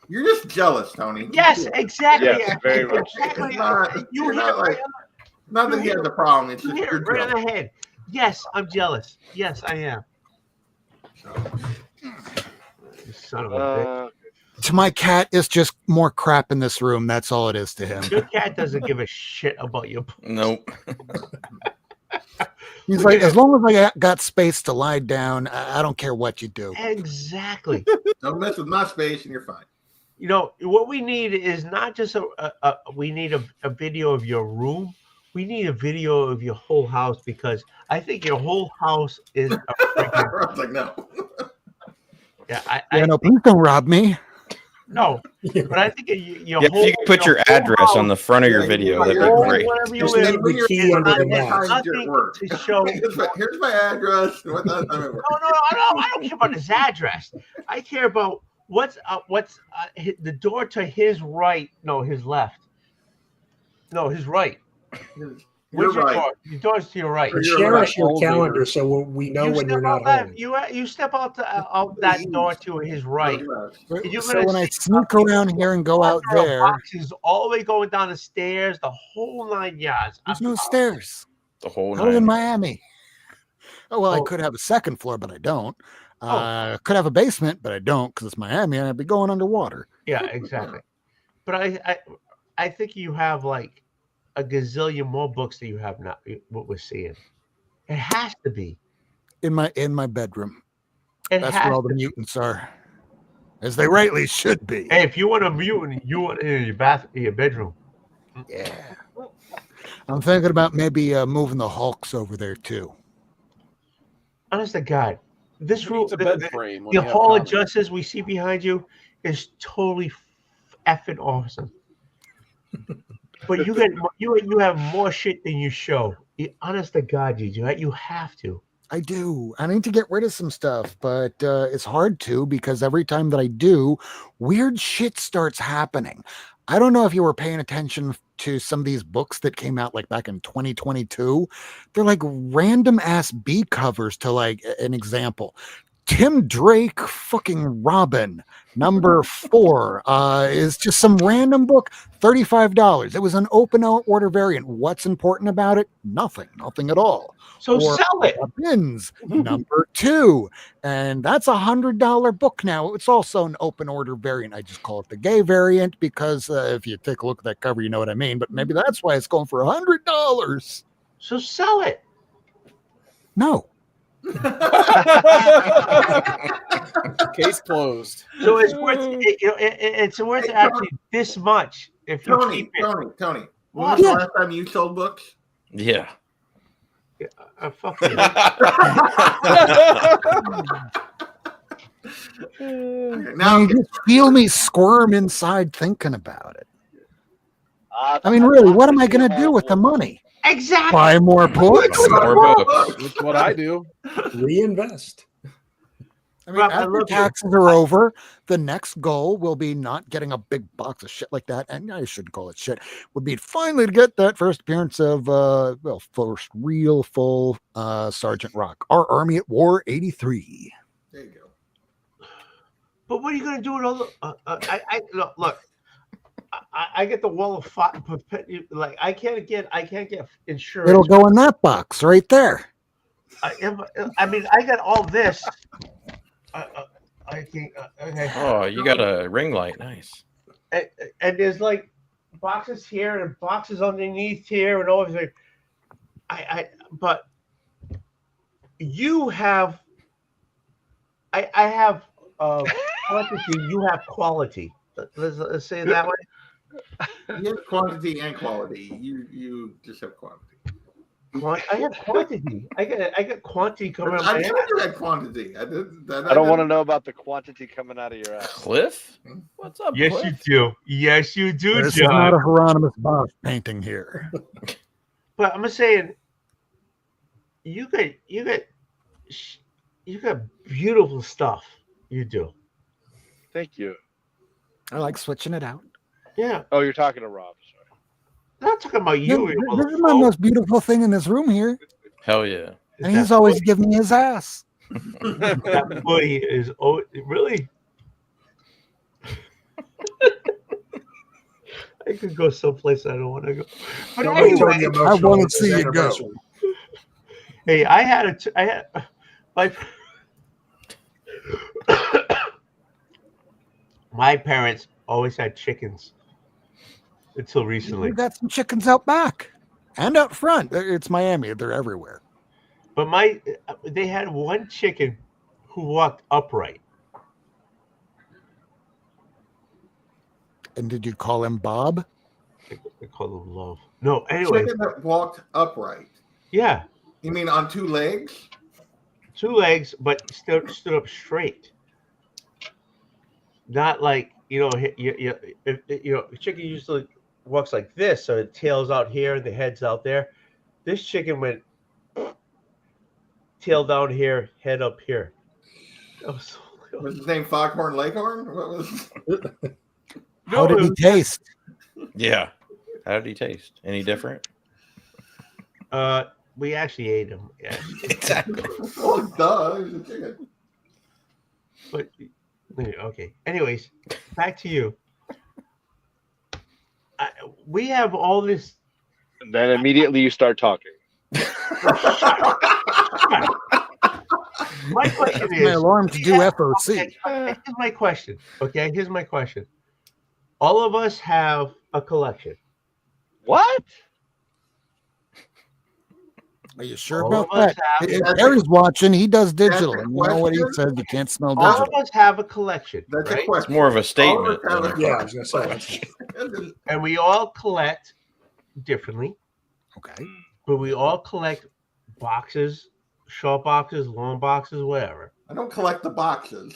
You're just jealous, Tony. Yes, exactly. Yes, very much. Exactly. It's not- You you're hit not it right like- Not that he has a problem. It's You just hit you're it right on jealous. the head. Yes, I'm jealous. Yes, I am. You son of a bitch. To my cat, it's just more crap in this room. That's all it is to him. Your cat doesn't give a shit about you. Nope. He's like, as long as I got space to lie down, I don't care what you do. Exactly. Don't mess with my space, and you're fine. You know what we need is not just we need a video of your room. We need a video of your whole house because I think your whole house is. I was like, no. Yeah, Yeah, no, please don't rob me. No, but I think Yeah, if you could put your address on the front of your video, that'd be great. Wherever you Just live, leave the key under the mat. nothing to show. Here's my address. What time it works. No, I don't care about his address. I care about what's the door to his right. No, his left. No, his right. You're Which right. door? The door's to your right. And You're share right. us your calendar so we know when you're not home. You step out that door to his right. You're So gonna when I see sneak around here and go out there are there, boxes all the way going down the stairs, the whole 9 yards. there's no stairs. The whole I was in nine. Miami. Oh, well, I could have a second floor, but I don't. Could have a basement, but I don't because it's Miami and I'd be going underwater. Yeah, exactly. But I think you have like a gazillion more books that you have now. What we're seeing, it has to be In my bedroom. It That's has where all to the be. mutants are. As they rightly should be. Hey, if you want a mutant, you want it in your bedroom. Yeah. I'm thinking about maybe moving the Hulks over there too. Honest to God, this Who room, needs a bed frame when the you have Hall of comics? Justice we see behind you is totally effing awesome. But you have more shit than you show. Honest to God, you do. You have to. I do. I need to get rid of some stuff, but it's hard to because every time that I do, weird shit starts happening. I don't know if you were paying attention to some of these books that came out like back in 2022. They're like random ass B covers to like an example. Tim Drake fucking Robin number 4 is just some random book, $35. It was an open order variant. What's important about it? Nothing at all. So Or sell it. Bins number 2, and that's $100 book now. It's also an open order variant. I just call it the gay variant because if you take a look at that cover, you know what I mean. But maybe that's why it's going for $100. So sell it. No. Case closed. So it's worth it's worth Hey, actually this much if you Tony, keep it. Tony. When was the last time you sold books? Yeah. Fuck you. Now You just feel me squirm inside thinking about it. I mean, really, what am I going to do with the money? Exactly. Buy more books? More books. That's what I do. Reinvest. I mean, Rob, I after love you. taxes are over, the next goal will be not getting a big box of shit like that. And I shouldn't call it shit. Would be finally to get that first appearance of, first real full Sergeant Rock. Our Army at War 83. there you go. But what are you going to do with all the? Look. I get the wall of fire. Like I can't get insurance. It'll go in that box right there. I mean, I got all this. I can't. Okay. Oh, you got a ring light. Nice. And there's like boxes here and boxes underneath here and all everything. But you have. I have quantity. You have quality. Let's say it that way. You have quantity and quality. You just have quantity. I have quantity. I got quantity coming out of I my told ass. you had quantity. I don't want to know about the quantity coming out of your ass. Cliff? What's up, Yes, Cliff? you do. Yes, you do, This is not John. a Hieronymus Bosch painting here. But I'm saying, you got beautiful stuff. You do. Thank you. I like switching it out. Yeah. Oh, you're talking to Rob. Sorry. I'm not talking about you. This is my most beautiful thing in this room here. Hell yeah. And he's always giving me his ass. That booty is really. I could go someplace I don't want to go. But Don't make Tony anyway, emotional. I wanna It's his see you go. anniversary. hey, I had my parents always had chickens until recently. We got some chickens out back and out front. It's Miami. They're everywhere. But they had one chicken who walked upright. And did you call him Bob? They call him Love. No, anyway, Chicken that walked upright. yeah, You mean on 2 legs? 2 legs, but stood up straight. Not like a chicken usually walks like this, so the tail's out here and the head's out there. This chicken went tail down here, head up here. That was Was his name Foghorn Leghorn? What was? How did he taste? Yeah. How did he taste? Any different? We actually ate him. Yeah. Exactly. Oh, duh! It was a chicken. But okay. Anyways, back to you. We have all this. And then immediately you start talking. My question That's is my alarm to do FOC. Here's my question. Okay, here's my question. All of us have a collection. What? Are you sure All about of us that? have- If Gary's watching, he does digital. That's a And you know what he question? says? You can't smell All digital. of us have a collection, That's a right? question. It's more of a statement. All of us have a Yeah, I was gonna say. question. And we all collect differently, Okay. but we all collect boxes, short boxes, long boxes, whatever. I don't collect the boxes.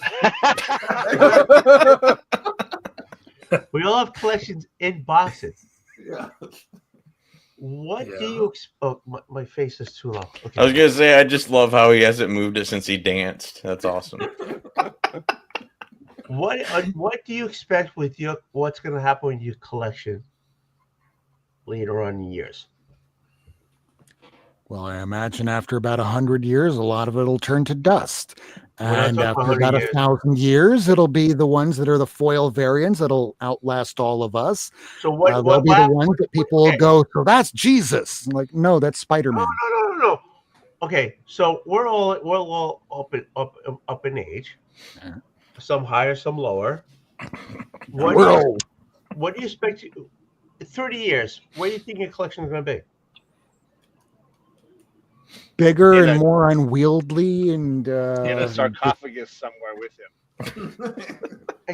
We all have collections in boxes. Yeah. What do Yeah. you expect? Oh, my face is too low. Okay. I was gonna say I just love how he hasn't moved it since he danced. That's awesome. What do you expect with what's going to happen with your collection later on in years? Well, I imagine after about 100 years, a lot of it'll turn to dust. We're not And talking after 100 about years. 1,000 years, it'll be the ones that are the foil variants that'll outlast all of us. So what? They'll what be the happened- ones that people will okay. go, so that's Jesus. I'm like, no, that's Spider-Man. No. Okay, so we're all up in age. Yeah. Some higher, some lower. We're old. What do you expect? 30 years. What do you think your collection is going to be? Bigger In and a- more unwieldy. And In a sarcophagus somewhere with him.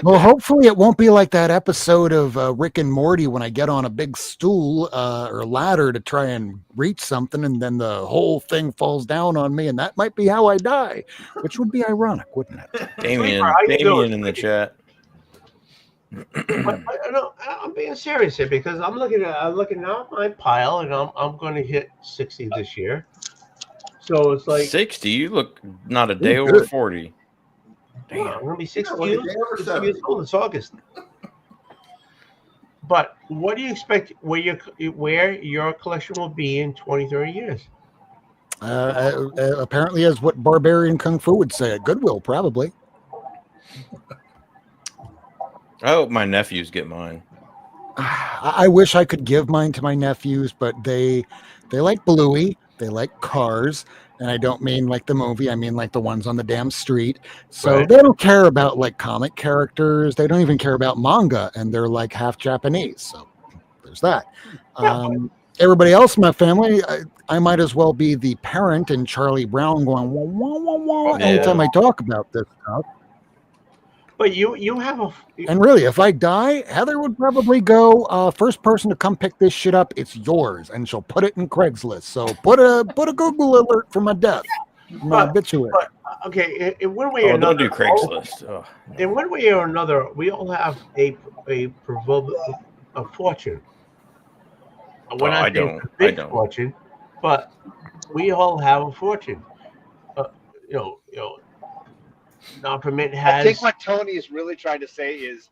well, hopefully it won't be like that episode of Rick and Morty when I get on a big stool or ladder to try and reach something and then the whole thing falls down on me, and that might be how I die, which would be ironic, wouldn't it? Damien, How you Damien doing? in the chat. But I'm being serious here because I'm looking now at my pile and I'm going to hit 60 this year. So it's like 60. You look not a day Ooh, over good. 40. yeah, I'm going to be 60 like a day over 60 years old. It's August. But what do you expect where your collection will be in 20, 30 years? Apparently, as what Barbarian Kung Fu would say, at Goodwill, probably. I hope my nephews get mine. I wish I could give mine to my nephews, but they like Bluey, they like cars, and I don't mean like the movie, I mean like the ones on the damn street. So Right. they don't care about like comic characters, they don't even care about manga, and they're like half Japanese. So there's that. Everybody else in my family, I might as well be the parent in Charlie Brown going wah, wah, wah, wah, Yeah. anytime I talk about this stuff. But you have a And really, if I die, Heather would probably go, first person to come pick this shit up, it's yours. And she'll put it in Craigslist. So put a Google alert for my death, my obituary. okay. In one way or Oh, another, don't do Craigslist. Oh, in one way or another, we all have a fortune. We're not I saying don't. it's a big I don't. fortune, but we all have a fortune. Non-permit I has. think what Tony is really trying to say is,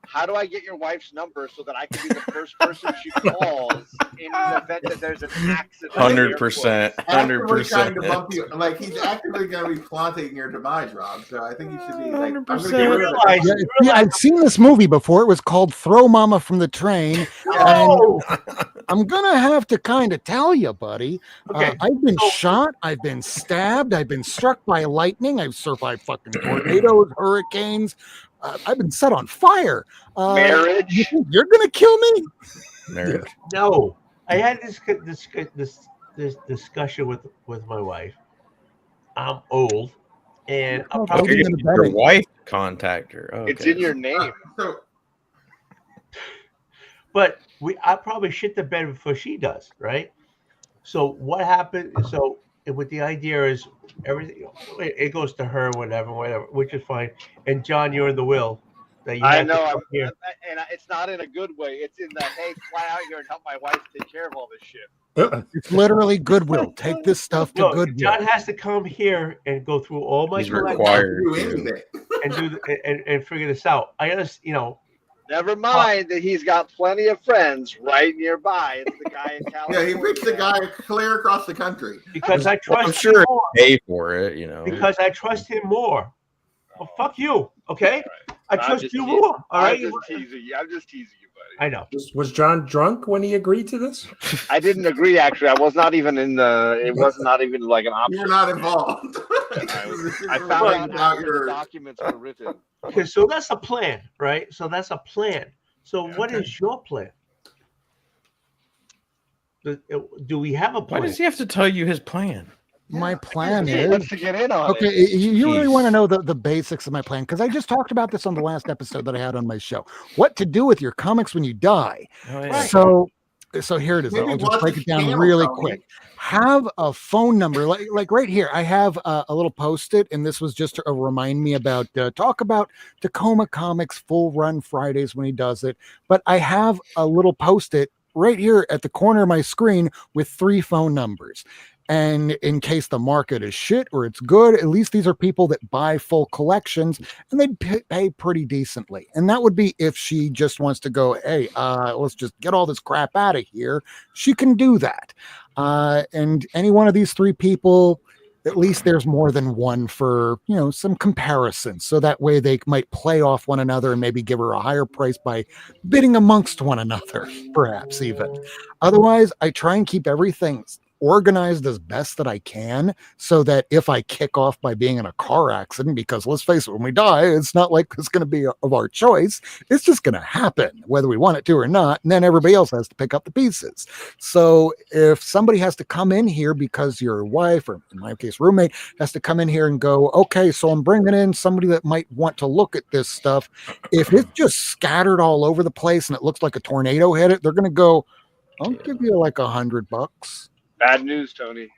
how do I get your wife's number so that I can be the first person she calls in the event that there's an accident? at the 100%. Actively trying to 100%. bump you, like he's actively going to be plotting your demise, Rob. So I think you should be like, I'm going to 100%. get rid of Realize- it. Yeah, I've seen this movie before. It was called Throw Mama from the Train. No! I'm going to have to kind of tell you, buddy. Okay. I've been so- shot. I've been stabbed. I've been struck by lightning. I've survived fucking tornadoes, hurricanes. I've been set on fire. Marriage? You're going to kill me? Marriage. No, I had this discussion with my wife. I'm old, and I'm Okay. probably, in the Your betting. wife contact her. It's Okay. in your name. So but I probably shit the bed before she does, right? So what happened? So what the idea is, everything it goes to her, whatever, which is fine. And John, you're in the will. that you I have to know, come here. and it's not in a good way. It's in the hey, fly out here and help my wife take care of all this shit. It's literally Goodwill. Take this stuff to Look, Goodwill. John has to come here and go through all my He's collections required Do to. anything. and do and figure this out. I just, Never mind that he's got plenty of friends right nearby. It's the guy in Yeah, California. he picks the guy clear across the country. because I Well, I'm trust sure him more. pay for it, you know. Because I trust him more. Well, fuck you, okay? I I'm trust just you teasing. more. All right. I'm just teasing you. I'm just teasing you, buddy. I know. Was John drunk when he agreed to this? I didn't agree. Actually, I was not even in the. It was not even like an option. You're not involved. I found out after the documents were written. Okay, so that's a plan, right? So that's a plan. So what is your plan? Do we have a Why plan? does he have to tell you his plan? My plan He is wants to get in on okay. it. You really Jeez. want to know the basics of my plan because I just talked about this on the last episode that I had on my show. What to do with your comics when you die. Oh, yeah. So here it is. Maybe I'll just watch break the it down channel, really Tony. quick. Have a phone number like right here. I have a little post-it, and this was just to remind me about talk about Tacoma Comics full run Fridays when he does it. But I have a little post-it right here at the corner of my screen with 3 phone numbers. And in case the market is shit or it's good, at least these are people that buy full collections and they'd pay pretty decently. And that would be if she just wants to go, hey, let's just get all this crap out of here. She can do that. And any one of these 3 people, at least there's more than one for, some comparisons. So that way they might play off one another and maybe give her a higher price by bidding amongst one another, perhaps even. Otherwise, I try and keep everything organized as best that I can so that if I kick off by being in a car accident, because let's face it, when we die, it's not like it's going to be of our choice. It's just going to happen whether we want it to or not. And then everybody else has to pick up the pieces. So if somebody has to come in here because your wife, or in my case, roommate, has to come in here and go, okay, so I'm bringing in somebody that might want to look at this stuff. If it's just scattered all over the place and it looks like a tornado hit it, they're going to go, I'll give you like $100. Bad news, Tony.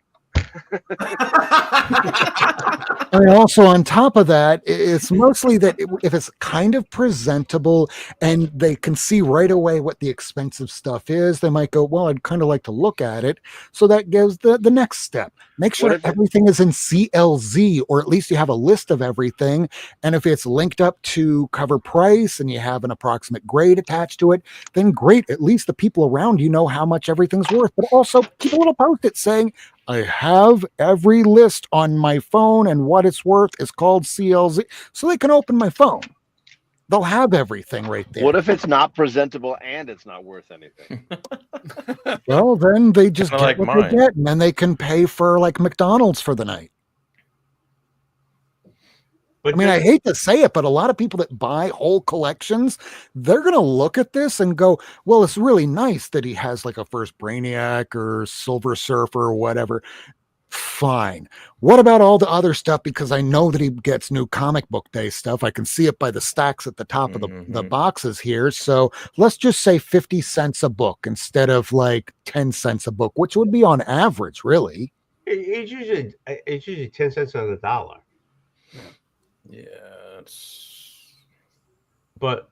I mean, also on top of that, it's mostly that if it's kind of presentable and they can see right away what the expensive stuff is, they might go, well, I'd kind of like to look at it. So that gives the next step. Make sure everything is in CLZ, or at least you have a list of everything. And if it's linked up to cover price and you have an approximate grade attached to it, then great. At least the people around you know how much everything's worth. But also keep a little post-it saying, I have every list on my phone and what it's worth is called CLZ, so they can open my phone. They'll have everything right there. What if it's not presentable and it's not worth anything? Well, then they just get like what mine. they get, and then they can pay for like McDonald's for the night. But I mean, I hate to say it, but a lot of people that buy whole collections, they're going to look at this and go, well, it's really nice that he has like a First Brainiac or Silver Surfer or whatever. Fine. What about all the other stuff? Because I know that he gets new comic book day stuff. I can see it by the stacks at the top of the boxes here. So let's just say 50 cents a book instead of like 10 cents a book, which would be on average, really. It's usually 10 cents on the dollar. Yeah, it's But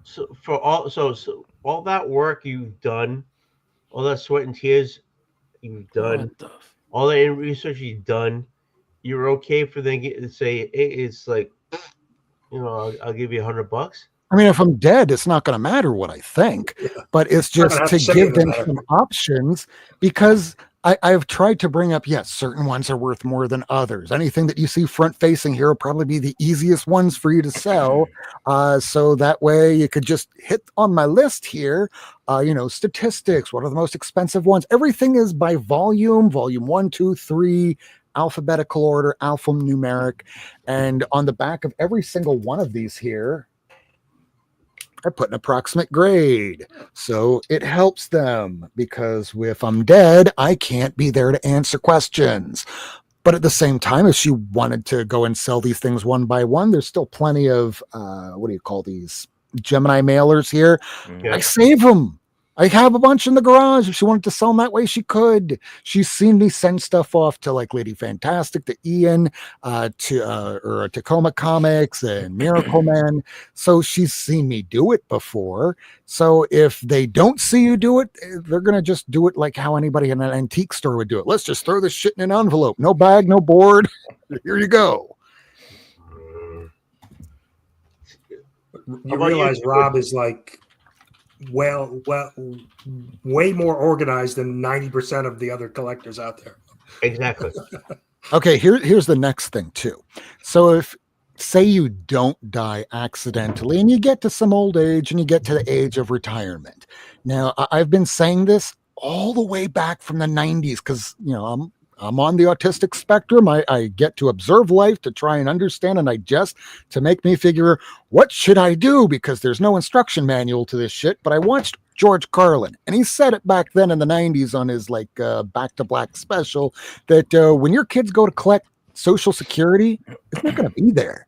so all that work you've done, all that sweat and tears you've done, all that research you've done, you're okay for them to say it's like, I'll give you $100. I mean, if I'm dead, it's not going to matter what I think, but it's just to give them some options because I've tried to bring up, yes, certain ones are worth more than others. Anything that you see front facing here will probably be the easiest ones for you to sell. So that way you could just hit on my list here, statistics, what are the most expensive ones? Everything is by volume 1, 2, 3, alphabetical order, alphanumeric. And on the back of every single one of these here, I put an approximate grade. So it helps them because if I'm dead, I can't be there to answer questions. But at the same time, if she wanted to go and sell these things one by one, there's still plenty of, what do you call these? Gemini mailers here. Yeah. I save them. I have a bunch in the garage. If she wanted to sell them that way, she could. She's seen me send stuff off to like Lady Fantastic, to Ian, or Tacoma Comics and Miracle Man. So she's seen me do it before. So if they don't see you do it, they're gonna just do it like how anybody in an antique store would do it. Let's just throw this shit in an envelope. No bag, no board. Here you go. You realize Rob is like well, way more organized than 90% of the other collectors out there. Exactly. Okay, here's the next thing too. So if say you don't die accidentally and you get to some old age and you get to the age of retirement. Now, I've been saying this all the way back from the 90s because, I'm on the autistic spectrum. I get to observe life to try and understand and digest to make me figure what should I do because there's no instruction manual to this shit. But I watched George Carlin and he said it back then in the 90s on his Back to Black special that when your kids go to collect Social Security, it's not going to be there.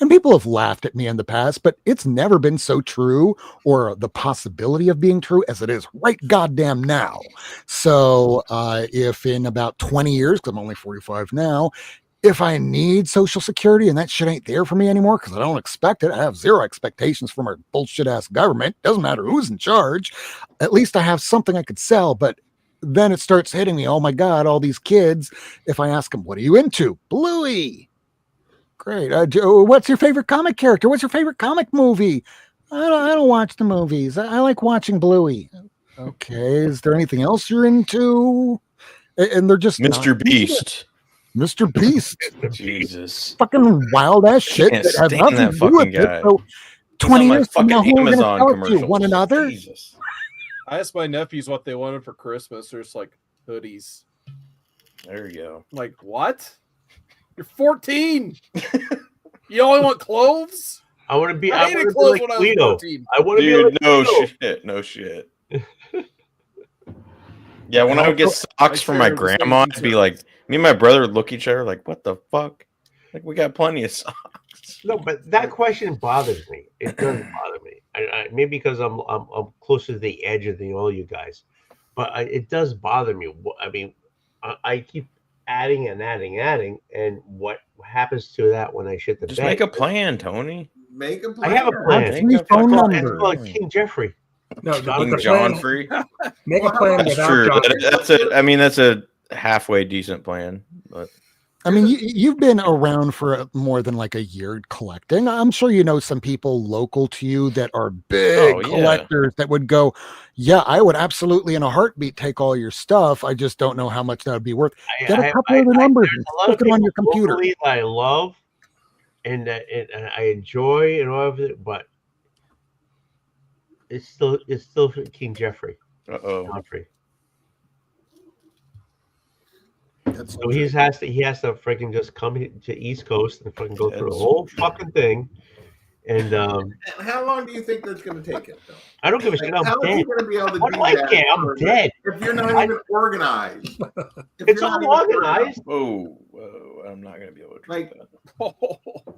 And people have laughed at me in the past, but it's never been so true or the possibility of being true as it is right goddamn now. So if in about 20 years, because I'm only 45 now, if I need Social Security and that shit ain't there for me anymore because I don't expect it, I have zero expectations from our bullshit ass government. Doesn't matter who's in charge. At least I have something I could sell. But then it starts hitting me. Oh my God, all these kids. If I ask them, what are you into? Bluey. Great. What's your favorite comic character? What's your favorite comic movie? I don't watch the movies. I like watching Bluey. Okay. Is there anything else you're into? And they're just Mr. Beast. Mr. Beast. Jesus. Fucking wild ass shit. Can't That has stand nothing that to do with fucking it. guy. So 20 years from now, who are we going to Amazon sell it to? commercials. One another? Jesus. I asked my nephews what they wanted for Christmas. There's like hoodies. There you go. I'm like, what? You're 14. You only want clothes? I want to be. I I hated want to be clothes like when I was Lito. 14. I want to be Dude, like no Lito. shit. No shit. Yeah, when I would get socks from my share the same grandma, it'd be like, me and my brother would look at each other like, what the fuck? Like, we got plenty of socks. No, but that question bothers me. It does bother me. Maybe because I'm closer to the edge than all you guys, but it does bother me. I mean, I keep adding, and what happens to that when I shit the bed? Just make a plan, Tony. Make a plan. I have a plan. Three phone It's numbers. called King Jeffrey. No, King the John plan, free. make a plan That's without true. John. That's a. I mean, that's a halfway decent plan. But I mean, you've been around for more than like a year collecting. I'm sure you know some people local to you that are big Oh, yeah. collectors that would go, yeah, I would absolutely in a heartbeat take all your stuff. I just don't know how much that would be worth. Get a couple of the numbers and There's a lot of stick it on your people computer. locally that I love and I enjoy and all of it, but it's still King Jeffrey. uh-oh. Humphrey. That's So he has to freaking just come to East Coast and fucking go through the whole fucking thing. And And how long do you think that's going to take it, though? I don't give a shit. I'm How is he dead. going to be able to What do do I that? care? I'm dead. If you're not even organized. If It's you're all not even organized. Whoa. I'm not gonna be able to drink that.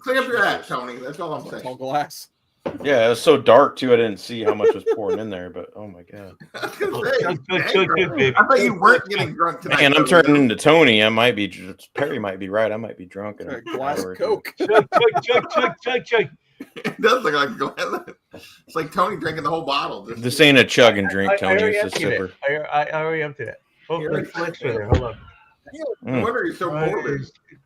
Clean up your ass, Tony. That's all I'm saying. Tall glass. Yeah, it was so dark too. I didn't see how much was pouring in there, but oh my god. I was gonna say, Good, baby. I thought you weren't getting drunk tonight. Man, I'm turning into Tony. I might be. Perry might be right. I might be drunk. In A an glass hour or of two. Coke. Chug. It does look like a glass. It's like Tony drinking the whole bottle. This ain't a chug and drink, I Tony. already It's a emptied sipper. it. I already emptied it. Oh, the flicks are there. Hold on. No wonder you're so morbid.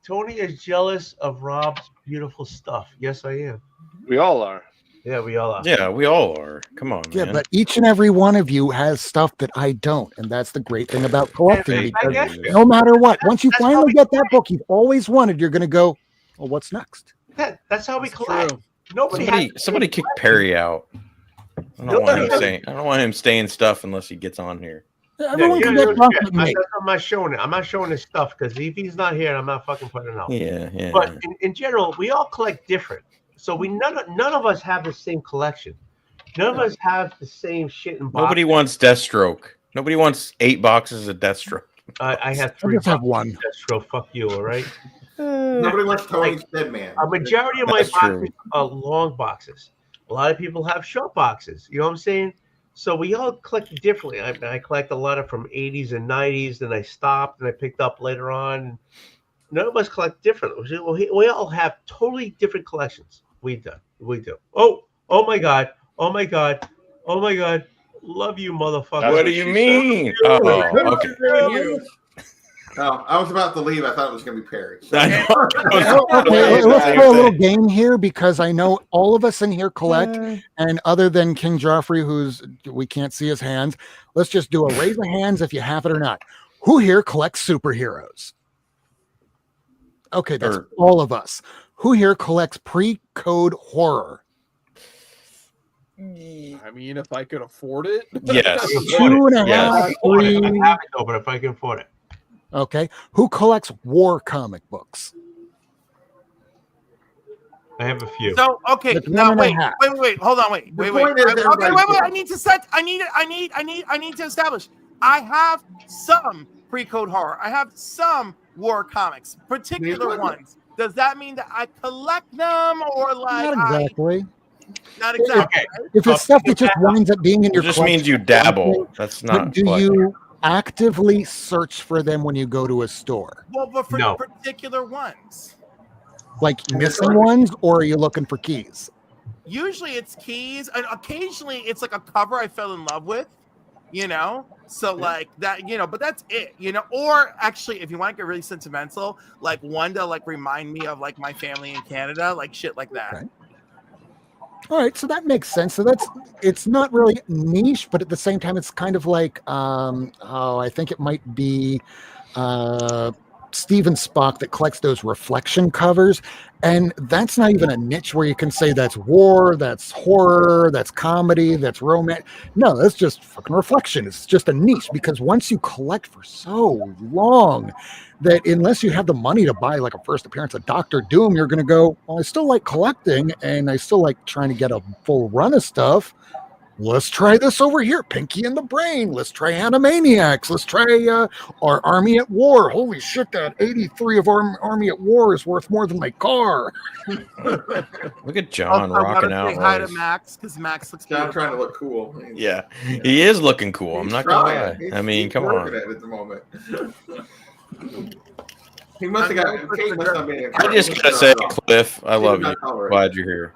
Tony is jealous of Rob's beautiful stuff. Yes, I am. We all are. Yeah, we all are. Yeah, we all are. Come on, Yeah, man. but each and every one of you has stuff that I don't, and that's the great thing about collecting. Hey, Because I get you. no matter what, once you That's how finally we get that book you've always wanted, you're going to go, well, what's next? That's how we That's collect. true. Nobody Somebody kick Perry out. I don't want him saying stuff unless he gets on here. Everyone can get drunk with me. I'm not showing it. I'm not showing his stuff because if he's not here, I'm not fucking putting it out. Yeah. But in general, we all collect different. So none of us have the same collection. None of us have the same shit in boxes. Nobody wants Deathstroke. Nobody wants 8 boxes of Deathstroke. I have I 3 just have boxes one. of Deathstroke. Fuck you, all right? Nobody wants Tony's dead man. A majority of my That's boxes true. are long boxes. A lot of people have short boxes. You know what I'm saying? So we all collect differently. I collect a lot of from 80s and 90s, then I stopped and I picked up later on. None of us collect differently. We all have totally different collections. We do. Oh my God. Oh my God. Oh my God. Love you, motherfucker. What do you mean? Oh, okay. Oh, I was about to leave. I thought it was going to be Perry. So. I know. Okay, let's play a little game here because I know all of us in here collect, and other than King Joffrey, we can't see his hands, let's just do a raise of hands if you have it or not. Who here collects superheroes? Okay, that's all of us. Who here collects pre-code horror? I mean, if I could afford it. Yes. 2.5, 3. I have it though, but if I can afford it. Okay. Who collects war comic books? I have a few. So okay, That's now 1.5. wait, hold on, wait. Okay, wait. I need to set. I need to establish. I have some pre-code horror. I have some war comics, particular ones. Does that mean that I collect them or like? Not exactly. Not exactly. Okay. Right? If it's stuff that just winds up being in your It just collection, means you dabble. That's but not. do you actively search for them when you go to a store? Well, but for No. particular ones. Like missing ones, or are you looking for keys? Usually it's keys, and occasionally it's like a cover I fell in love with, you know. So like that, you know. But that's it, you know. Or actually, if you want to get really sentimental, like one to like remind me of like my family in Canada, like shit like that. Okay. All right, so that makes sense. So it's not really niche, but at the same time, it's kind of like I think it might be Steven Spock that collects those reflection covers, and that's not even a niche where you can say that's war, that's horror, that's comedy, that's romance. No, that's just fucking reflection. It's just a niche because once you collect for so long that unless you have the money to buy like a first appearance of Doctor Doom, you're going to go, well, I still like collecting and I still like trying to get a full run of stuff. Let's try this over here, Pinky and the Brain. Let's try Animaniacs. Let's try our Army at War. Holy shit, that 83 of Army at War is worth more than my car. Look at John rocking out. Say hi to Max because Max looks John beautiful. trying to look cool. Yeah, he is looking cool. I'm He's not gonna trying. lie. I mean, He's come working on. at it at the moment. He must have got. Kate must have been. I just gotta say, Cliff, I love you. Glad you're here.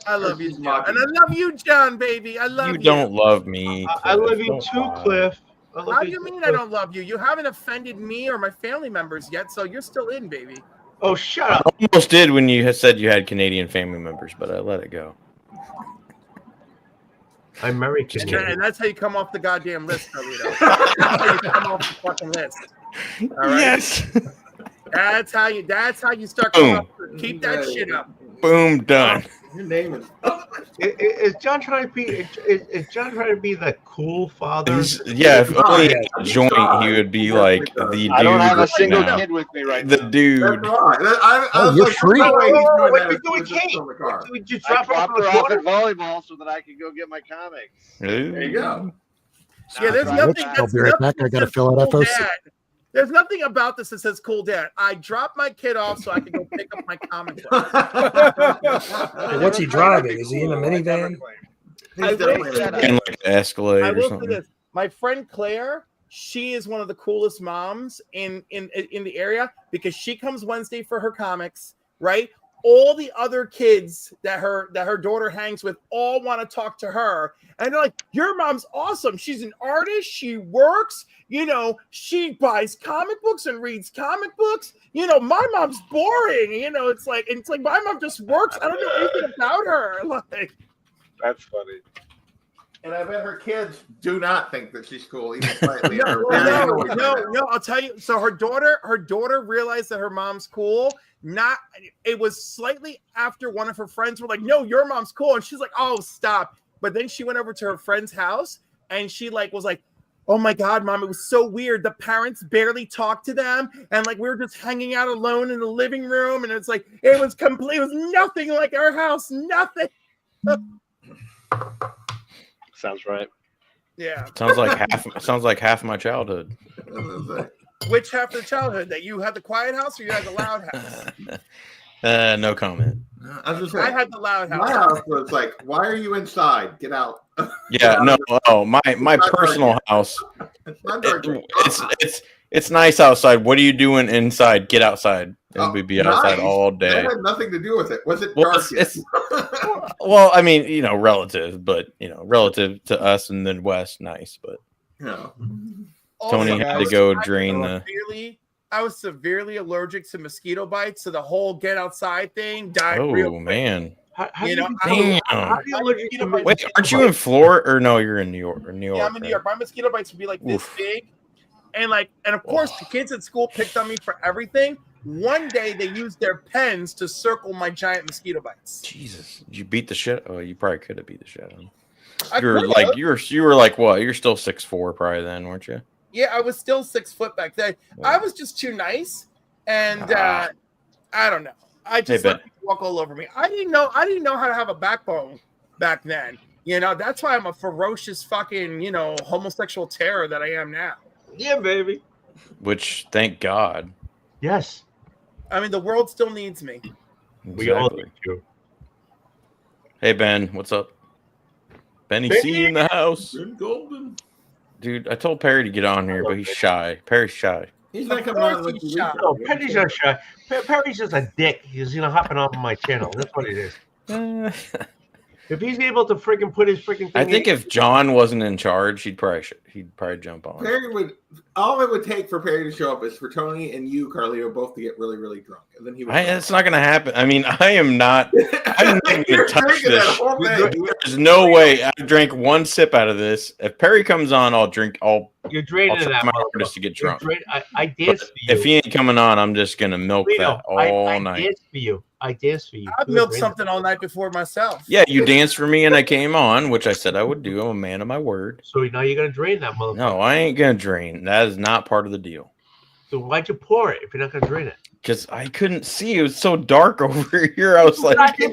I love you, John. And I love you, John, baby. I love you. You don't love me. I Cliff. love you Don't too, lie. Cliff. How do you mean I don't love you? You haven't offended me or my family members yet, so you're still in, baby. Oh, shut I up. almost did when you had said you had Canadian family members, but I let it go. I'm married to you. And that's how you come off the goddamn list, Carlito. That's how you come off the fucking list. All right? Yes. That's how you start coming up. Keep that shit up. Boom. Done. Your name is. Is John trying to be? Is John trying to be the cool father? Yeah, if only he had a joint, he would be like the dude. I don't have a right single now. kid with me right The now. dude. That's right. I was you're like, free. no way he's doing What that you if doing, it's just Kate? on the car. Did you I drop her off dropped at her the off at corner? volleyball so that I could go get my comics. There you go. Yeah, there's Right. nothing. I'll be right back. I got to fill out cool FOC. dad. There's nothing about this that says cool dad. I dropped my kid off so I can go pick up my comic book. Hey, what's he driving? Is he in a minivan? I will say In this. like an Escalade I or will say something. this. My friend Claire, she is one of the coolest moms in the area because she comes Wednesday for her comics, right? All the other kids that her daughter hangs with all want to talk to her. And they're like, your mom's awesome. She's an artist. She works. You know, she buys comic books and reads comic books. You know, my mom's boring. You know, it's like my mom just works. I don't know anything about her. Like, That's funny. And I bet her kids do not think that she's cool, even slightly. No. I'll tell you. So her daughter realized that her mom's cool. It was slightly after one of her friends were like, "No, your mom's cool," and she's like, "Oh, stop!" But then she went over to her friend's house and she was like, "Oh my God, Mom, it was so weird. The parents barely talked to them, and like we were just hanging out alone in the living room, and it's like it was nothing like our house, nothing." Sounds right. Yeah. Sounds like half my childhood. Which half of the childhood? That you had the quiet house or you had the loud house? No comment. I was just saying, I had the loud house. my house was like, "Why are you inside? Get out!" Yeah, no, my not personal dark house. It's not dark. It's nice outside. What are you doing inside? Get outside, and we'd be outside Nice. all That day. had nothing to do with it. Was it Well, dark? yet? Well, I mean, relative, but relative to us in the West, nice. But No. Tony had to go drain the. I was severely allergic to mosquito bites, so the whole get outside thing died real Oh quick. man! You know, Damn. Mosquito Wait, bites- aren't you in Florida or no? You're in New York. Yeah, I'm in New York. My mosquito bites would be like this big, and of course the kids at school picked on me for everything. One day they used their pens to circle my giant mosquito bites. Jesus, did you beat the shit? Oh, you probably could have beat the shit out of him. I You were could like have. you were like what? You're still 6'4" probably then, weren't you? Yeah, I was still 6 foot back then. I was just too nice, and I don't know. I just let people walk all over me. I didn't know how to have a backbone back then. That's why I'm a ferocious fucking homosexual terror that I am now. Yeah, baby. Which, thank God. Yes. I mean, the world still needs me. We all need you. Hey Ben, what's up? Benny C in the house. Ben Golden. Dude, I told Perry to get on here, but he's shy. Perry's shy. He's not coming on with you. No, Perry's not shy. Perry's just a dick. He's hopping off my channel. That's what it is. If he's able to freaking put his freaking thing I think if John wasn't in charge, he'd probably jump on. Perry would. All it would take for Perry to show up is for Tony and you, Carlito, both to get really, really drunk, and then he would. That's not going to happen. I mean, I am not. I'm not going to touch drinking this. that whole thing. There's no way I drank one sip out of this. If Perry comes on, I'll drink. You're draining I'll try that my motherfucker. hardest to get drunk. I dance for you. If he ain't coming on, I'm just gonna milk that all I night. dance for you. I dance for you. I've milked something all night before myself. Yeah, you danced for me and I came on, which I said I would do. I'm a man of my word. So now you're gonna drain that motherfucker. No, I ain't gonna drain. That is not part of the deal. So why'd you pour it if you're not gonna drain it? Because I couldn't see. It was so dark over here. I was like, there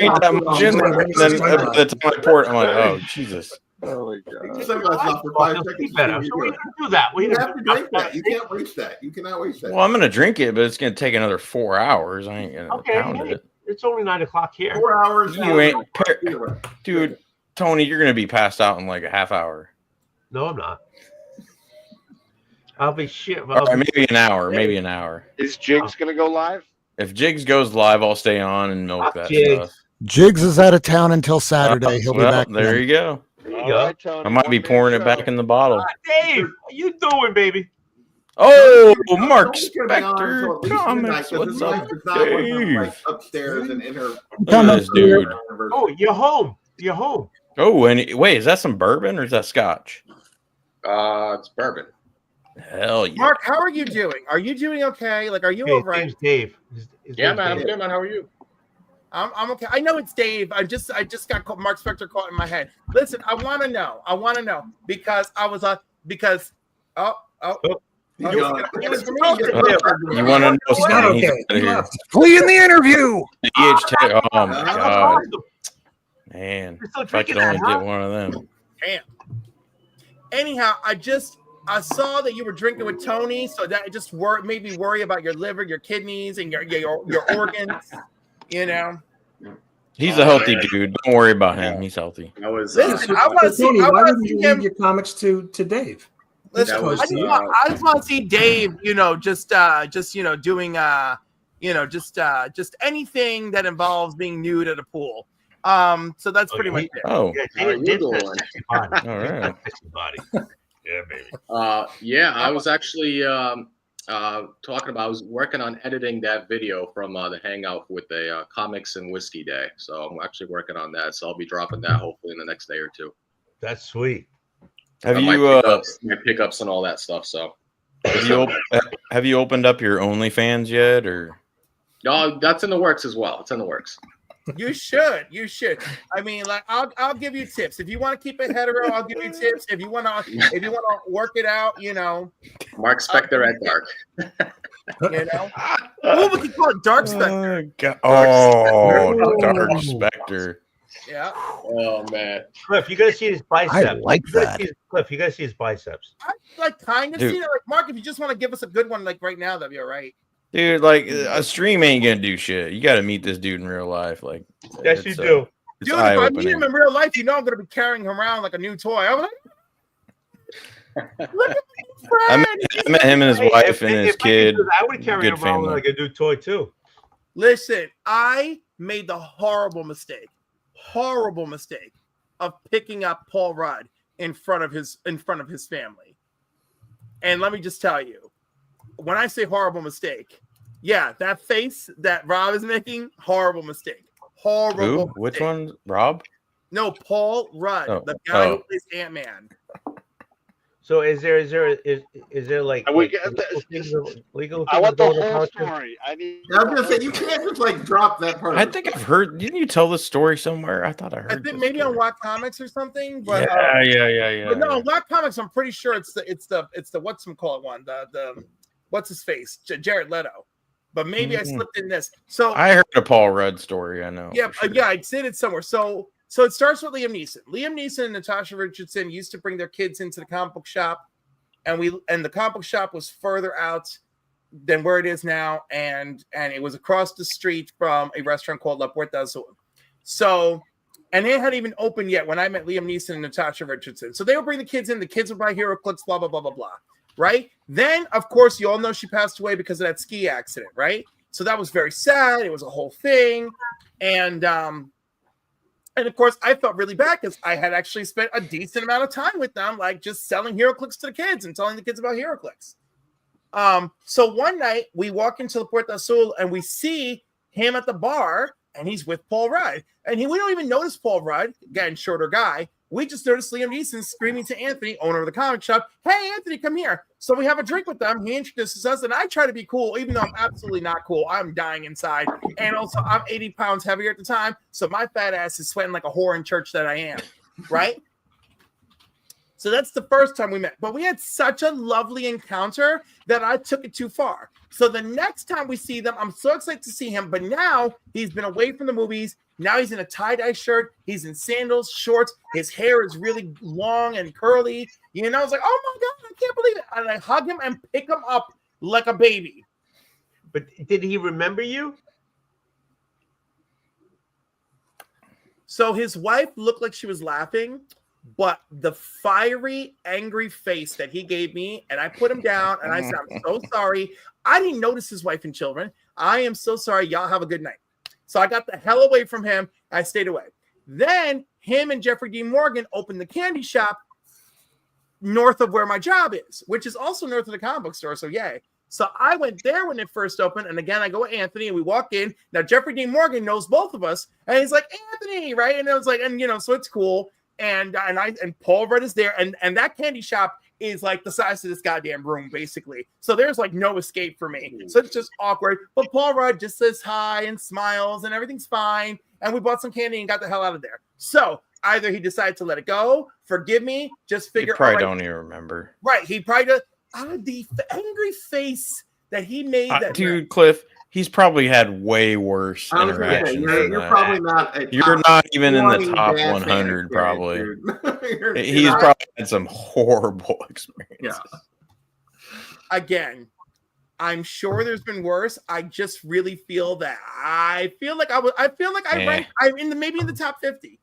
ain't that much in there. And then by the time I poured it, I'm like, oh, Jesus. Oh my God! Sunglasses off for 5 seconds. Better. So we can do that. You have to drink that. You can't waste that. You cannot waste that. Well, I'm gonna drink it, but it's gonna take another 4 hours. I ain't gonna pound it. It's only 9 o'clock here. 4 hours. You ain't, dude. Tony, you're gonna be passed out in like a half hour. No, I'm not. I'll be shit. Or maybe an hour. Maybe an hour. Is Jigs gonna go live? If Jigs goes live, I'll stay on and milk that stuff. Jigs is out of town until Saturday. He'll be Well, back. there then. you go. Right, Tony, I might be pouring it back in the bottle. Dave, how you doing, baby? Oh, Mark Spector Comics. What's up, Dave? Upstairs and in her. Look at this dude. Oh, you're home. You're home. Oh, and wait, is that some bourbon or is that scotch? It's bourbon. Hell yeah. Mark, how are you doing? Are you doing okay? Like, are you Hey, all right? name's Dave. Yeah, man, I'm good, man. How are you? I'm okay. I know it's Dave. I just got Mark Spector caught in my head. Listen, I want to know because I was because You want to know He's not something? okay. He's out of here. Flee in the interview. DH oh my god, man! still If I could drinking only that, get huh? one of them. damn. Anyhow, I saw that you were drinking with Tony, so that just made me worry about your liver, your kidneys, and your organs. You know. He's a healthy dude. Don't worry about him. He's healthy. I was. Listen, I want to see. Tony, I why want didn't to you see him. leave your comics to Dave? Listen, I was, just want to see Dave. Just doing just anything that involves being nude at a pool. So that's pretty much it. Oh, Yeah, How Dave you did doing? sexy body. all right. Sexy body. Yeah, baby. Yeah, I was actually talking about. I was working on editing that video from the hangout with the comics and whiskey day. So I'm actually working on that. So I'll be dropping that hopefully in the next day or two. That's sweet. Have My you pickups and all that stuff. So have you opened up your OnlyFans yet, or? no, that's in the works as well. It's in the works. You should. I mean, like, I'll give you tips. If you want to keep it hetero, I'll give you tips. If you want to work it out, Mark Spector at dark. What would you call it? Dark Spectre. Dark Spectre. Yeah. Oh man, Cliff, you gotta see his biceps. I like that. Cliff, you gotta see his biceps. I like kind of Dude. see it. Like, Mark, if you just want to give us a good one, like right now, that'd be all right. Dude, like a stream ain't gonna do shit. You got to meet this dude in real life. Like, Yes, you it's, do. It's Dude, if I meet eye-opening. him in real life, you know I'm gonna be carrying him around like a new toy. I'm like, look at my friend. I met him and his Hey, wife and if his I could kid. do that, I would carry Good him around family. like a new toy too. Listen, I made the horrible mistake of picking up Paul Rudd in front of his family. And let me just tell you, when I say horrible mistake, yeah, that face that Rob is making, horrible mistake. Horrible. Who? Which mistake. one? Rob? No, Paul Rudd, Oh, the guy who oh. plays Ant-Man. So is there like, And we like get legal I things want the going whole about you? story. I need. I was gonna say you can't just like drop that part. I think I've heard. Didn't you tell this story somewhere? I thought I heard. I think this maybe on story. Watt Comics or something. But Yeah. but no, Watt Comics. I'm pretty sure it's the whatchamacallit one. The what's his face, Jared Leto. But maybe I slipped in this. So I heard a Paul Rudd story. I know. yeah, for sure. yeah, I'd seen it somewhere. So it starts with Liam Neeson. Liam Neeson and Natasha Richardson used to bring their kids into the comic book shop, and the comic book shop was further out than where it is now, and it was across the street from a restaurant called La Puerta Azul. So, and it hadn't even opened yet when I met Liam Neeson and Natasha Richardson. So they would bring the kids in. The kids would buy Hero Clicks, blah blah blah blah blah. Right? Then, of course, you all know she passed away because of that ski accident. Right? So that was very sad. It was a whole thing, and of course, I felt really bad because I had actually spent a decent amount of time with them, like just selling Hero Clicks to the kids and telling the kids about Hero Clicks. So one night we walk into La Puerta Azul and we see him at the bar and he's with Paul Rudd. And we don't even notice Paul Rudd, again, shorter guy. We just noticed Liam Neeson screaming to Anthony, owner of the comic shop, "Hey, Anthony, come here." So we have a drink with them. He introduces us, and I try to be cool, even though I'm absolutely not cool. I'm dying inside. And also, I'm 80 pounds heavier at the time, so my fat ass is sweating like a whore in church that I am, right? So that's the first time we met. But we had such a lovely encounter that I took it too far. So the next time we see them, I'm so excited to see him. But now he's been away from the movies. Now he's in a tie-dye shirt. He's in sandals, shorts. His hair is really long and curly. You know, I was like, oh my God, I can't believe it. And I hug him and pick him up like a baby. But did he remember you? So his wife looked like she was laughing, but the fiery, angry face that he gave me, and I put him down and I said, I'm so sorry. I didn't notice his wife and children. I am so sorry. Y'all have a good night. So I got the hell away from him. I stayed away. Then him and Jeffrey Dean Morgan opened the candy shop north of where my job is, which is also north of the comic book store. So yay. So I went there when it first opened. And again, I go with Anthony and we walk in. Now, Jeffrey Dean Morgan knows both of us. And he's like, Anthony, right? And I was like, and you know, so it's cool. And Paul Rudd is there. And that candy shop is like the size of this goddamn room, basically. So there's like no escape for me. So it's just awkward. But Paul Rudd just says hi and smiles and everything's fine. And we bought some candy and got the hell out of there. So either he decided to let it go, forgive me, just figure You probably out. don't even remember. Right. He probably does. The angry face that he made. Dude, Cliff, he's probably had way worse I was gonna say, interactions than you're that. probably not. You're not even in the 20 top bad 100, fans, probably. dude. He's probably had some horrible experiences. Yeah. Again, I'm sure there's been worse. I just really feel that I feel like I'm maybe in the top 50.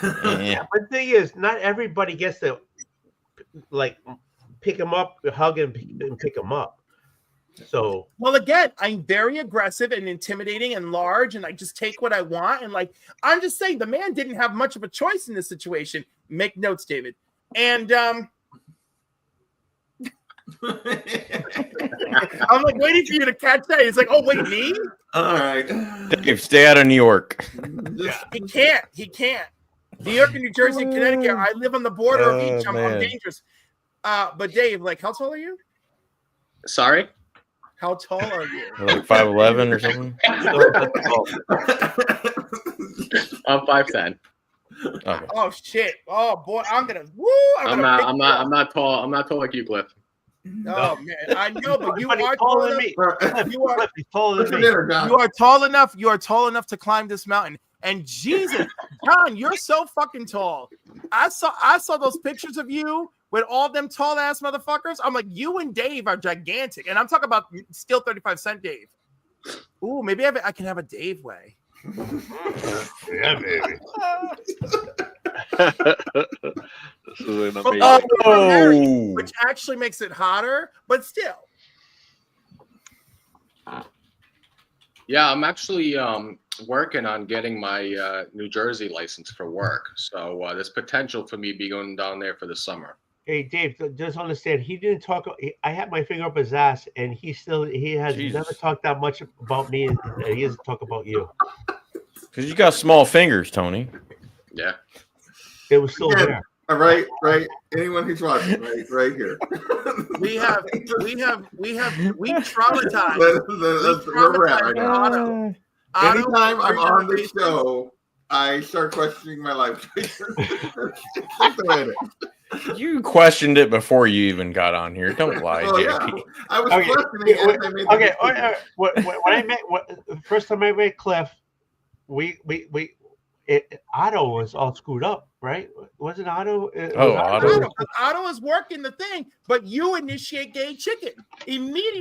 Yeah. But the thing is, not everybody gets to like pick him up, hug him, and pick him up. So, well, again, I'm very aggressive and intimidating and large, and I just take what I want. And like, I'm just saying, the man didn't have much of a choice in this situation. Make notes, David. And I'm like waiting for you to catch that. He's like, "Oh, wait, me? All right, Dave, stay out of New York. He can't. New York and New Jersey, Connecticut. I live on the border of each. I'm man. dangerous. But Dave, like, how tall are you? Sorry? How tall are you? Like 5'11" or something. I'm 5'10". Okay. Oh shit! Oh boy, I'm I'm not tall. I'm not tall like you, Cliff. Oh man, I know, but you But he's are taller tall than enough. me. You are. He's taller what's than for me. dinner, John? You are tall enough. You are tall enough to climb this mountain. And Jesus, John, you're so fucking tall. I saw those pictures of you with all them tall ass motherfuckers. I'm like, you and Dave are gigantic, and I'm talking about still 35 cent Dave. Ooh, maybe I can have a Dave way. Yeah, baby. This is an But amazing. Oh, which actually makes it hotter, but still. Yeah, I'm actually working on getting my New Jersey license for work. So there's potential for me be going down there for the summer. Hey, Dave, just understand, he didn't talk. I had my finger up his ass, and he has Jesus. never talked that much about me, and he doesn't talk about you. because you got small fingers, Tony. Yeah. It was still Yeah. there. All right. Anyone who's watching, right here. We traumatized. That's where we're at right now. Otto. Anytime I'm Otto, on the show, I start questioning my life. It's just the way it is. You questioned it before you even got on here. Don't lie, Well, JP. yeah. I was Okay, questioning as I made the Okay, decision. when I met the first time I met Cliff, Otto was all screwed up, right? Wasn't Otto? Otto. Otto is working the thing, but you initiate gay chicken immediately.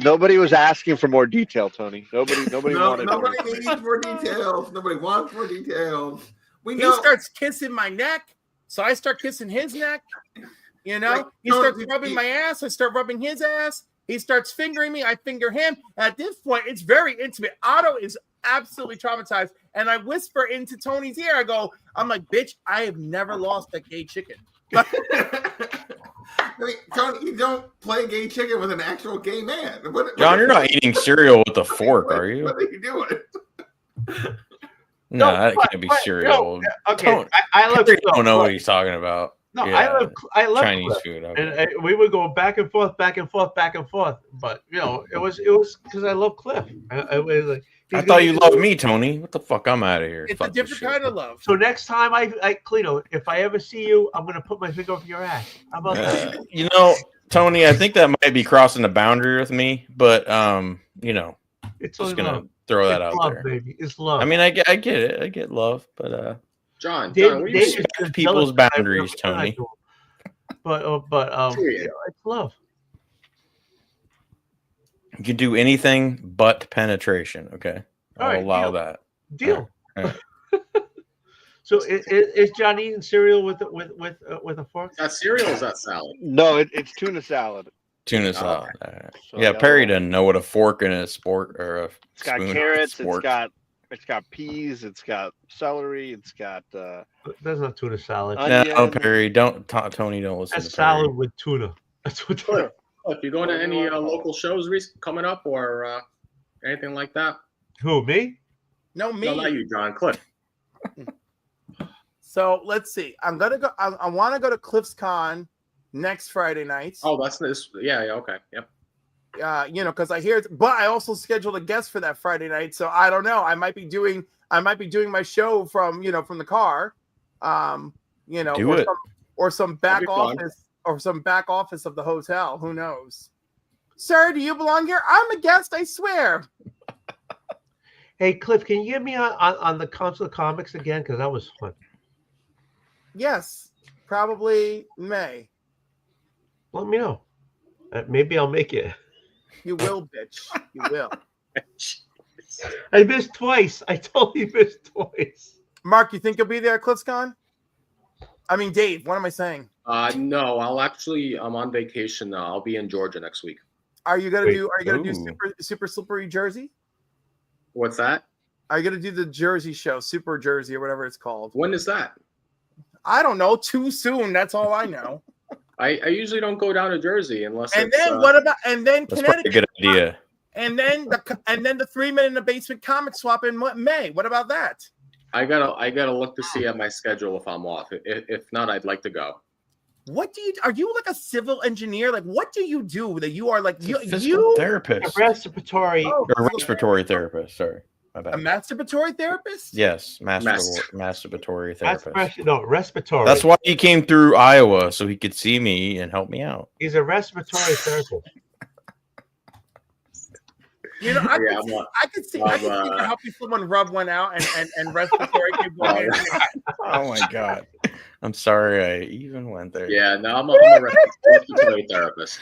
Nobody was asking for more detail, Tony. Nobody wanted more. Nobody needs more details. Nobody wants more details. We He know. starts kissing my neck, so I start kissing his neck. You know, Like, he starts rubbing my ass. I start rubbing his ass. He starts fingering me. I finger him. At this point, it's very intimate. Otto is absolutely traumatized, and I whisper into Tony's ear. I'm like, bitch, I have never lost a gay chicken. I mean, Tony, you don't play gay chicken with an actual gay man. John, you're not eating cereal with a fork, are you? What are you doing? No, that can't be cereal. Okay, I love. Perry don't know what he's talking about. No, Yeah, I love Chinese Cliff. food. Okay. And we would go back and forth. But it was because I love Cliff. I was like, I thought you loved me, Tony. What the fuck? I'm out of here. It's Fuck a this different shit. kind of love. So next time Cleo, if I ever see you, I'm gonna put my finger up your ass. How about that? You know, Tony, I think that might be crossing the boundary with me, but It's just only gonna love. throw that It's out love, there. baby. It's love. I mean, I get it. I get love, but John, Dave, what are you Dave is respect just people's jealous that I boundaries, never said I Tony. do. But it's love. you can do anything but penetration. Okay, All I'll right, allow deal. that. Deal. All right. So is John eating cereal with a fork? That cereal is that salad? No, it's tuna salad. Tuna Oh, salad. All right. So Yeah, I got Perry a little- doesn't know what a fork and a sport or a It's got spoon or a carrots. spork. It's got peas. It's got celery. It's got That's not tuna salad. No, onion. Perry, Tony, don't listen That's to Perry. salad with tuna. That's what. Cliff, you going to What do you any wanna call it? local shows coming up or anything like that? Who, me? No, me. No, not you, John. Cliff. So let's see. I'm gonna go. I want to go to Cliff's Con next Friday night. Oh, that's this. Yeah. Okay. Yep. Because I hear it, but I also scheduled a guest for that Friday night, so I don't know. I might be doing my show from the car, Do it. or some back That'd be fun. office or some back office of the hotel. Who knows? Sir, do you belong here? I'm a guest, I swear. Hey, Cliff, can you get me on the Council of Comics again? Because that was fun. Yes, probably May. Let me know. Maybe I'll make it. You will, bitch. You will. I missed twice. I totally missed twice. Mark, you think you'll be there at Cliff's Con? I mean, Dave. What am I saying? No, I'm on vacation now. I'll be in Georgia next week. Are you gonna Wait, do? Are you gonna do ooh. super slippery Jersey? What's that? Are you gonna do the Jersey show, Super Jersey or whatever it's called? When is that? I don't know. Too soon. That's all I know. I usually don't go down to Jersey unless. And it's, then what about? And then That's probably a Connecticut. good idea. And then the 3 Men in the Basement comic swap in May. What about that? I gotta look to see at my schedule if I'm off. If not, I'd like to go. What do you? Are you like a civil engineer? Like, what do you do that you are like It's a you? physical A therapist respiratory. Oh, or a respiratory therapist. Sorry, my a bad. masturbatory therapist? Yes, masturbatory therapist. Respiratory. That's why he came through Iowa so he could see me and help me out. He's a respiratory therapist. You know, I Yeah, could see helping someone rub one out and respiratory could go in. Oh my god! I'm sorry I even went there. Yeah, no, I'm a respiratory therapist.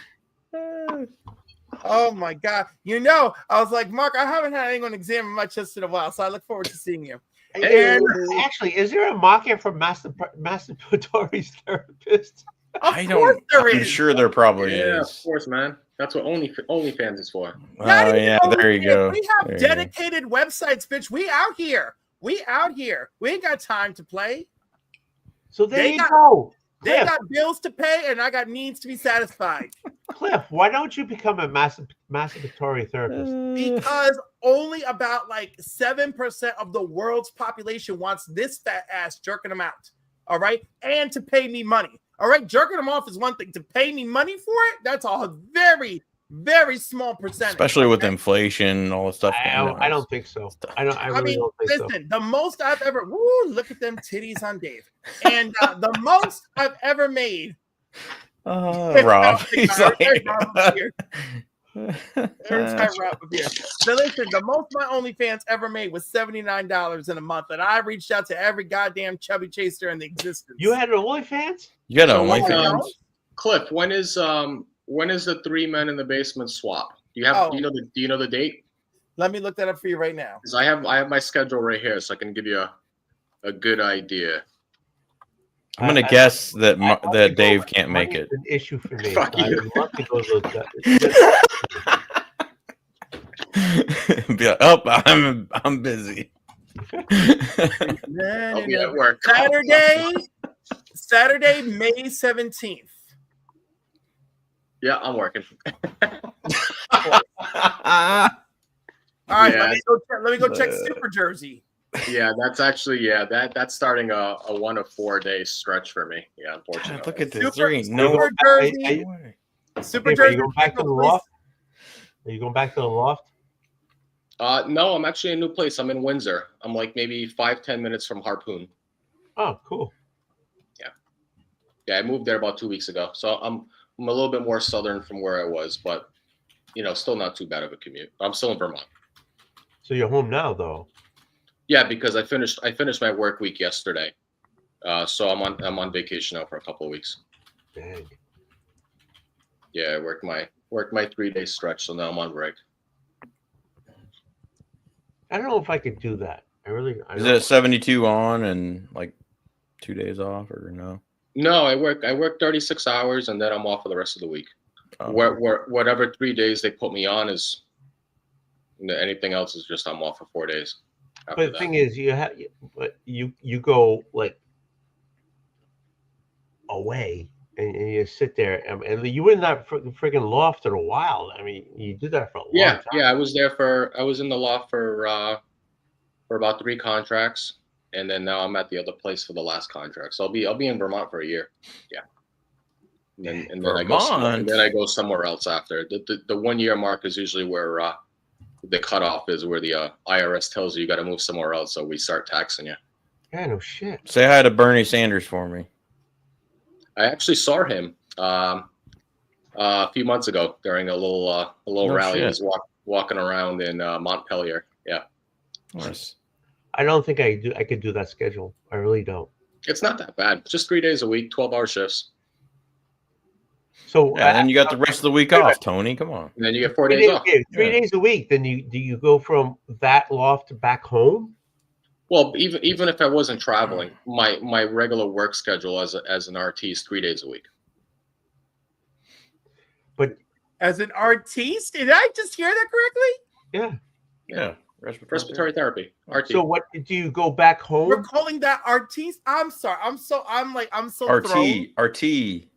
Oh my God! You know, I was like, Mark, I haven't had anyone examine my chest in a while, so I look forward to seeing you. And Actually, is there a market for masturbatory therapist? of course there I'm is. sure there probably Yeah, is. of course, man. That's what OnlyFans is for. Not even Yeah, there you OnlyFans. go. We have There you go. dedicated websites, bitch. We out here. We out here. We ain't got time to play. So there They you got- go. They Cliff, got bills to pay, and I got needs to be satisfied. Cliff, why don't you become a masturbatory therapist? Because only about like 7% of the world's population wants this fat ass jerking them out. All right. And to pay me money. All right. Jerking them off is one thing. To pay me money for it, that's a very, very small percentage. Especially with okay? inflation and all the stuff. I don't think so. I really don't think so. Listen, the most I've ever, look at them titties on Dave. And the most I've ever made. Rob. He's like, So listen, the most my OnlyFans ever made was $79 in a month, and I reached out to every goddamn chubby chaser in the existence. You had an OnlyFans? You got an So, OnlyFans? Cliff, when is the 3 Men in the Basement swap? Do you have? Do you know the date? Let me look that up for you right now. Because I have my schedule right here, so I can give you a good idea. I'm gonna guess that that Dave can't make it. It's an issue for me. Fuck I you. would love to go to those. Be like, oh, I'm busy. I'll be at work. Saturday, May 17th. Yeah, I'm working. All right, Yeah. let me go check Super Jersey. Yeah, that's actually that's starting a 1 of 4 day stretch for me. Yeah, unfortunately. Look at this. Super, There ain't no Super Jersey. Are Super you Jersey. going back to the loft? Are you going back to the loft? No, I'm actually in a new place. I'm in Windsor. I'm like maybe 5-10 minutes from Harpoon. Oh, cool. Yeah, I moved there about 2 weeks ago, so I'm a little bit more southern from where I was, but still not too bad of a commute. I'm still in Vermont. So you're home now, though. Yeah, because I finished my work week yesterday, so I'm on vacation now for a couple of weeks. Dang. Yeah, I worked my 3-day stretch, so now I'm on break. I don't know if I could do that. Is it 72 on and like 2 days off or no? No, I work 36 hours and then I'm off for the rest of the week. Whatever 3 days they put me on is anything else is just I'm off for 4 days. But the thing is, you go like away and you sit there and you were in that freaking loft for a while. I mean, you did that for a long time. Yeah, I was in the loft for about 3 contracts, and then now I'm at the other place for the last contract. So I'll be in Vermont for a year. Yeah. And then I go somewhere else after. The 1 year mark is usually where the cutoff is, where the IRS tells you got to move somewhere else, so we start taxing you. Yeah, no shit. Say hi to Bernie Sanders for me. I actually saw him a few months ago during a little rally. Shit. He was walking around in Montpelier. Yeah. Nice. I don't think I could do that schedule. I really don't. It's not that bad. Just 3 days a week, 12-hour shifts. So and then you got the rest of the week off, Tony. Come on. And then you get 4 days off. 3 days a week. Then do you go from that loft back home? Well, even if I wasn't traveling, my regular work schedule as an RT is 3 days a week. But as an artiste, did I just hear that correctly? Yeah. Respiratory therapy. RT. So what do you go back home? We're calling that artiste. I'm sorry. I'm so RT. thrown. RT.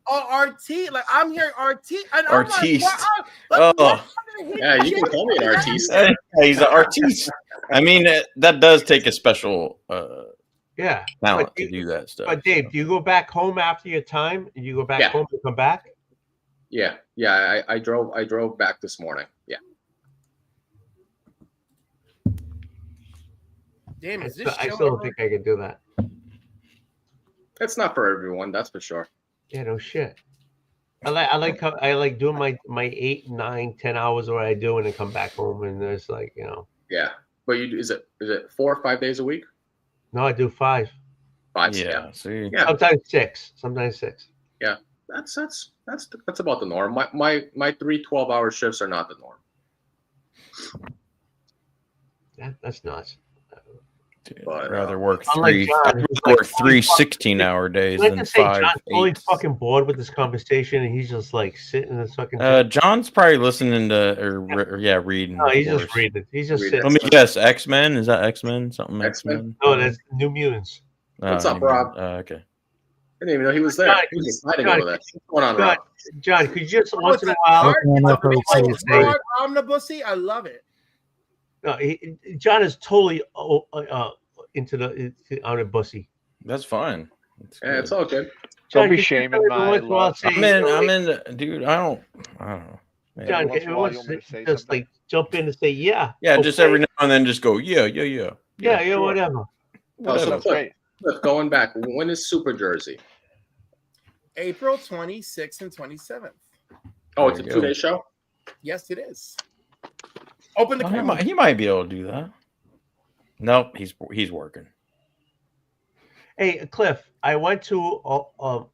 Oh, RT. Like I'm hearing RT. And Artiste. I'm like, Yeah, you can call me an artiste. He's an artiste. I mean, that does take a special talent to do that stuff. But Dave, do you go back home after your time? And you go back home and come back? Yeah. I drove back this morning. Yeah. Damn, I still don't think I could do that. It's not for everyone, that's for sure. Yeah, no shit. I like doing my 8, 9, 10 hours what I do and then come back home and there's like, Yeah. But is it 4 or 5 days a week? No, I do 5. 5. Yeah. See. Yeah. Sometimes 6. Sometimes 6. Yeah. That's about the norm. My 3 12-hour shifts are not the norm. That's nuts. But, I'd rather work Unlike three. John, I'd who's rather work like three 40 16-hour days Like than I say, 5 John's totally 8. fucking bored with this conversation, and he's just like sitting in this fucking. John's probably listening to reading. No, he's of just course. reading. He's just Reading. sitting. Let me guess. X-Men? Is that X-Men? Something X-Men? X-Men? No, that's New Mutants. What's up, Rob? Okay. I didn't even know he was there. John, He was just hiding John, over there. What's going on, John, Rob? John, could you just Oh, once it's in a a while? hard, Looking it's up a her hard, face, right? hard omnibusy. I love it. No, John is totally into the on a bussy. That's fine. That's Yeah, it's good. all good. Don't be could you shaming every my once in a while love. say, I'm in, dude. I don't know. Man. John, once in a while, you everyone want me to say just something? like jump in and say, yeah, Yeah, just okay. every now and then, just go, yeah, yeah, sure. whatever. Oh, so That's Cliff, great. Cliff, going back, when is Super Jersey? April 26th and 27th. Oh, it's a There you go. 2-day show? Yes, it is. Open the Oh, he might be able to do that. Nope, he's working. Hey, Cliff, I went to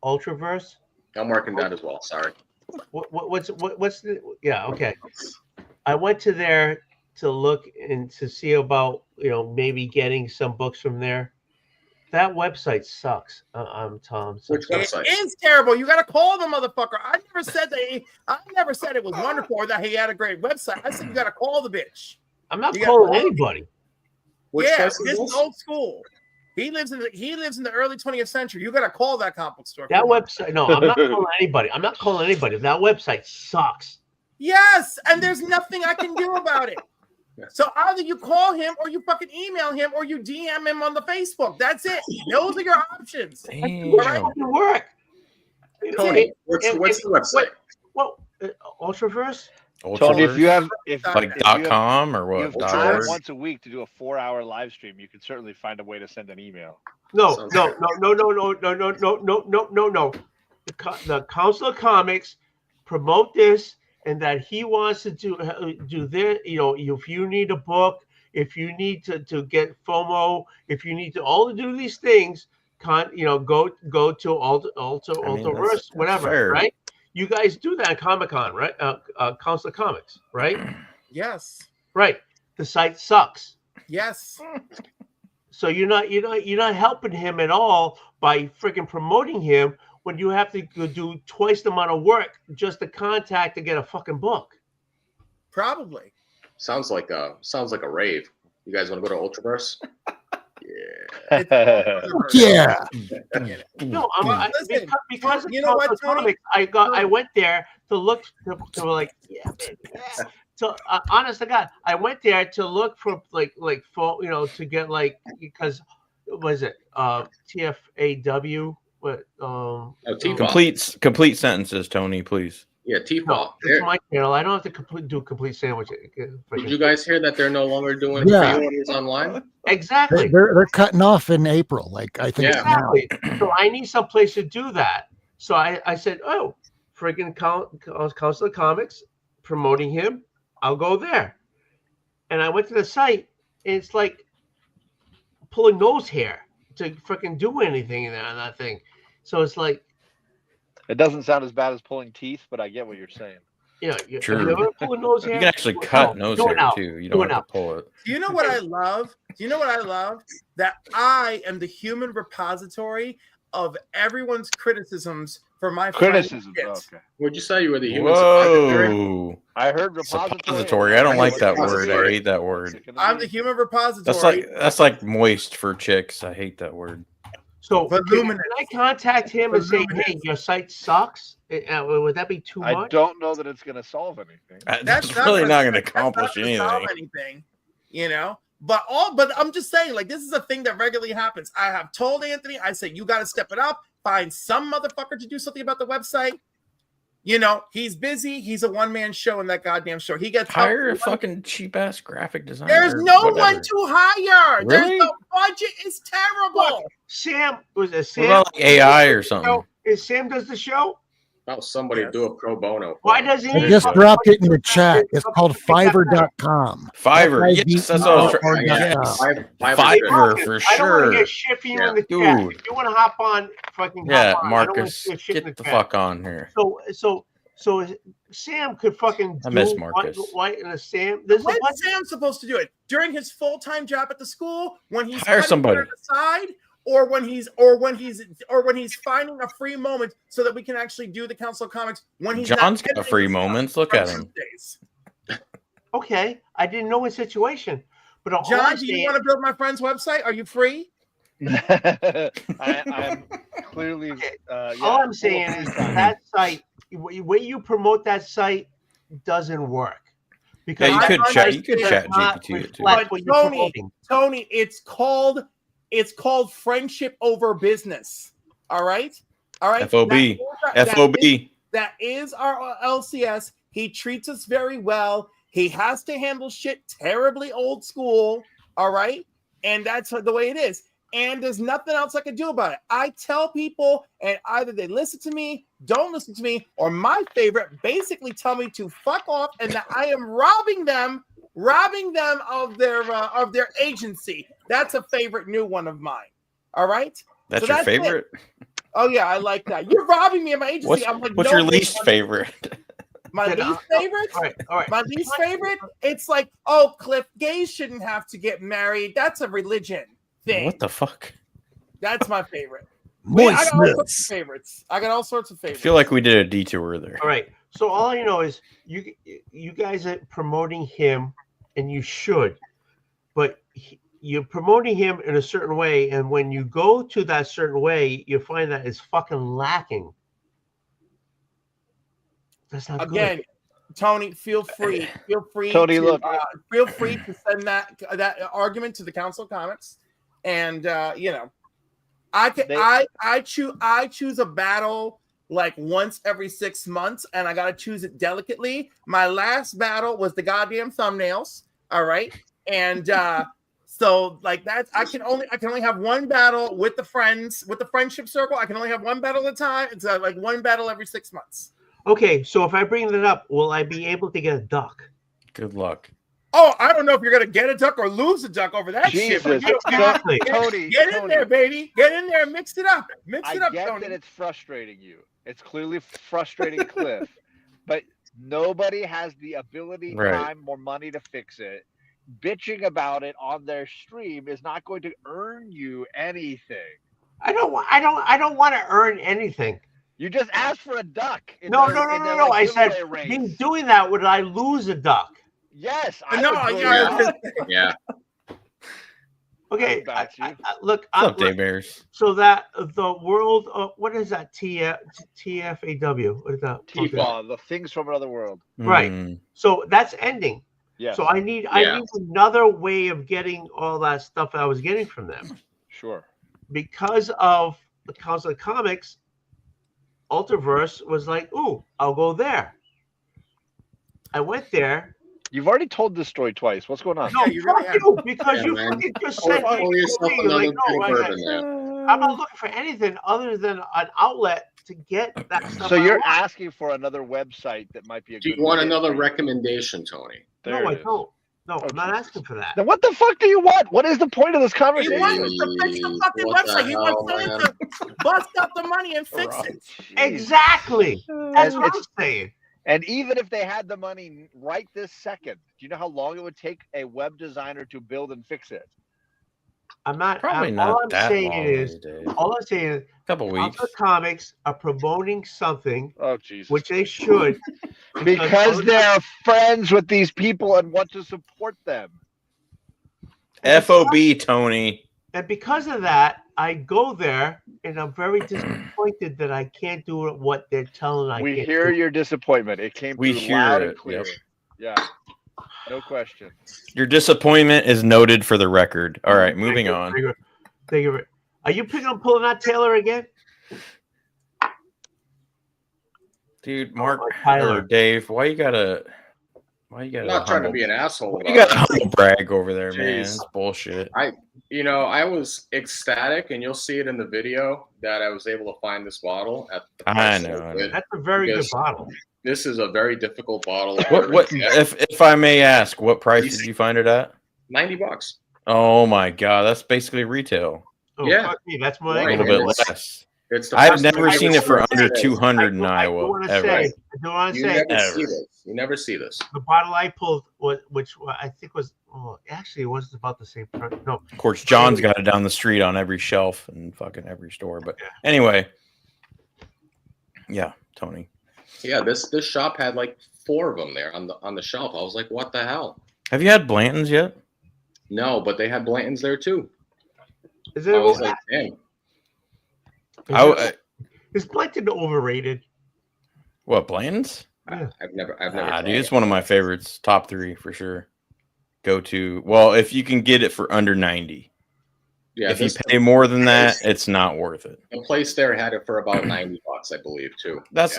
Ultraverse. I'm working that as well. Sorry. What's the? Yeah, okay. I went to there to look and to see about maybe getting some books from there. That website sucks. I'm Tom. Which website? It is terrible. You got to call the motherfucker. I never said that. I never said it was wonderful or that he had a great website. I said you got to call the bitch. I'm not You calling got- anybody. Which Yeah, place this is is this? old school. He lives in the early 20th century. You got to call that comic book store. That website. No, I'm not calling anybody. I'm not calling anybody. That website sucks. Yes, and there's nothing I can do about it. Yeah. So either you call him or you fucking email him or you DM him on the Facebook. That's it. Those are your options. Damn. All right? Doesn't work. Tony, what's the website? Well, Ultraverse. Tony, if you have like .com or you what? have time .org? once a week to do a 4-hour live stream, you can certainly find a way to send an email. No. Sounds The Council of Comics promote this, and that he wants to do this. If you need a book, if you need to get FOMO, if you need to all do these things, go to Ultraverse, that's whatever, fair. right? You guys do that at Comic-Con, right? Council of Comics, right? Yes. Right. The site sucks. Yes. So you're not helping him at all by freaking promoting him when you have to go do twice the amount of work just to contact to get a fucking book. Probably. Sounds like a rave. You guys want to go to Ultraverse? Yeah. No, Listen, because of you know what, Council of Tony? Comics, I went there to look to like So honest to God, I went there to look for to get because what was it TFAW? What Complete sentences, Tony, please. Yeah, No, T-Ball. it's my channel. I don't have to do a complete sandwich. Did you guys hear that they're no longer doing Yeah. pre-orders online? Exactly. They're cutting off in April. Like I think Yeah. now. Exactly. So I need some place to do that. So I said, oh, freaking Council of Comics promoting him. I'll go there. And I went to the site, and it's like pulling nose hair to freaking do anything in there on that thing. So it's like, It doesn't sound as bad as pulling teeth, but I get what you're saying. True. Have you ever pulled nose hair? You can actually cut No, nose do it hair now. too. You Do don't it have now. to pull it. Do you know what I love? That I am the human repository of everyone's criticisms for my Criticism. shit. Okay. Would you say you were the human suppository? Whoa. I heard repository. Suppository. I don't like that word. I Repository. hate that word. I'm the human repository. That's like moist for chicks. I hate that word. So can Voluminous. I contact him and say, hey, your site sucks? Would that be too I much? don't know that it's going to solve anything. That's really not going to that's not accomplish gonna solve anything. anything, But I'm just saying, like, this is a thing that regularly happens. I have told Anthony, I said, you got to step it up. Find some motherfucker to do something about the website. He's busy. He's a one-man show in that goddamn show. He gets Hire a help. fucking cheap ass graphic designer. There's no whatever. one to hire. Really? There's no budget. It's terrible. Sam was it What Sam? about like AI or something? Is Sam does the show? About somebody do a pro bono. Why doesn't I he? just dropped it in the chat. It's called Fiverr.com. Fiverr. Yes, that's what I was trying. Fiverr.com. Fiverr for I don't want to sure. get shit from you in the chat. Dude. If you want to hop on, fucking Yeah, hop on. I don't want Marcus, to shit in get the chat. fuck on here. So Sam could fucking I miss do Marcus. White and a Sam. There's When's a bunch. Sam supposed to do it? During his full-time job at the school, when he's Hire cutting somebody. dirt aside, or when he's finding a free moment so that we can actually do the Council of Comics when he's John's not got free editing moments. Look on at him. Tuesdays. Okay, I didn't know his situation, but all John, I'm do you saying- want to build my friend's website? Are you free? I'm clearly. all I'm saying is that site, the way you promote that site, doesn't work. Because Yeah, you could my chat. You could does chat not GPT it too. reflect what you're promoting. Tony, it's called friendship over business. All right. FOB. FOB. That is our LCS. He treats us very well. He has to handle shit terribly old school. All right. And that's the way it is. And there's nothing else I can do about it. I tell people, and either they listen to me, don't listen to me, or my favorite, basically tell me to fuck off, and that I am robbing them of their agency. That's a favorite new one of mine. All right. That's your favorite? It. Oh yeah, I like that. You're robbing me of my agency. What's your least favorite? My least favorite? All right. My least favorite? It's like, oh, Cliff, gays shouldn't have to get married. That's a religion thing. What the fuck? That's my favorite. Moist I got all sorts nuts. of favorites. I got all sorts of I favorites. feel like we did a detour there. All right. So all I know is you guys are promoting him, and you should, but you're promoting him in a certain way, and when you go to that certain way, you find that it's fucking lacking. That's not Again, good. Tony, feel free. Tony, to, look. feel free to send that argument to the Council of Comics, and I choose a battle like once every 6 months, and I gotta choose it delicately. My last battle was the goddamn thumbnails. All right, and so like that, I can only have one battle with the friendship circle. I can only have one battle at a time. It's like one battle every 6 months. Okay, so if I bring that up, will I be able to get a duck? Good luck. Oh, I don't know if you're gonna get a duck or lose a duck over that Jesus. shit. Exactly. Tony, Get in there, baby. Get in there. Mix it up. I get Tony. that it's frustrating you. It's clearly frustrating Cliff, but nobody has the ability, Right. time, or money to fix it. Bitching about it on their stream is not going to earn you anything. I don't want to earn anything. You just asked for a duck. No. I said, me doing that, would I lose a duck? Yes. No, yeah. Yeah. Okay, About you. look. What's up, Day Bears? So that the world, what is that? TFAW. What is that? Tifa, the things from another world. Right. Mm. So that's ending. Yes. So I need another way of getting all that stuff I was getting from them. Sure. Because of the Council of Comics, Ultraverse was like, ooh, I'll go there. I went there. You've already told this story twice. What's going on? No, you fuck really have. you, because Yeah, you man. fucking just Pour said yourself you're another like, no, big I- bourbon there. I'm not looking for anything other than an outlet to get that stuff. So I you're want. asking for another website that might be a Do good you want fit another for you. recommendation, Tony? There No, I it is. don't. No, Oh, I'm not Jesus. asking for that. Then what the fuck do you want? What is the point of this He conversation? wants to fix the fucking What the website. He wants hell, someone man? to bust up the money and fix Right. it. Jeez. Exactly. That's what I'm saying. And even if they had the money right this second, do you know how long it would take a web designer to build and fix it? I'm not. Probably all not I'm that saying long is, these days. all I'm saying is, Couple weeks. Council of Comics are promoting something Oh, Jesus. which they should, Because they're friends with these people and want to support them. FOB, Tony. and because of that, I go there and I'm very disappointed that I can't do what they're telling I We can't hear do. your disappointment. It came We through hear loud it, and clear. yep. Yeah. No question. Your disappointment is noted for the record. All right, moving Thank you, on. Thank you. Are you pulling out Taylor again? Dude, Mark Tyler. or Dave, why you gotta Why you got I'm not trying to be an asshole. You got to humble brag over there, man. Jeez. It's bullshit. I was ecstatic, and you'll see it in the video that I was able to find this bottle at the price that I did. That's a very good Because bottle. This is a very difficult bottle. What if I may ask, what price did you find it at? $90. Oh my god, that's basically retail. Oh, Yeah. fuck me. That's more A than little bit less. It's the I've first time never I seen ever it for saw under this. 200 in I Iowa want to ever. say, I don't want to You say, never see this. You never see this. the bottle I pulled, which I think was, actually, it was about the same price. No, Of course, John's got it down the street on every shelf in fucking every store. But anyway, yeah, Tony. Yeah, this shop had like 4 of them there on the shelf. I was like, what the hell? Have you had Blanton's yet? No, but they had Blanton's there too. is it? I was like, damn. Is Blanton overrated? What, Blanton's? I've never. Dude, it's one of my favorites. Top 3 for sure. Go to. Well, if you can get it for under 90. Yeah, if you pay more than that, it's not worth it. The place there had it for about $90, I believe, too. That's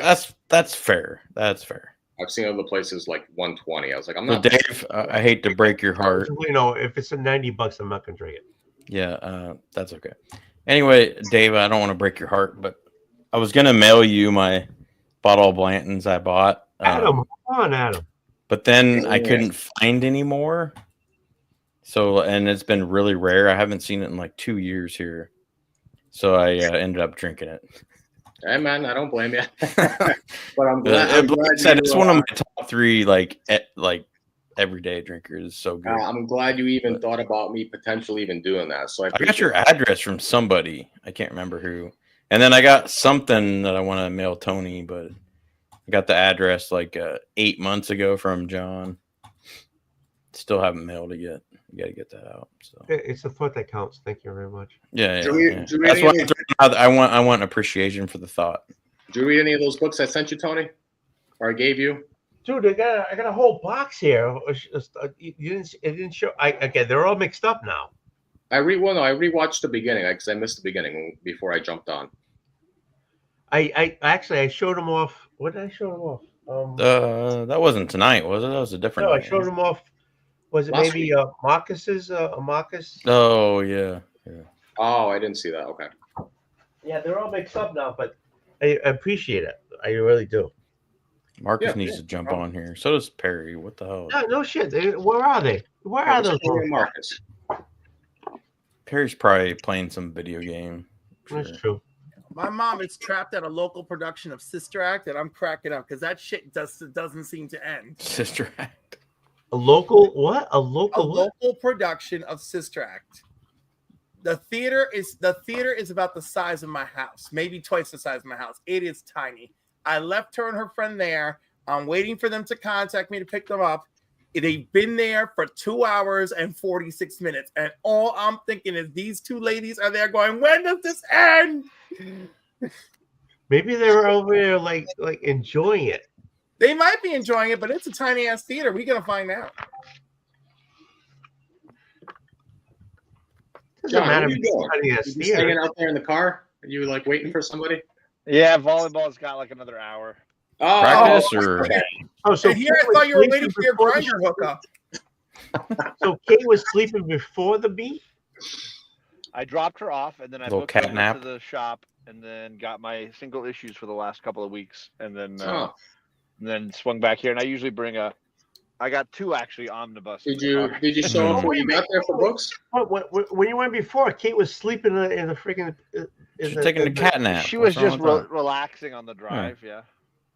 fair. That's fair. I've seen other places like 120. I was like, I'm So not. Dave, I hate to break your heart. You know, if it's a $90, I'm not gonna drink it. Yeah, that's okay. Anyway, Dave, I don't want to break your heart, but I was gonna mail you my bottle of Blanton's I bought. Adam, come on, Adam. But then I couldn't find any more. So, and it's been really rare. I haven't seen it in like 2 years here. So I ended up drinking it. Hey man, I don't blame you. But I'm glad. It's one of my top 3 like everyday drinkers. It's so good. I'm glad you even thought about me potentially even doing that. So I got your address from somebody. I can't remember who. And then I got something that I want to mail Tony, but I got the address like 8 months ago from John. Still haven't mailed it yet. You got to get that out. So It's the thought that counts. Thank you very much. Yeah. That's why I want appreciation for the thought. Did you read any of those books I sent you, Tony, or I gave you? Dude, I got a whole box here. It didn't show. Again, they're all mixed up now. I rewatched the beginning because I missed the beginning before I jumped on. I showed them off. What did I show them off? That wasn't tonight, was it? That was a different. No, night. I showed them off. Was it Last maybe Marcus's? Marcus? Oh yeah. Oh, I didn't see that. Okay. Yeah, they're all mixed up now, but I appreciate it. I really do. Marcus needs to jump on here. So does Perry. What the hell? No shit. Where are they? Where are those? Marcus. Perry's probably playing some video game. Sure. That's true. My mom is trapped at a local production of Sister Act, and I'm cracking up because that shit doesn't seem to end. Sister Act. A local what? A local production of Sister Act. The theater is about the size of my house, maybe twice the size of my house. It is tiny. I left her and her friend there. I'm waiting for them to contact me to pick them up. They've been there for 2 hours and 46 minutes, and all I'm thinking is these 2 ladies are there going, "When does this end?" Maybe they were over there like enjoying it. They might be enjoying it, but it's a tiny ass theater. We're gonna find out. John, what are you doing? You just hanging out there in the car? Are you like waiting for somebody? Yeah, volleyball's got like another hour. Oh, practice or so and here I thought you were waiting for your grinder hookup. So Kate was sleeping before the beat? I dropped her off and then I booked her into the shop and then got my single issues for the last couple of weeks and then swung back here. And I usually bring I got 2 actually omnibus. Did you show off what you got there for books? When you went before, Kate was sleeping in the freaking. She's taking a cat nap. She was just relaxing on the drive. Yeah.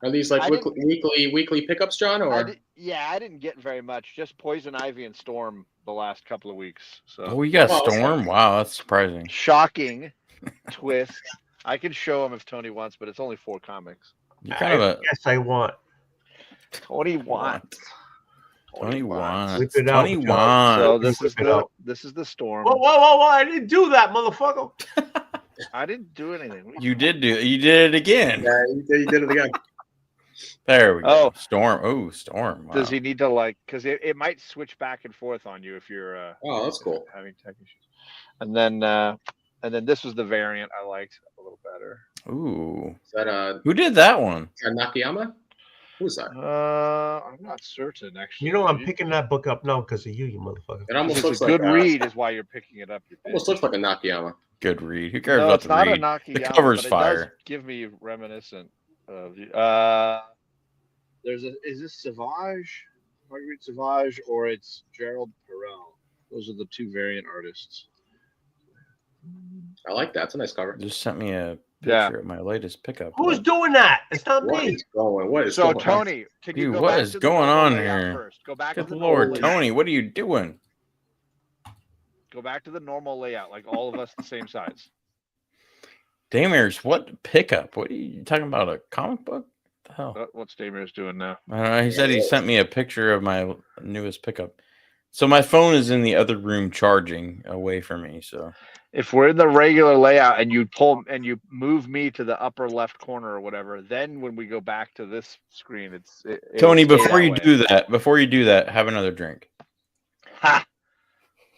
Are these like weekly pickups, John? Or I didn't get very much. Just Poison Ivy and Storm the last couple of weeks. So. You got Storm? Wow, that's surprising. Shocking twist. I can show him if Tony wants, but it's only 4 comics. Yes, I want. Tony wants. Tony wants. So this is the Storm. Whoa! I didn't do that, motherfucker. I didn't do anything. You did it again. Yeah, you did it again. There we go. Oh, Storm. Oh, Storm. Wow. Does he need to because it might switch back and forth on you if you're oh, that's cool. Having tech issues. And then this was the variant I liked a little better. Ooh. Is that who did that one? Nakayama? Who's that? I'm not certain actually. You know, I'm picking that book up now because of you, you motherfucker. It almost It's looks a like good read, is why you're picking it up. You almost bitch. looks like a Nakayama. Good read. Who cares No, about it's the not read? a Nakayama. The cover's but it fire. does give me reminiscent of. There's a. Is this Savage, Marguerite Savage, or it's Gerald Perel? Those are the two variant artists. I like that. It's a nice cover. Just sent me a Yeah. picture of my latest pickup. Who's doing that? It's not What me. is going? What is So going on? Tony, can you Dude, go what back is to the going normal on layout here? first? Go back Good to the Lord, normal layout. Tony, what are you doing? Go back to the normal layout, like all of us the same size. Damer's what pickup? What are you talking about? A comic book? What the hell? What's Damer's doing now? I don't know. He said he sent me a picture of my newest pickup. So my phone is in the other room charging away from me. So If we're in the regular layout and you pull and you move me to the upper left corner or whatever, then when we go back to this screen, it'll Tony, stay before that you way. do that, have another drink. Ha!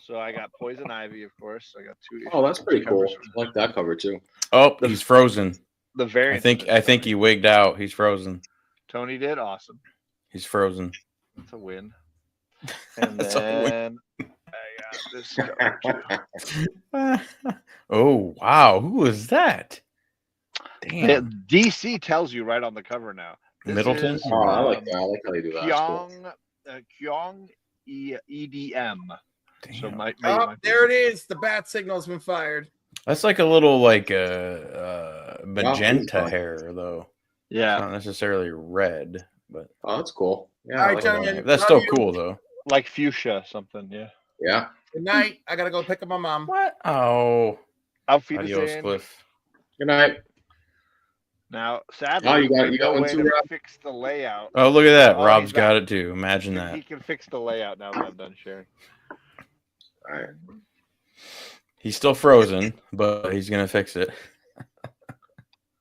So I got Poison Ivy, of course. I got 2 issues. Oh, that's pretty cool. covers. I like that cover too. Oh, he's frozen. The I variant. think he wigged out. He's frozen. Tony did awesome. He's frozen. That's a win. And That's a then I got this cover too. Oh wow, who is that? Damn. DC tells you right on the cover now. This Middleton? is, Oh, I like that. I like how they do that. That's cool. Kyong EDM. So Damn. Oh, there it is. The bat signal's been fired. That's like a little like magenta Wow. hair though. Yeah, Not necessarily red, but Oh, that's cool. Yeah, All I right, like gentlemen. that. that's still cool though. like fuchsia something. Yeah. Yeah. Good night. I gotta go pick up my mom. What? Oh, I'll feed adios, us in. Cliff. Good night. Now, sadly, Oh, you got there's no one way too, to Rob? fix the layout. Oh, look at that. Oh, Rob's he's got back. it too. Imagine that. He can fix the layout now that I'm done sharing. All right. He's still frozen, but he's gonna fix it.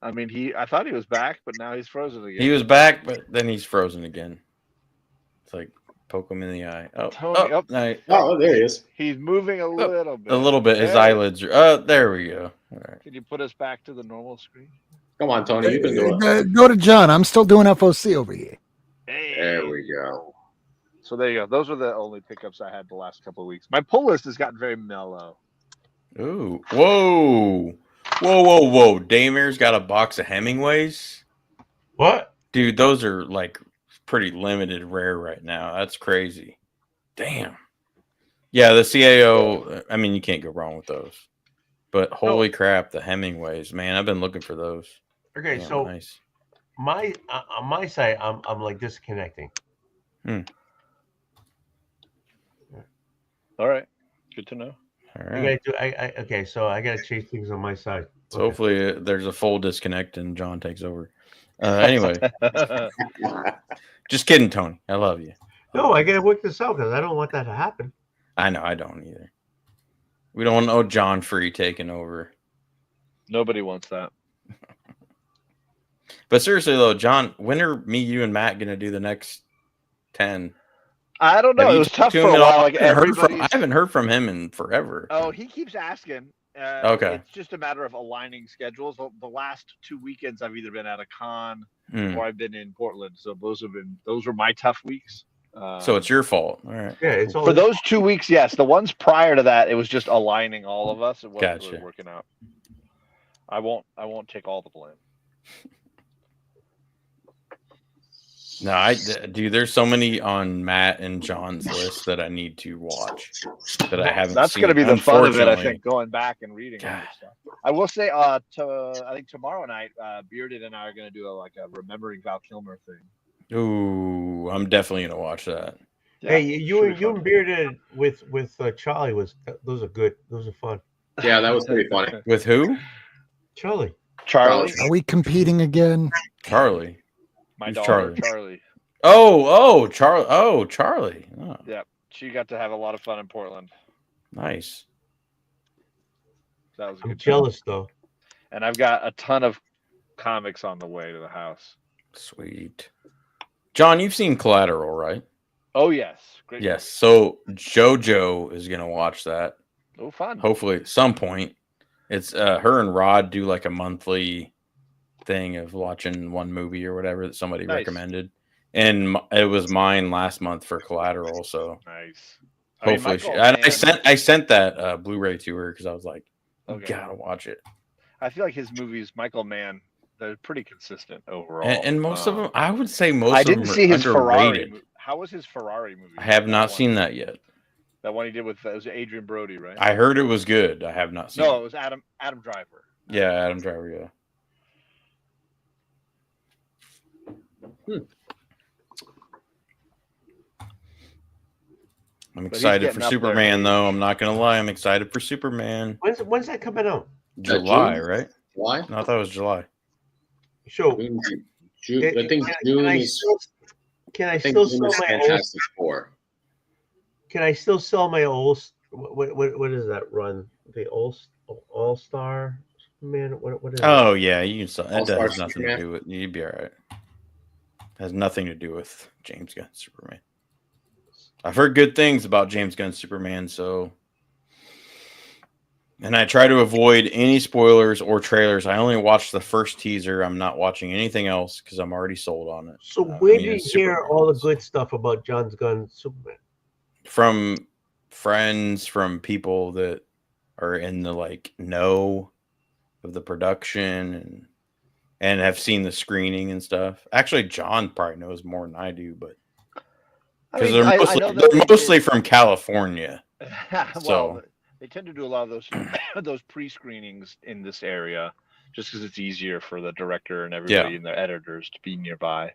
I mean, I thought he was back, but now he's frozen again. He was back, but then he's frozen again. It's like poke him in the eye. Oh, Tony, oh, nice. Oh, there he is. He's moving a little bit. A little bit. His There. eyelids are. There we go. All right. Can you put us back to the normal screen? Come on, Tony. You can do it. Go to John. I'm still doing FOC over here. Hey. There we go. So there you go. Those are the only pickups I had the last couple of weeks. My pull list has gotten very mellow. Ooh. Whoa. Whoa. Damer's got a box of Hemingways. What? Dude, those are like pretty limited rare right now. That's crazy. Damn. Yeah, the CAO, I mean, you can't go wrong with those. But holy crap, the Hemingways, man, I've been looking for those. Okay, Damn, so nice. my on my side, I'm like disconnecting. All right. Good to know. All I right. gotta do. Okay, so I gotta change things on my side. So hopefully there's a full disconnect and John takes over. Anyway, just kidding, Tony. I love you. No, I gotta work this out because I don't want that to happen. I know, I don't either. We don't want no John Free taking over. Nobody wants that. But seriously though, John, when are me, you, and Matt gonna do the next 10? I don't know. Have It you was tough talked to for him a at all? while. Like I haven't heard from him in forever. Oh, he keeps asking. Okay. It's just a matter of aligning schedules. The last 2 weekends, I've either been at a con Hmm. or I've been in Portland. So those were my tough weeks. So it's your fault. All right. Yeah, it's all For those 2 weeks, yes. The ones prior to that, it was just aligning all of us. It wasn't really Gotcha. working out. I won't take all the blame. No, dude, there's so many on Matt and John's list that I need to watch that I haven't That's seen. going to be the fun of it, I unfortunately. think, going back and reading all God. this stuff. I will say, I think tomorrow night, Bearded and I are going to do a remembering Val Kilmer thing. Ooh, I'm definitely gonna watch that. Yeah, Hey, you should be fun. and Bearded with Charlie those are good. Those are fun. Yeah, that was pretty funny. With who? Charlie. Charlie, Are we competing again? Charlie. my Who's daughter, Charlie? Charlie. Oh, Charlie. Oh, Charlie. Oh, Yeah, she got to have a lot of fun in Portland. nice. That was a I'm good time. jealous though. And I've got a ton of comics on the way to the house. Sweet. John, you've seen Collateral, right? Oh yes, great. Yes. So JoJo is gonna watch that. Oh, fun. Hopefully at some point. It's her and Rod do like a monthly thing of watching one movie or whatever that somebody Nice. recommended. and it was mine last month for Collateral. So Nice. hopefully, I sent that Blu-ray to her because I was like, you gotta watch it. I feel like his movies, Michael Mann, they're pretty consistent overall. And most of them, I would say most I of them didn't see his underrated. Ferrari. How was his Ferrari movie? I have not seen that yet. That one he did with it was Adrian Brody, right? I heard it was good. I have not seen it. No, it was Adam Driver. Yeah, Adam Driver, yeah. I'm excited for Superman, though. I'm not gonna lie. I'm excited for Superman. When's that coming out? July, right? July? No, I thought it was July. So, June. I think June is. Can I still sell my Fantastic Four? Can I still sell my old? What is that run? The All Star Man. What is? Oh yeah, you can sell. That All-Star has nothing Superman. to do with. You'd be all right. Has nothing to do with James Gunn Superman. I've heard good things about James Gunn Superman, so. And I try to avoid any spoilers or trailers. I only watched the first teaser. I'm not watching anything else because I'm already sold on it. So where do you hear all the good stuff about John Gunn Superman? From friends, from people that are in the know of the production and have seen the screening and stuff. Actually, John probably knows more than I do, but because they're mostly from California. Well, they tend to do a lot of those those pre-screenings in this area just because it's easier for the director and everybody and the editors to be nearby.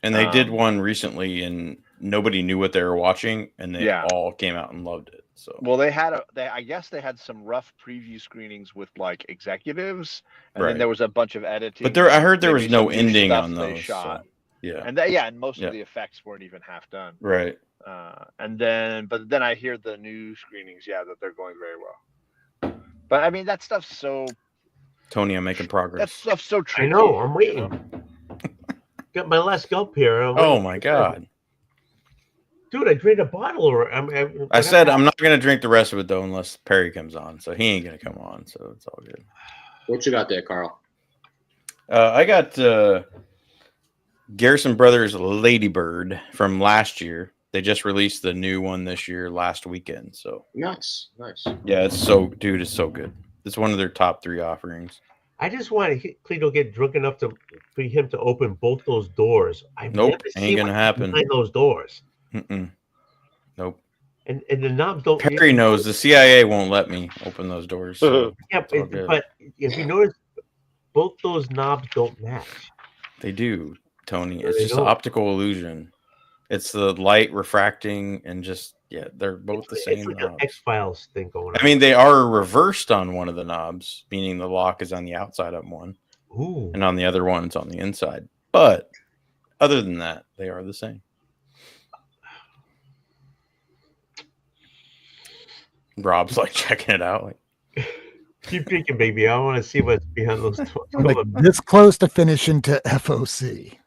And they did one recently, and nobody knew what they were watching, and they all came out and loved it. So, well, I guess they had some rough preview screenings with executives, and then there was a bunch of editing. But I heard there was no ending on those. Shot. So, yeah, and most of the effects weren't even half done. Right. But then I hear the new screenings, that they're going very well. But I mean, that stuff's so. Tony, I'm making progress. That stuff's so tricky. I know. I'm waiting. Got my last gulp here. Oh my god, dude! I drank a bottle. I said I'm not gonna drink the rest of it though, unless Perry comes on. So he ain't gonna come on. So it's all good. What you got there, Carl? I got Garrison Brothers Ladybird from last year. They just released the new one this year, last weekend. So nice. Yeah, it's so good. It's one of their top 3 offerings. I just want Cleto to get drunk enough for him to open both those doors. Nope, ain't gonna happen. Behind those doors. Nope. And the knobs don't. Perry knows the CIA won't let me open those doors. So but if you notice, both those knobs don't match. They do, Tony. It's just an optical illusion. It's the light refracting and just they're both the same. It's like an X-Files thing going on. I mean, they are reversed on one of the knobs, meaning the lock is on the outside of one. Ooh. And on the other one, it's on the inside. But other than that, they are the same. Rob's checking it out. Keep drinking, baby. I want to see what's behind those doors. I'm this close to finishing to FOC.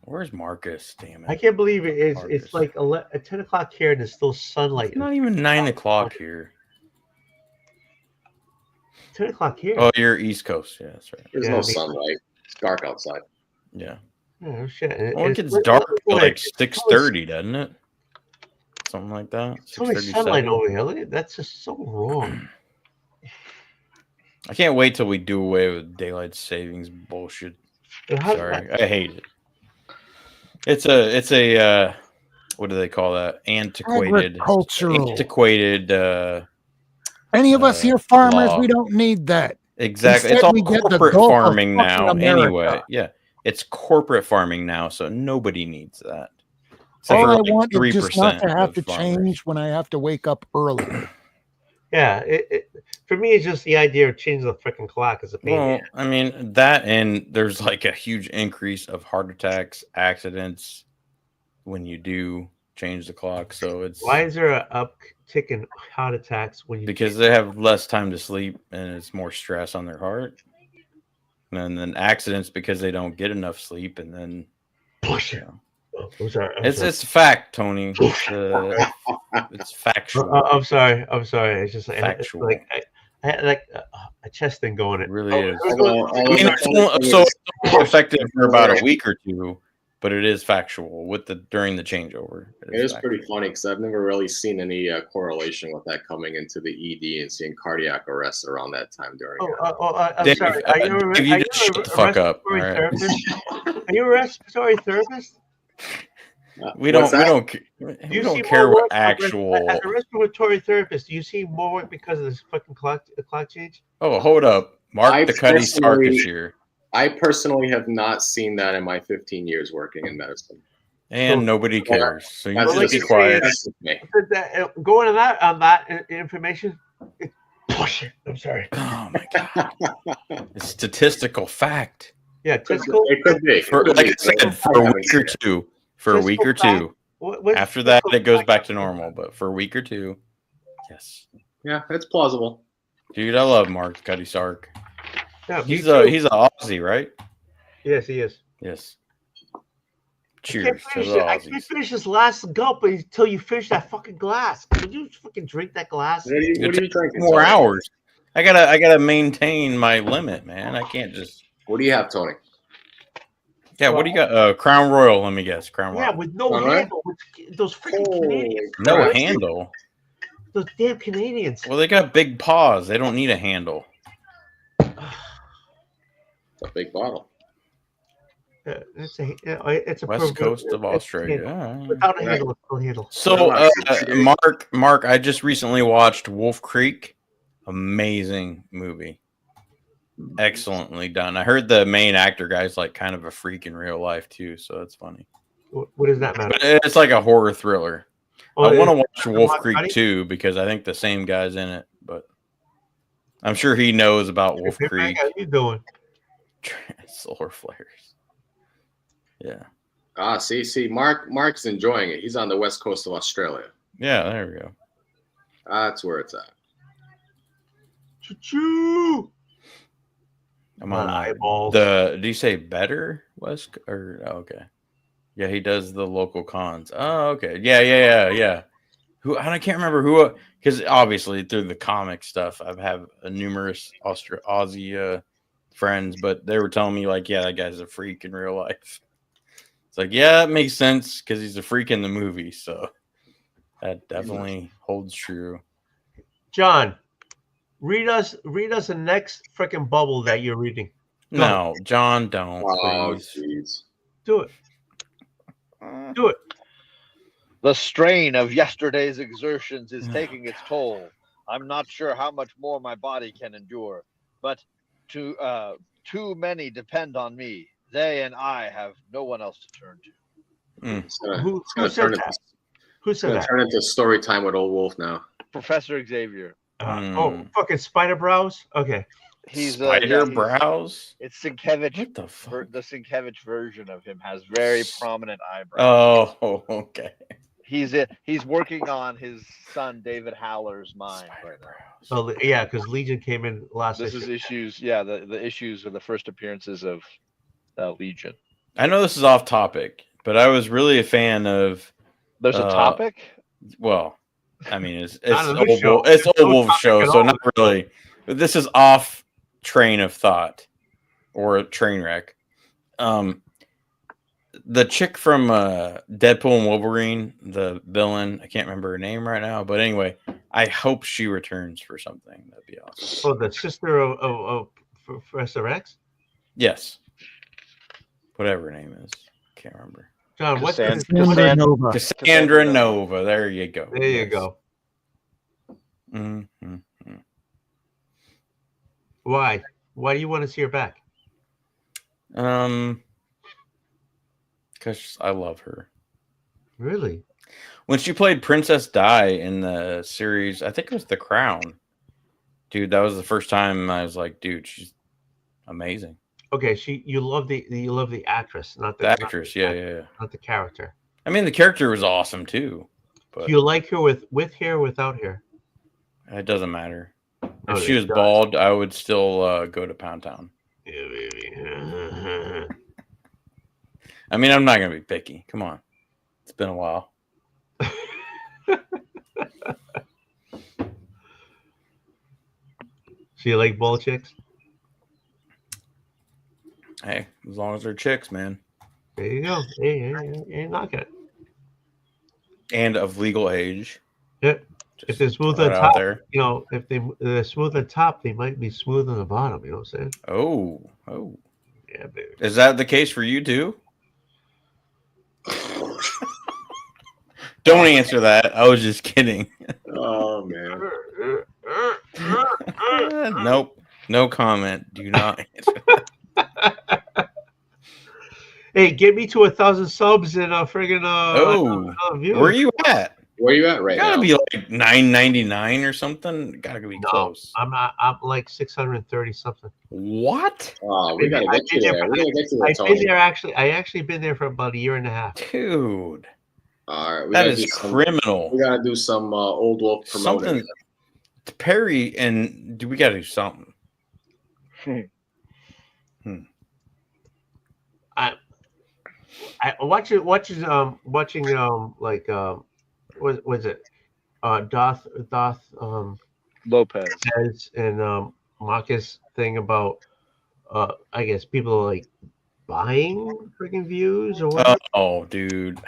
Where's Marcus? Damn it! I can't believe it. It's like 10 o'clock here, and there's still sunlight. It's not even 9 o'clock here. 10 o'clock here. Oh, you're East Coast. Yeah, that's right. There's no sunlight. It's dark outside. Yeah. Oh shit! Well, it gets dark at 6:30, doesn't it? Something like that. So much sunlight over here. Look at that's just so wrong. I can't wait till we do away with daylight savings bullshit. Sorry, I hate it. It's a what do they call that? Antiquated. Any of us here farmers, we don't need that. Exactly. Instead, it's all corporate farming now anyway. Yeah. It's corporate farming now, so nobody needs that. All I want is just not to have to change when I have to wake up early. Yeah, for me, it's just the idea of changing the freaking clock is a pain. Well, I mean, that and there's a huge increase of heart attacks, accidents when you do change the clock. So it's why is there an uptick in heart attacks when you because they have less time to sleep and it's more stress on their heart, and then accidents because they don't get enough sleep, and then it's fact, Tony. It's factual. I'm sorry. It's just factual. I had a chest thing going. It really is. I mean, so effective for about a week or two, but it is factual with during the changeover. It is pretty funny because I've never really seen any correlation with that coming into the ED and seeing cardiac arrest around that time during. I'm Dave, sorry. Are you, Dave, are you you just shut a the fuck up. All respiratory right. therapist? Are you a respiratory therapist? We don't see care more what work actual. as a respiratory therapist. Do you see more work because of this fucking clock change? Oh, hold up, Mark the Cuddy Sark is here, I personally have not seen that in my 15 years working in medicine. and nobody cares. So you That's just be just quiet. me. Going on that information. Bullshit. I'm sorry. Oh my god, it's statistical fact. Yeah, statistical. It could be. Like I said, for a week or two. For a week or two. After that, it goes back to normal. But for a week or two, yes. Yeah, it's plausible. Dude, I love Mark Cuddy Sark. Yeah, he's an Aussie, right? Yes, he is. Yes. Cheers to the I can't Aussies. finish this last gulp until you finish that fucking glass. Would you fucking drink that glass? What are you drinking? More Tony? hours. I gotta maintain my limit, man. I can't just. What do you have, Tony? Yeah, what do you got? Crown Royal. Let me guess. Crown Royal. Yeah, with no All right. handle. With those freaking Canadians. No Christ. handle. Those damn Canadians. Well, they got big paws. They don't need a handle. It's a big bottle. It's a West coast of Australia. All right. Without a handle, it's no handle. So, Mark, I just recently watched Wolf Creek. Amazing movie. Excellently done. I heard the main actor guy's like kind of a freak in real life too, so that's funny. What does that matter? But it's like a horror thriller. Oh, I want to watch Wolf Mark Creek Cuddy? too because I think the same guy's in it, but I'm sure he knows about Wolf Hey, Creek. How you doing? Solar flares. Yeah. See, Mark's enjoying it. He's on the west coast of Australia. Yeah, there we go. That's where it's at. Choo-choo! I'm on eyeballs. do you say better West or okay? Yeah, he does the local cons. Oh, okay. Yeah. I can't remember who, because obviously through the comic stuff, I've had numerous Aussie friends, but they were telling me like, yeah, that guy's a freak in real life. It's like, yeah, it makes sense because he's a freak in the movie, so that definitely holds true. John, read us the next freaking bubble that you're reading. No, John, don't please. Geez. Do it. Do it. The strain of yesterday's exertions is taking its toll. I'm not sure how much more my body can endure, but too many depend on me. They and I have no one else to turn to. Who said that? Who said that? Turn into story time with Oldwolf now. Professor Xavier. Oh, fucking spider brows. Okay. He's Spider brows. It's Sienkiewicz. What the fuck? The Sienkiewicz version of him has very prominent eyebrows. Oh, okay. He's working on his son David Haller's mind right now. Well, yeah, because Legion came in last. This is issues. Yeah, the issues are the first appearances of Legion. I know this is off topic, but I was really a fan of. There's a topic. Well, I mean, it's show. Old Wolf show, so not really. But this is off train of thought or a train wreck. The chick from Deadpool and Wolverine, the villain, I can't remember her name right now, but anyway, I hope she returns for something. That'd be awesome. Oh, the sister of Professor X? Yes. Whatever her name is. Can't remember. John, what's Cassandra Nova. Cassandra Nova. There you go. There you go. Mm-hmm. Why? Why do you want to see her back? Because I love her. Really? When she played Princess Di in the series, I think it was The Crown. Dude, that was the first time I was like, dude, she's amazing. Okay, you love the actress, not the actress. Yeah. Not the character. I mean, the character was awesome too. But do you like her with hair or without hair? It doesn't matter. Oh, If she was bald, I would still go to Pound Town. Yeah, baby. I mean, I'm not going to be picky. Come on. It's been a while. So you like bald chicks? Hey, as long as they're chicks, man, There you go. Ain't knocking it. and of legal age. Yep. Just If they're smooth throw on it out top, there. you know, if they're smooth on top, they might be smooth on the bottom. You know what I'm saying? Oh, Yeah, baby. is that the case for you too? Don't answer that. I was just kidding. Oh man. Nope. No comment. Do not answer. Hey, get me to 1,000 subs and friggin' views. Where are you at? Where are you at right Gotta now? be like $9.99 or something. Gotta be close. I'm not. I'm like 630 something. What? Oh, we gotta get you there. We gotta get you there, I've Tony. been there actually. I actually been there for about a year and a half. Dude, All right, we that gotta is do some, criminal. We gotta do some Old Wolf promoting. Something. Perry and we gotta do something. I watching like what was it Doth Lopez and Marcus thing about I guess people like buying freaking views or whatever. Oh, dude,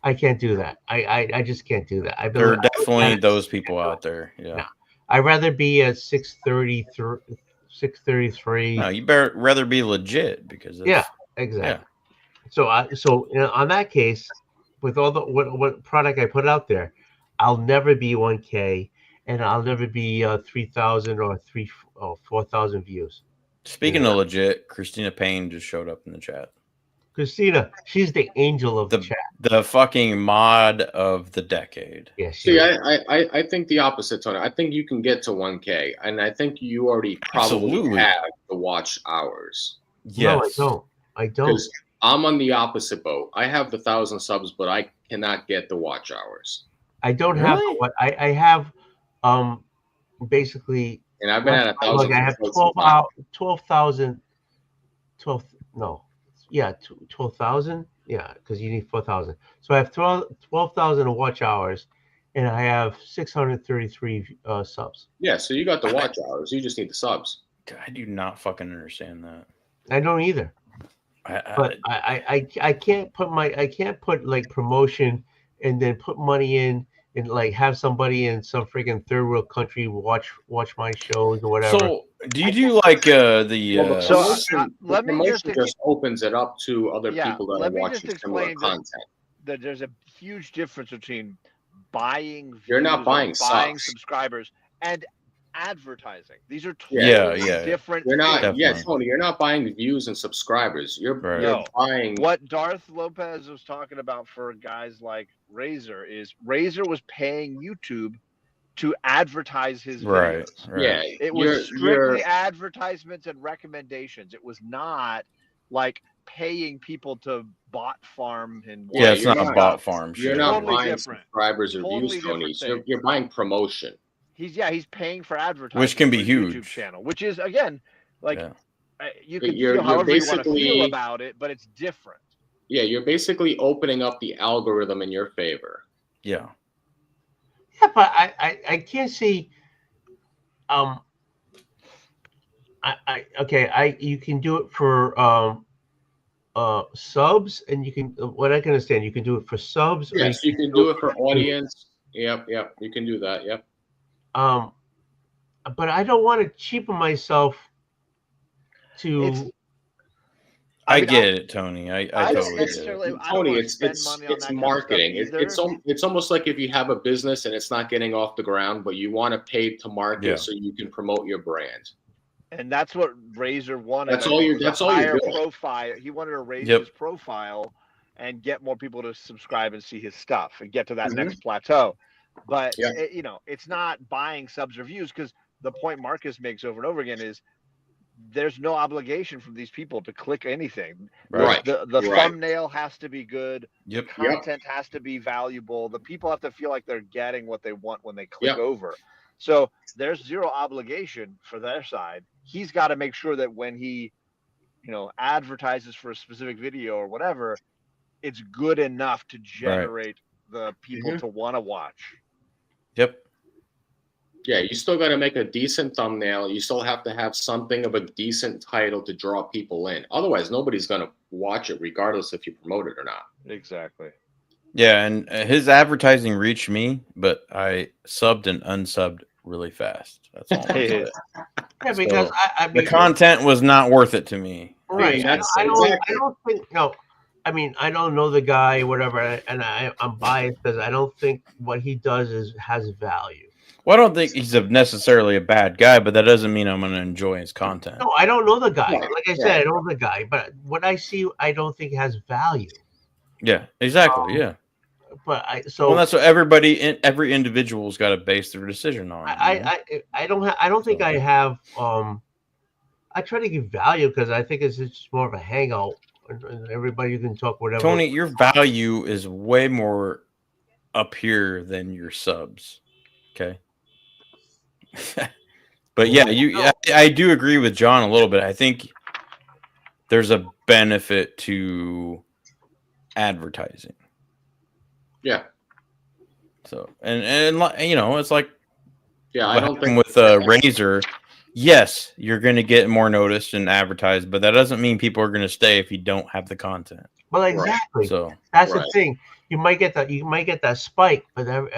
I can't do that. I just can't do that. I've been there are definitely those people out there. Yeah. No. I'd rather be at 633. No, you better rather be legit because Yeah, exactly. Yeah. So on that case, with all the what product I put out there, I'll never be 1K, and I'll never be 3,000 or 4,000 views. Speaking of legit, Christina Payne just showed up in the chat. Christina, she's the angel of the chat. The fucking mod of the decade. Yeah, See, I think the opposite, Tony. I think you can get to 1K, and I think you already probably Absolutely. have the watch hours. Yes. No, I don't. Because I'm on the opposite boat. I have the 1,000 subs, but I cannot get the watch hours. I don't have what I have. Basically, and I've been at 1,000. I have 12,000. 12,000. Yeah, because you need 4,000. So I have 12,000 watch hours, and I have 633 subs. Yeah, so you got the watch hours. You just need the subs. I do not fucking understand that. I don't either. But I can't put like promotion and then put money in and like have somebody in some freaking third world country watch my shows or whatever. So do you do like the let me just opens it up to other people that are watching similar content. That there's a huge difference between buying views, you're not buying subscribers and advertising. These are totally different you're not things. Tony, you're not buying views and subscribers. You're buying what Darth Lopez was talking about for guys like Razor is Razor was paying YouTube to advertise his videos. Right. Yeah, it was strictly advertisements and recommendations. It was not like paying people to bot farm and it's not a bot farm. You're not buying subscribers or views, Tony. You're buying promotion. He's paying for advertising, which can be for huge. YouTube channel, which is again like you can you're feel however you want to basically feel about it, but it's different. Yeah, you're basically opening up the algorithm in your favor. Yeah. Yeah, but I can't see. You can do it for subs, and you can. What I can understand, you can do it for subs. Yes, you can do it for audience. Yep, you can do that. Yep. But I don't want to cheapen myself to. I get it, Tony. I totally get it. Tony, it's marketing. It's almost like if you have a business and it's not getting off the ground, but you want to pay to market so you can promote your brand. And that's what Razor wanted. That's all you're doing. Profile. He wanted to raise his profile and get more people to subscribe and see his stuff and get to that next plateau. But it's not buying subs or views, because the point Marcus makes over and over again is there's no obligation from these people to click anything. Right. The thumbnail has to be good. Yep. Content has to be valuable. The people have to feel like they're getting what they want when they click over. So there's zero obligation for their side. He's got to make sure that when he, advertises for a specific video or whatever, it's good enough to generate the people to want to watch. Yep. Yeah, you still got to make a decent thumbnail. You still have to have something of a decent title to draw people in. Otherwise, nobody's going to watch it, regardless if you promote it or not. Exactly. Yeah, and his advertising reached me, but I subbed and unsubbed really fast. That's all. I'm gonna say. Yeah, because So, I the mean, content was not worth it to me. right. that's I don't exactly. think no. I mean, I don't know the guy, whatever, and I'm biased because I don't think what he does has value. Well, I don't think he's necessarily a bad guy, but that doesn't mean I'm going to enjoy his content. No, I don't know the guy. Right, Like I said, I don't know the guy, but what I see, I don't think has value. Yeah, exactly. Yeah. But Well, that's what every individual's got to base their decision on. I don't think I have. I try to give value because I think it's just more of a hangout, and everybody can talk whatever. Tony, your value is way more up here than your subs. Okay. But yeah, I do agree with John a little bit. I think there's a benefit to advertising. Yeah. So and you know, it's like I don't think with a Razor. Yes, you're going to get more noticed and advertised, but that doesn't mean people are going to stay if you don't have the content. Well, exactly. Right. So that's the thing. You might get that spike, but then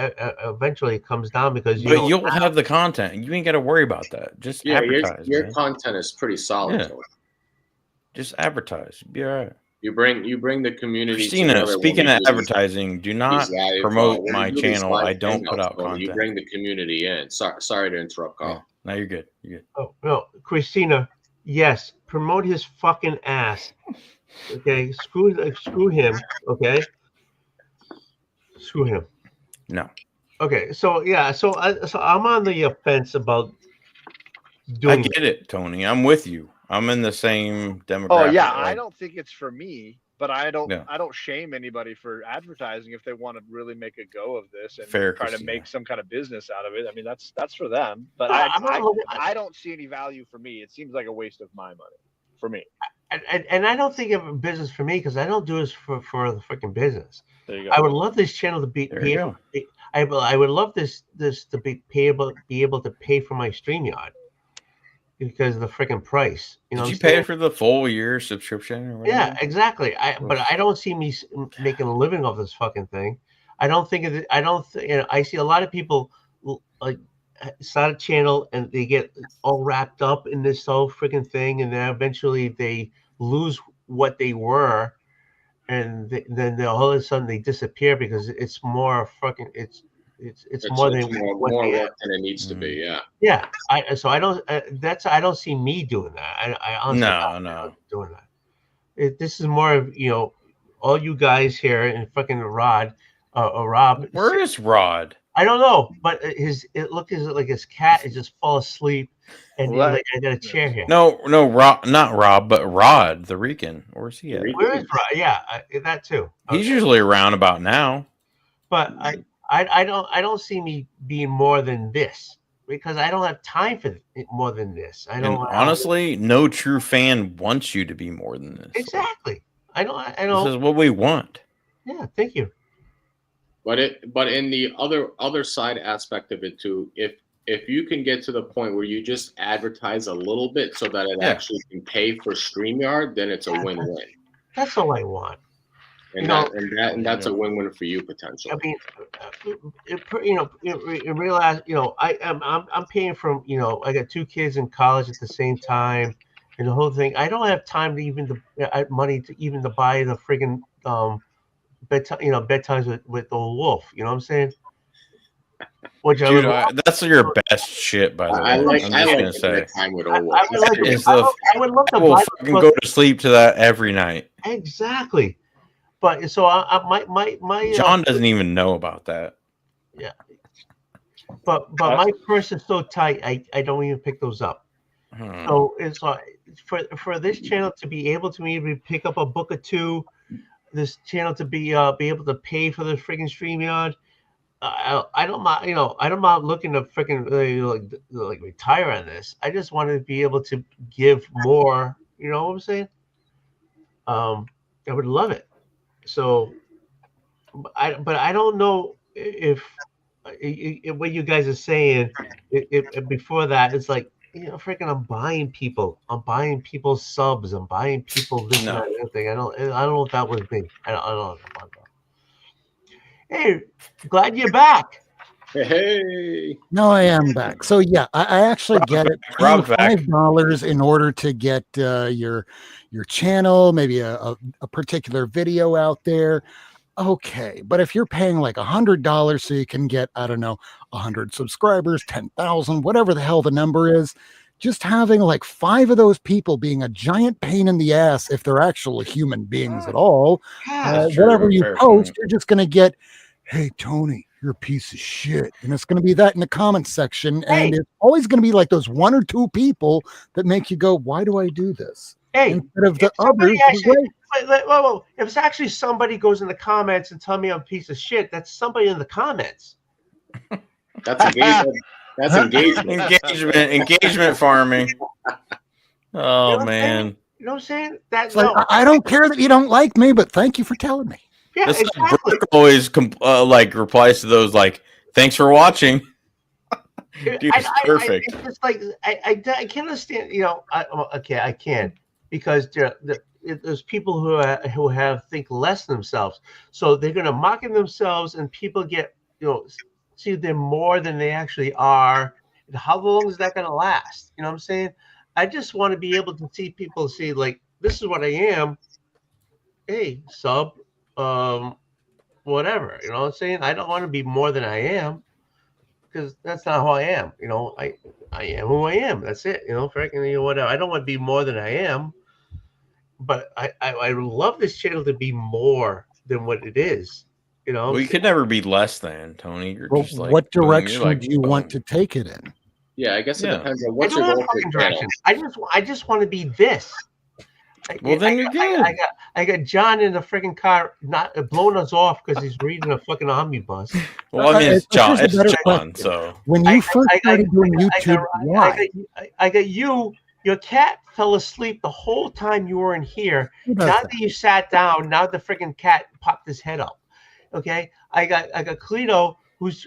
eventually it comes down because you'll have the content. You ain't got to worry about that. Just advertise. Your content is pretty solid. Yeah. Just advertise. Be all right. You bring the community. Christina, speaking of advertising, do not promote my channel. I don't put out content. You bring the community in. Sorry to interrupt, Carl. Yeah. No, you're good. You're good. Oh no, Christina. Yes, promote his fucking ass. Okay, screw him. Okay, screw him. No. Okay, so yeah, so I'm on the fence about doing. I get it, Tony. I'm with you. I'm in the same demographic. Oh yeah, I don't think it's for me, but I don't shame anybody for advertising if they want to really make a go of this and try to make some kind of business out of it. I mean, that's for them. But I don't see any value for me. It seems like a waste of my money for me. And I don't think of a business for me because I don't do this for the freaking business. There you go. I would love this channel to be. I would love this to be able to pay for my StreamYard. Because of the freaking price, Did you pay for the full year subscription? Or whatever? Yeah, exactly. But I don't see me making a living off this fucking thing. I don't think of it. I see a lot of people like start a channel and they get all wrapped up in this whole freaking thing, and then eventually they lose what they were, and then all of a sudden they disappear because it's more fucking it's more work than it needs to be. Yeah. Yeah. I don't see me doing that. I honestly don't doing that. This is more of all you guys here and fucking Rob. Where is Rod? I don't know, but it looks like his cat is just fall asleep, and I got a chair here. No, Rob, not Rob, but Rod the Rican. Where's he at? Where is Rod? Yeah, that too. He's usually around about now. But I don't see me being more than this because I don't have time for more than this. Honestly, no true fan wants you to be more than this. Exactly. I know. This is what we want. Yeah. Thank you. But in the other side aspect of it too, if you can get to the point where you just advertise a little bit so that it actually can pay for StreamYard, then it's a win-win. That's all I want. And that's a win-win for you potentially. I mean, you realize, I'm paying from, I got 2 kids in college at the same time, and the whole thing. I don't have time to even money to even to buy the friggin' bedtimes with Oldwolf. You know what I'm saying? Which dude, that's your best shit, by the way. I'm just gonna say. I would love to fucking go to sleep to that every night. Exactly. But so my John doesn't even know about that. Yeah. But my purse is so tight, I don't even pick those up. So it's like for this channel to be able to maybe pick up a book or two, this channel to be able to pay for the freaking StreamYard. I don't mind looking to freaking like retire on this. I just want to be able to give more. You know what I'm saying? I would love it. So, but I don't know if what you guys are saying before that, it's like, freaking, I'm buying people. I'm buying people subs. I'm buying people this and No. that and everything. I don't know if that was me. I don't know. Hey, glad you're back. Hey. No, I am back. So yeah, I actually get it. Paying Rob's back. $5 in order to get your channel, maybe a particular video out there. Okay, but if you're paying like $100 so you can get, I don't know, 100 subscribers, 10,000, whatever the hell the number is, just having like 5 of those people being a giant pain in the ass if they're actual human beings at all. That's true. Whatever you Fair post, point. you're just going to get, hey, Tony, you're a piece of shit. And it's going to be that in the comments section. And Hey. it's always going to be like those 1 or 2 people that make you go, why do I do this? Hey, Instead of the if somebody others. whoa, if it's actually somebody goes in the comments and tell me I'm a piece of shit, that's somebody in the comments. That's engagement. That's engagement. Engagement farming. Oh, man. You know what I'm saying? That's Like, I don't care that you don't like me, but thank you for telling me. Yeah, That's exactly. Brooke always like replies to those like, "Thanks for watching." Dude, it's perfect. It's just like I can't understand. I can't, because there's people who have think less of themselves, so they're gonna mock themselves, and people get see they're more than they actually are. And how long is that gonna last? You know what I'm saying? I just want to be able to see people see, like, this is what I am. Hey, sub, whatever. You know what I'm saying? I don't want to be more than I am, because that's not who I am. I am who I am. That's it. Freaking, whatever. I don't want to be more than I am, but I love this channel to be more than what it is. Well, you could never be less than, Tony. You're Well, just like, what boom, you're direction like, do you want boom. to take it in? Yeah, I guess it Yeah. depends on I what's don't your have goal for fucking your channel. direction. I just want to be this. Well, then you're good. I got John in the freaking car, not blowing us off because he's reading a fucking omnibus. Well, I mean, it's John. Here's a It's better John. question. So When you first started doing YouTube, why? I got you. Your cat fell asleep the whole time you were in here. Who does Now that? that you sat down, now the freaking cat popped his head up. Okay, I got Cleto, who's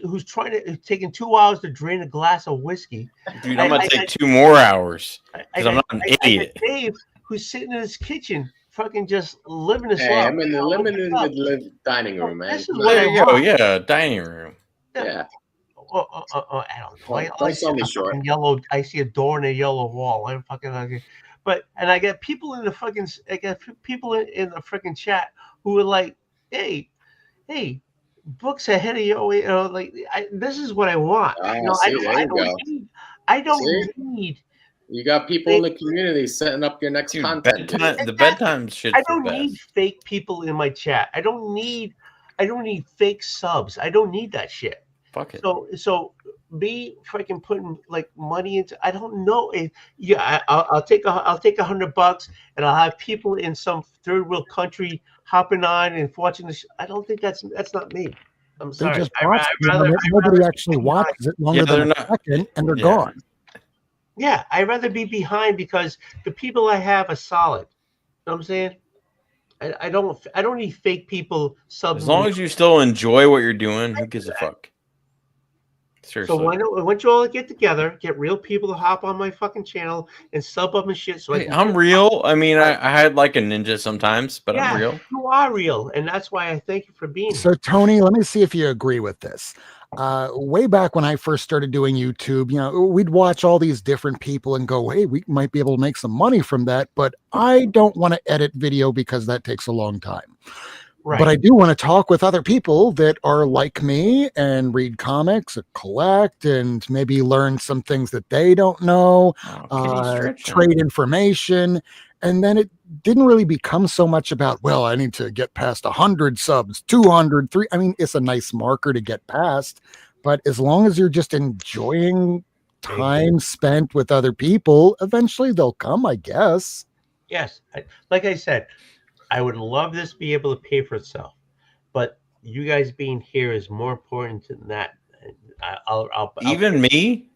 taking 2 hours to drain a glass of whiskey. dude, I'm gonna take 2 more hours because I'm not an I idiot. got Dave, who's sitting in his kitchen, fucking just living his Hey, life. I'm in the dining room, man. This is Come what on. There you go. Yeah, dining room. Yeah. I don't know. Don't sell me short. I see a door and a yellow wall. I fucking and I get people in the fucking. I got people in the freaking chat who are like, "Hey, books ahead of you." This is what I want. I don't need. You got people in the community setting up your next content. The bedtime shit's I the don't best. need fake people in my chat. I don't need fake subs. I don't need that shit. Fuck it. So me freaking putting like money into, I don't know. I'll take $100 and I'll have people in some third world country hopping on and watching this. I don't think that's not me. I'm They sorry. just watch it. Nobody actually watches it longer than a second, and they're gone. Yeah, I'd rather be behind because the people I have are solid. You know what I'm saying? I don't need fake people subbing. As long as you still enjoy what you're doing, who gives a fuck? Seriously. So why don't you all get together, get real people to hop on my fucking channel and sub up and shit? So I'm real. I mean, I had like a ninja sometimes, but I'm real. You are real, and that's why I thank you for being here. So Tony, let me see if you agree with this. Way back when I first started doing YouTube, we'd watch all these different people and go, hey, we might be able to make some money from that, but I don't want to edit video because that takes a long time. Right. But I do want to talk with other people that are like me and read comics, collect, and maybe learn some things that they don't know, trade information. And then it didn't really become so much about, well, I need to get past 100 subs, 200, 3. I mean, it's a nice marker to get past. But as long as you're just enjoying time spent with other people, eventually they'll come, I guess. Yes. Like I said, I would love this to be able to pay for itself, but you guys being here is more important than that. I'll Even me?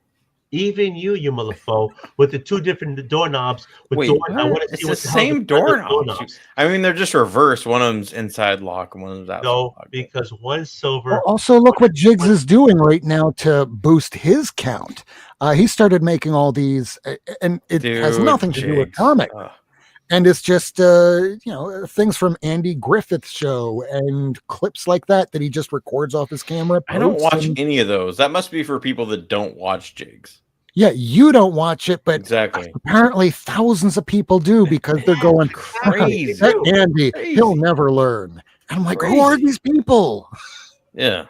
Even you motherfucker, with the two different doorknobs. With Wait, door, I what? want to It's see the what the hell same doorknobs. I mean, they're just reversed. One of them's inside lock and one of them's outside No, lock. because one's silver. Also, look what Jigs is doing right now to boost his count. He started making all these, and it has Dude, nothing to do with Jigs. comics. Ugh. And it's just things from Andy Griffith's show and clips like that he just records off his camera. I don't watch and, any of those. That must be for people that don't watch Jigs. yeah, you don't watch it, but Exactly. apparently thousands of people do because they're going Crazy. That Andy, Crazy. he'll never learn. And I'm like, Crazy. who are these people? Yeah.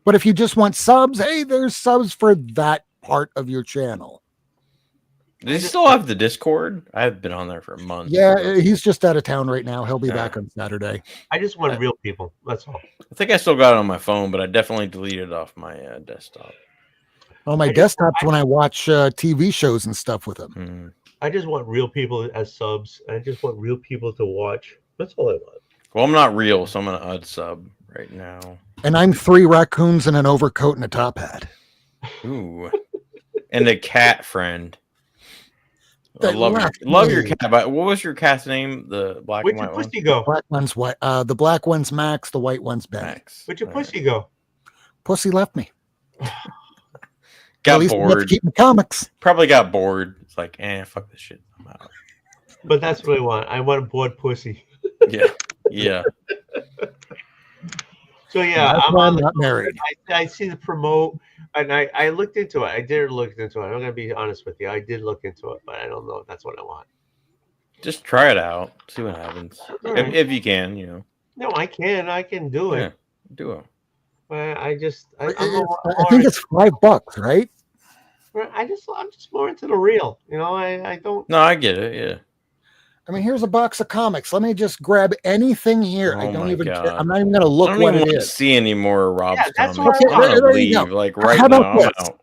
But if you just want subs, hey, there's subs for that part of your channel. Do you still have the Discord? I've been on there for months. Yeah, he's just out of town right now. He'll be back on Saturday. I just want real people. That's all. I think I still got it on my phone, but I definitely deleted it off my desktop. On my desktop's when I watch TV shows and stuff with him. I just want real people as subs. I just want real people to watch. That's all I want. Well, I'm not real, so I'm gonna unsub right now. And I'm 3 raccoons in an overcoat and a top hat. Ooh, and a cat friend. I That love left your me. cat. But what was your cat's name? The black Where'd and your white one. pussy go? Black one's white. The black one's Max. The white one's Ben. Max. Where'd your pussy go? Pussy left me. Got At least we have to bored. keep the comics. Probably got bored. It's like, fuck this shit. I'm out. But that's what I want. I want a bored pussy. Yeah, yeah. So yeah, That's I'm why on I'm not married. I see the promote, and I looked into it. I did look into it. I'm gonna be honest with you. I did look into it, but I don't know if that's what I want. Just try it out. See what happens. Alright. If you can, you know. No, I can do it. Yeah, do it. But I I think it's $5, right? I'm just more into the real. You know, I don't. No, I get it. Yeah. I mean, here's a box of comics. Let me just grab anything here. I Oh don't my even care. God. I'm not even going to look I don't what even it want to is. see any more of Rob's Yeah, that's comments. what I I'm want. gonna There you leave. go. Like right How now, about I'm this? out.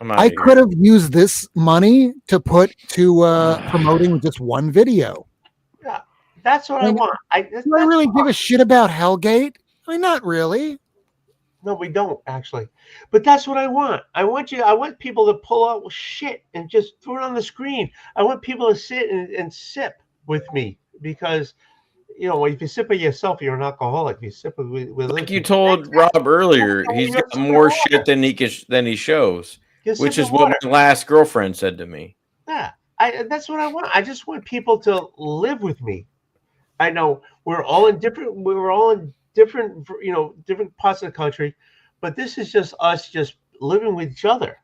I'm out I of here. could have used this money to put to promoting just one video. Yeah, that's what I want. Do I really give a shit about Hellgate? I mean, not really. No, we don't actually. But that's what I want. I want people to pull out shit and just throw it on the screen. I want people to sit and sip with me because, you know, if you sip it yourself, you're an alcoholic. If you sip it with Like you told Rob earlier, he's got more shit than he shows, Just which sip is the what water. my last girlfriend said to me. Yeah, that's what I want. I just want people to live with me. I know we're all in different, you know, different parts of the country, but this is just us just living with each other.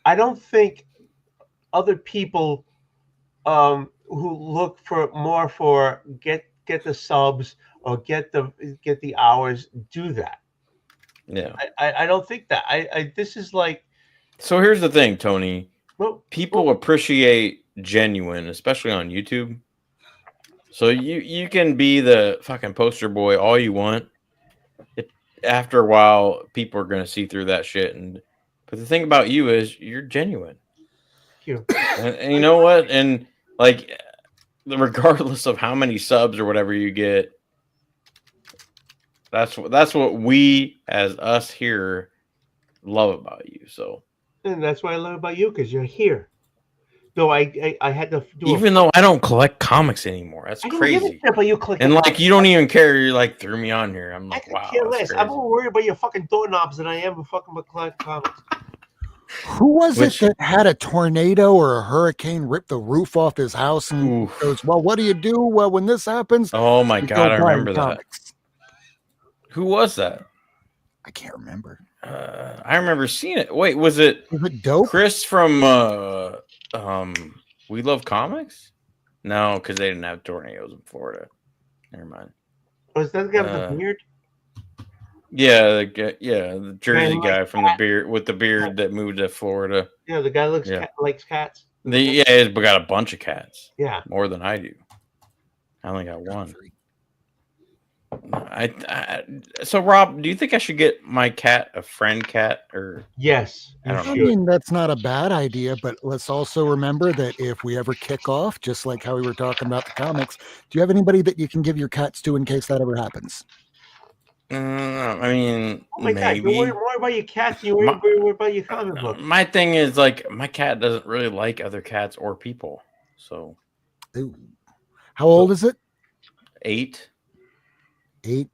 I don't think other people who look for more for get the subs or get the hours do that. Yeah. I don't think that. This is like. So here's the thing, Tony. Well, people appreciate genuine, especially on YouTube. So you can be the fucking poster boy all you want. After a while, people are gonna see through that shit. But the thing about you is you're genuine. Thank you. And you know what? And like, regardless of how many subs or whatever you get, that's what we as us here love about you. So. And that's what I love about you because you're here. Though I had to do even though I don't collect comics anymore, that's I don't give a crazy. shit, but you click And it. like you don't even care. You like threw me on here. I'm like, wow. Care That's less. I'm crazy. more worried about your fucking doorknobs than I am with fucking collect comics. Who was it that had a tornado or a hurricane rip the roof off his house and goes, well, what do you do when this happens? Oh my You god, go I buy remember that. comics. Who was that? I can't remember. I remember seeing it. Wait, was it dope? Chris from We Love Comics? No, because they didn't have tornadoes in Florida. Never mind. Was that the guy with the beard? Yeah, the Jersey Man, guy from the beard with the beard that moved to Florida. Yeah, the guy looks Yeah. likes cats. He's got a bunch of cats. Yeah. More than I do. I only got one. So Rob, do you think I should get my cat a friend cat or yes? I don't know. I mean, that's not a bad idea, but let's also remember that if we ever kick off, just like how we were talking about the comics, do you have anybody that you can give your cats to in case that ever happens? I mean, Oh my God, maybe. you worry more about your cats than you worry about your comic book. My thing is like my cat doesn't really like other cats or people. So, Ooh. How old is it? 8. 8.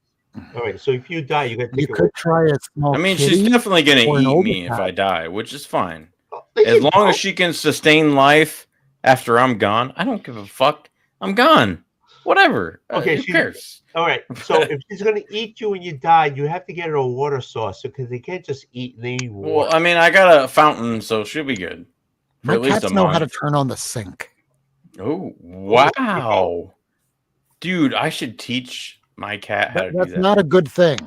All right, so if you die, you got to You take it could with try a small. I mean, kitty she's definitely gonna or an eat older me if cat. I die, which is fine. There As you long go. as she can sustain life after I'm gone, I don't give a fuck. I'm gone. Whatever. Okay, Who cares? All right, so if she's gonna eat you when you die, you have to get her a water source because they can't just eat and they need water. Well, I mean, I got a fountain, so she'll be good for My at least cats a know how to month. turn on the sink. Oh, wow. Dude, I should teach my cat how to do That's that. not a good thing.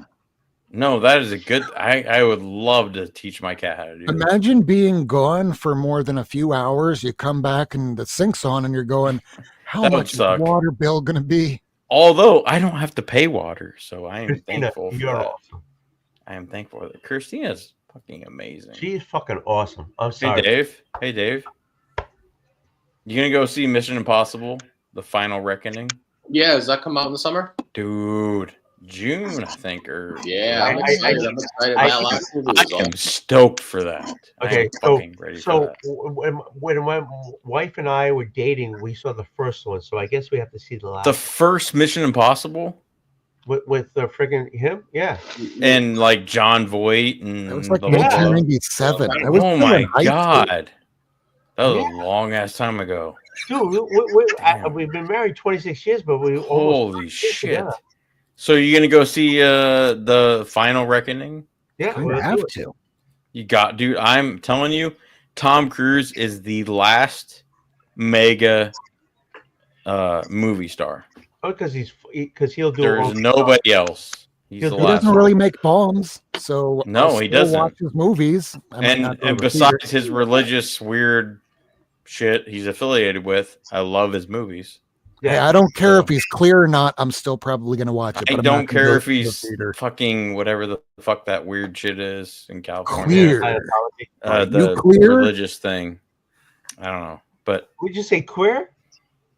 No, that is a good. I would love to teach my cat how to do that. Imagine being gone for more than a few hours. You come back and the sink's on, and you're going, "How That would much is suck. water bill going to be?" Although I don't have to pay water, so I am Christina, thankful for you're that. awesome. I am thankful for that. Christina's fucking amazing. She's fucking awesome. I'm Hey sorry. Dave. Hey Dave. You gonna go see Mission Impossible: The Final Reckoning? Yeah, does that come out in the summer? Dude, June, I think. Or Yeah, I'm excited. I'm excited. That last movie was I am awesome. stoked for that. I Okay, am fucking ready for that. when my wife and I were dating, we saw the first one, so I guess we have to see the last. The first Mission Impossible with the friggin' him, yeah, and like John Voight and It was like blah, blah, blah. 1997. I was Oh still my in high school. god, that was a long ass time ago. dude, we've been married 26 years, but we almost Holy shit! together. So you're gonna go see the Final Reckoning? Yeah, I we'll have do it. to. You got, dude. I'm telling you, Tom Cruise is the last mega movie star. Oh, because he'll do. There's nobody else. He's the He last doesn't one. really make bombs, so No, I'll he still doesn't. watch his movies. I might not go And to the theater. besides his religious weird shit he's affiliated with, I love his movies. Hey, I don't care if he's clear or not. I'm still probably going to watch it. I But I'm don't not gonna care go if to the he's theater. fucking whatever the fuck that weird shit is in California. Clear. The clear? religious thing. I don't know, but would you say queer?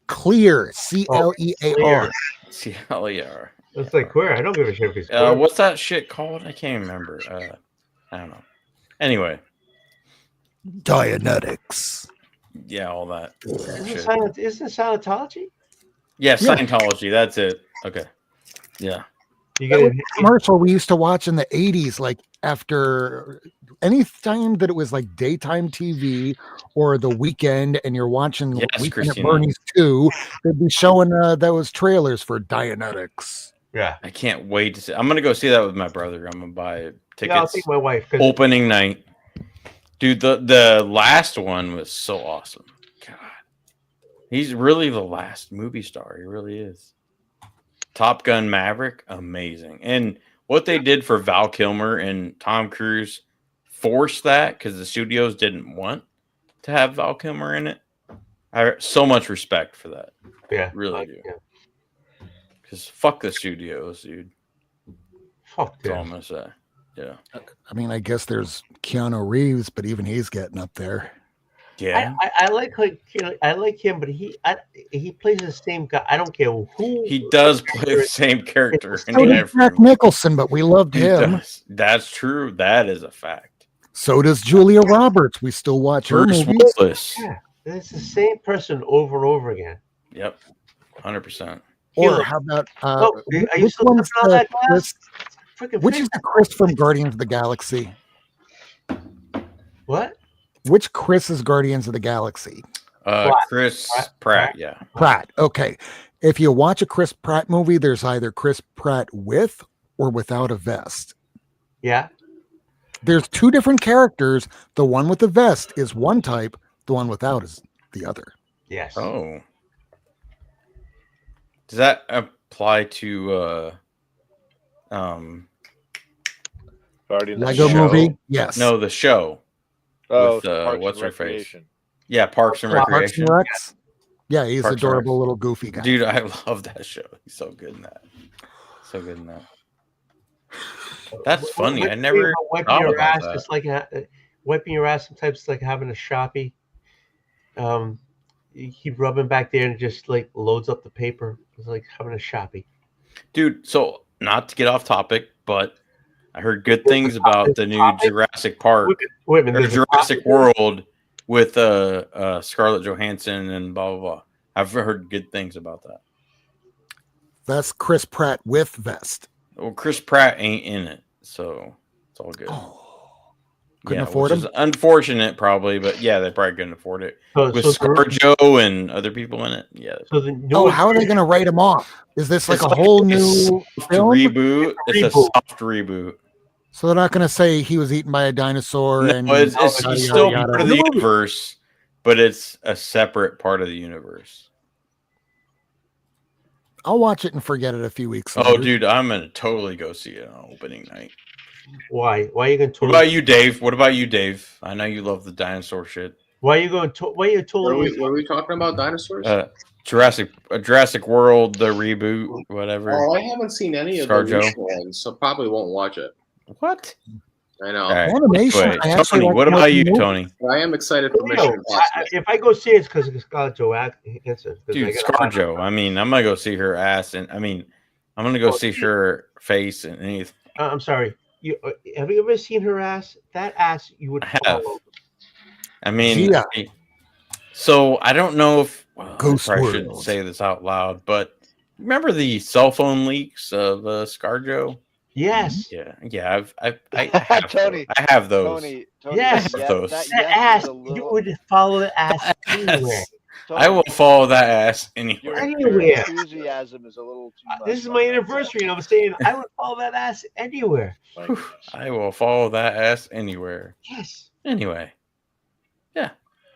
Clear. CLEAR. CLER. It's like queer. I don't give a shit if he's queer. What's that shit called? I can't remember. I don't know. Anyway, Dianetics. yeah, all that. Isn't shit. Scientology? Yeah, Yeah. Scientology. That's it. Okay. Yeah. You That get was a commercial we used to watch in the 80s, like after any time that it was like daytime TV or the weekend, and you're watching Yes, Weekend Christina. at Bernie's 2, they'd be showing those trailers for Dianetics. Yeah. I can't wait to see. I'm gonna go see that with my brother. I'm gonna buy tickets. Yeah, I'll take my wife. 'cause- Opening night, dude. The last one was so awesome. God, he's really the last movie star. He really is. Top Gun Maverick, amazing. And what they did for Val Kilmer and Tom Cruise forced that because the studios didn't want to have Val Kilmer in it. I have so much respect for that. Yeah, Really do. Yeah. Because fuck the studios, dude. Fuck That's all I'm them. gonna say. Yeah. I mean, I guess there's Keanu Reeves, but even he's getting up there. Yeah. I like I like him, but he plays the same guy. I don't care who He does play the same character in So did every Jack Nicholson, but we loved He him. does. That's true. That is a fact. So does Julia Roberts. We still watch her Bruce movies. Willis. Yeah, it's the same person over and over again. Yep. 100%. Or how about Oh, are you which still one's putting on that the glass? Chris? Freaking Which fish. is the Chris from Guardians of the Galaxy? What? Which Chris is Guardians of the Galaxy? Chris Pratt. Yeah. Pratt. Okay. If you watch a Chris Pratt movie, there's either Chris Pratt with or without a vest. Yeah. There's two different characters. The one with the vest is one type, the one without is the other. Yes. Oh. Does that apply to Guardians of the Lego Show. movie? Yes. No, the show. Oh, with Parks what's and her face? Recreation. Yeah, Parks and Parks Recreation. and Recs? Yeah, he's Parks and adorable Recs. little goofy guy. Dude, I love that show. He's so good in that. So good in that. That's funny. What I do you never think about wiping thought your about ass. that. It's like wiping your ass. Sometimes it's like having a Sharpie. You keep rubbing back there and it just like loads up the paper. It's like having a Sharpie. Dude, so not to get off topic, but I heard good things about the new Jurassic Park Wait a minute, or there's a Jurassic topic? World with Scarlett Johansson and blah blah blah. I've heard good things about that. That's Chris Pratt with vest. Well, Chris Pratt ain't in it, so it's all good. Couldn't yeah, afford which is him? unfortunate, probably, but yeah, they probably couldn't afford it. So With the- ScarJo and other people in it, yeah. So the Oh, how are they going to write him off? Is this like It's a whole a new soft film? reboot. It's a Reboot. soft reboot. So they're not going to say he was eaten by a dinosaur No, and it's yada, he's yada, still yada. part of the universe, but it's a separate part of the universe. I'll watch it and forget it a few weeks Oh, later. dude, I'm gonna totally go see it on opening night. Why? Why are you going to? What about you, Dave? What about you, Dave? I know you love the dinosaur shit. Why are you going to? Why are you What are, totally? what are we talking about? Dinosaurs? Jurassic World, the reboot, whatever. Oh, I haven't seen any of the ScarJo. recent ones, so probably won't watch it. What? I know. All right. Animation, Wait, I actually Tony, like what more about than you, movies. Tony? But I am excited for Mission No, Impossible. if I go see it, it's because of Scarlett Johansson. Dude, ScarJo. I mean, I'm gonna go see her ass, and I mean, I'm gonna go see her face and anything. I'm sorry. You have you ever seen her ass? That ass you would I have. follow. I mean, Gia. so I don't know if I Ghost probably shouldn't World. say this out loud, but remember the cell phone leaks of ScarJo? Yes. Yeah. I have Tony, those. I have those. Tony, Yes. yeah, Those. that That yes ass. is a You little. would follow the ass anywhere. I will follow that ass Your, anywhere. your Anywhere. enthusiasm is a little too much. This is on my that anniversary, and I'm saying I would follow that ass anywhere. My goodness. I will follow that ass anywhere. Yes. Anyway.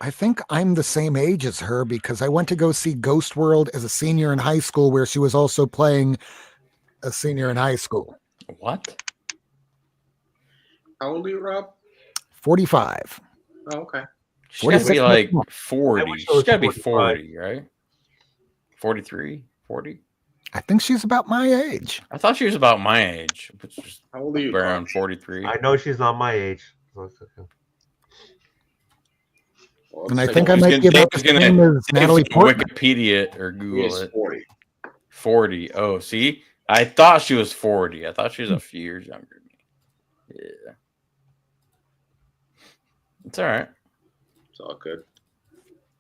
I think I'm the same age as her because I went to go see Ghost World as a senior in high school, where she was also playing a senior in high school. What? How old are you, Rob? 45. Oh, okay. She's got to be 46 like months. 40. I wish I She's was got to be 45. 40, right? 43, 40? I think she's about my age. I thought she was about my age, which is How old are you? around Carl? 43. I know she's not my age. Well, And I let's think take I a- might be about the same as Natalie Portman. Wikipedia or Google He's it. 40. 40. Oh, see? I thought she was 40. I thought she was a few years younger than me. Yeah. It's all right. It's all good.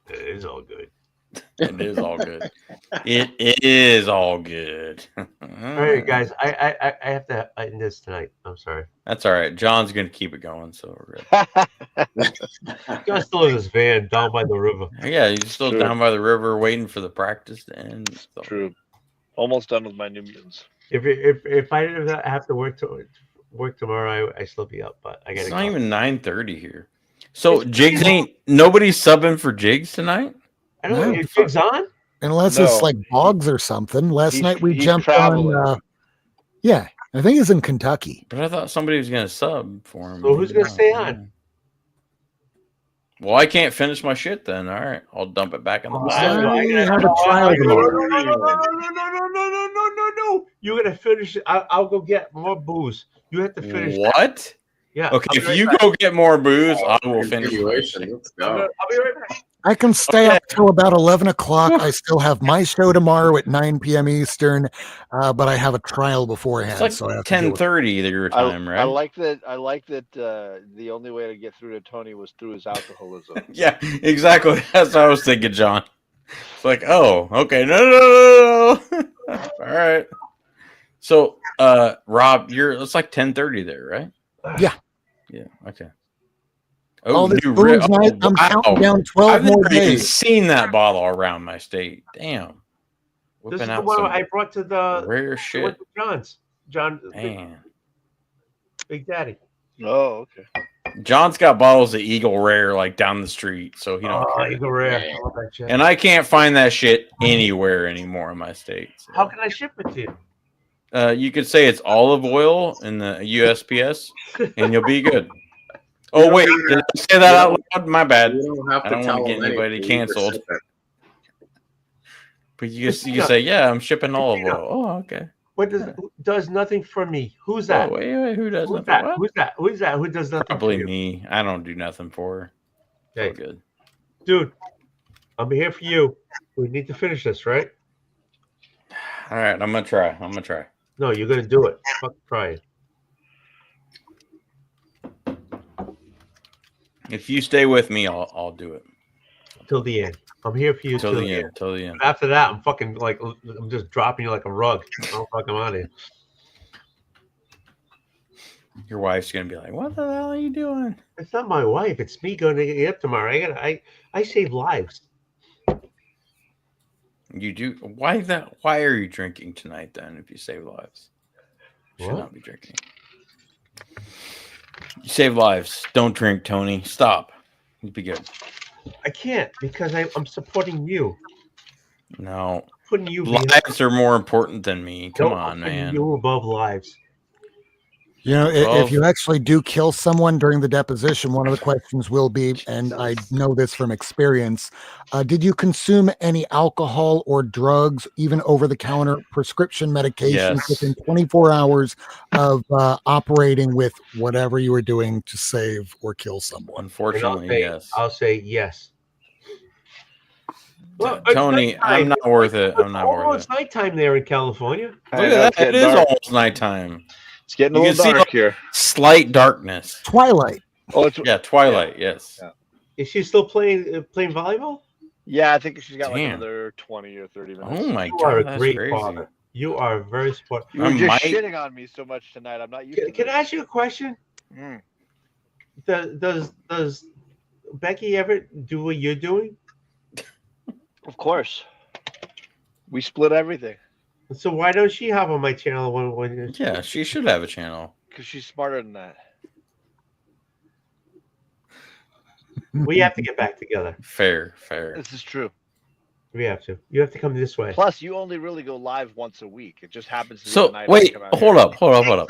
It is all good. It is all good. It is all good. All right, guys. I have to end this tonight. I'm sorry. That's all right. John's going to keep it going, so we're good. John's still in his van down by the river. Yeah, he's still True. down by the river waiting for the practice to end. So. True. Almost done with my New Mutants. If I didn't have to work tomorrow, I still be up. But I got It's to not even 9:30 here. So Jigs ain't nobody's subbing for Jigs tonight? I don't know. No. Is Jigs on? Unless No. it's like Boggs or something. Last He's- night we he's jumped traveling. on. Yeah, I think it's in Kentucky. But I thought somebody was going to sub for him. So who's gonna stay on? Well, I can't finish my shit then. All right, I'll dump it back in the box. I have a trial tomorrow. No. You're gonna finish it. I'll go get more booze. You have to finish. that. What? Yeah. Okay, I'll be if right you back. go get more booze, I will finish. my Continuation. shit. Let's I'll go. be right back. I can stay Okay. up till about 11 o'clock. I still have my show tomorrow at 9 p.m. Eastern, but I have a trial beforehand. It's so I like have to deal with 10:30 your time, right? I like that. I like that. The only way to get through to Tony was through his alcoholism. Yeah, exactly. That's what I was thinking, John. It's like, oh, okay, no. All right. So, Rob, it's like 10:30 there, right? Yeah. Yeah. Okay. all this new booze rib- night. I'm counting down 12 I've more never even days. seen that bottle around my state. Damn. This is Whipping the out one some I brought to the rare I went shit. to John's. John, Man. Big Daddy. Oh, okay. John's got bottles of Eagle Rare like down the street, so he don't Oh, care. Eagle Rare. Man. I love that shit. And I can't find that shit anywhere anymore in my state. so. How can I ship it to you? You could say it's olive oil in the USPS, and you'll be good. Oh wait, did I say that out loud? My bad. You don't have I to don't tell want to get them anybody anything. You just canceled. sit there. But you say, yeah, I'm shipping olive oil. Oh, okay. What does nothing for me? Who's that? Oh, wait, who does Who's nothing? that? What? Who's that? Who's that? Who does nothing Probably for you? me. I don't do nothing for her. Okay. Oh, good. Dude, I'm here for you. We need to finish this, right? All right, I'm gonna try. No, you're gonna do it. Fuck trying. If you stay with me, I'll do it till the end. I'm here for you till the end. Till the end. After that, I'm fucking like I'm just dropping you like a rug. I'm fucking out of here. Your wife's gonna be like, "What the hell are you doing?" It's not my wife. It's me going to get up tomorrow. I save lives. You do. Why that? Why are you drinking tonight then? If you save lives, you should What? not be drinking. You save lives. Don't drink, Tony. Stop. You'd be good. I can't because I'm supporting you. No, Putting you lives are more important than me. Come on, I'm putting man. You above lives. You know, Well, if you actually do kill someone during the deposition, one of the questions will be, and I know this from experience, did you consume any alcohol or drugs, even over-the-counter prescription medications Yes. within 24 hours of operating with whatever you were doing to save or kill someone? Unfortunately, yes. I'll say yes. Well, Tony, I'm not worth it. I'm not worth almost it. nighttime there in California. Look at that. It is almost nighttime. It's getting a You little can see, dark like, here. Slight darkness. Twilight. Oh, it's Twilight. Yes. Yeah. Is she still playing volleyball? Yeah, I think she's got like Damn. another 20 or 30 minutes. Oh my You god, are a that's great crazy. father. You are very smart. You were just shitting on me so much tonight. I'm not used to Can I ask you a question? Mm. Does Becky ever do what you're doing? Of course. We split everything. So why don't she have on my channel when Yeah, she should have a channel. Because she's smarter than that. We have to get back together. Fair. This is true. We have to. You have to come this way. Plus, you only really go live once a week. It just happens to be the So night I wait, come out hold here. up.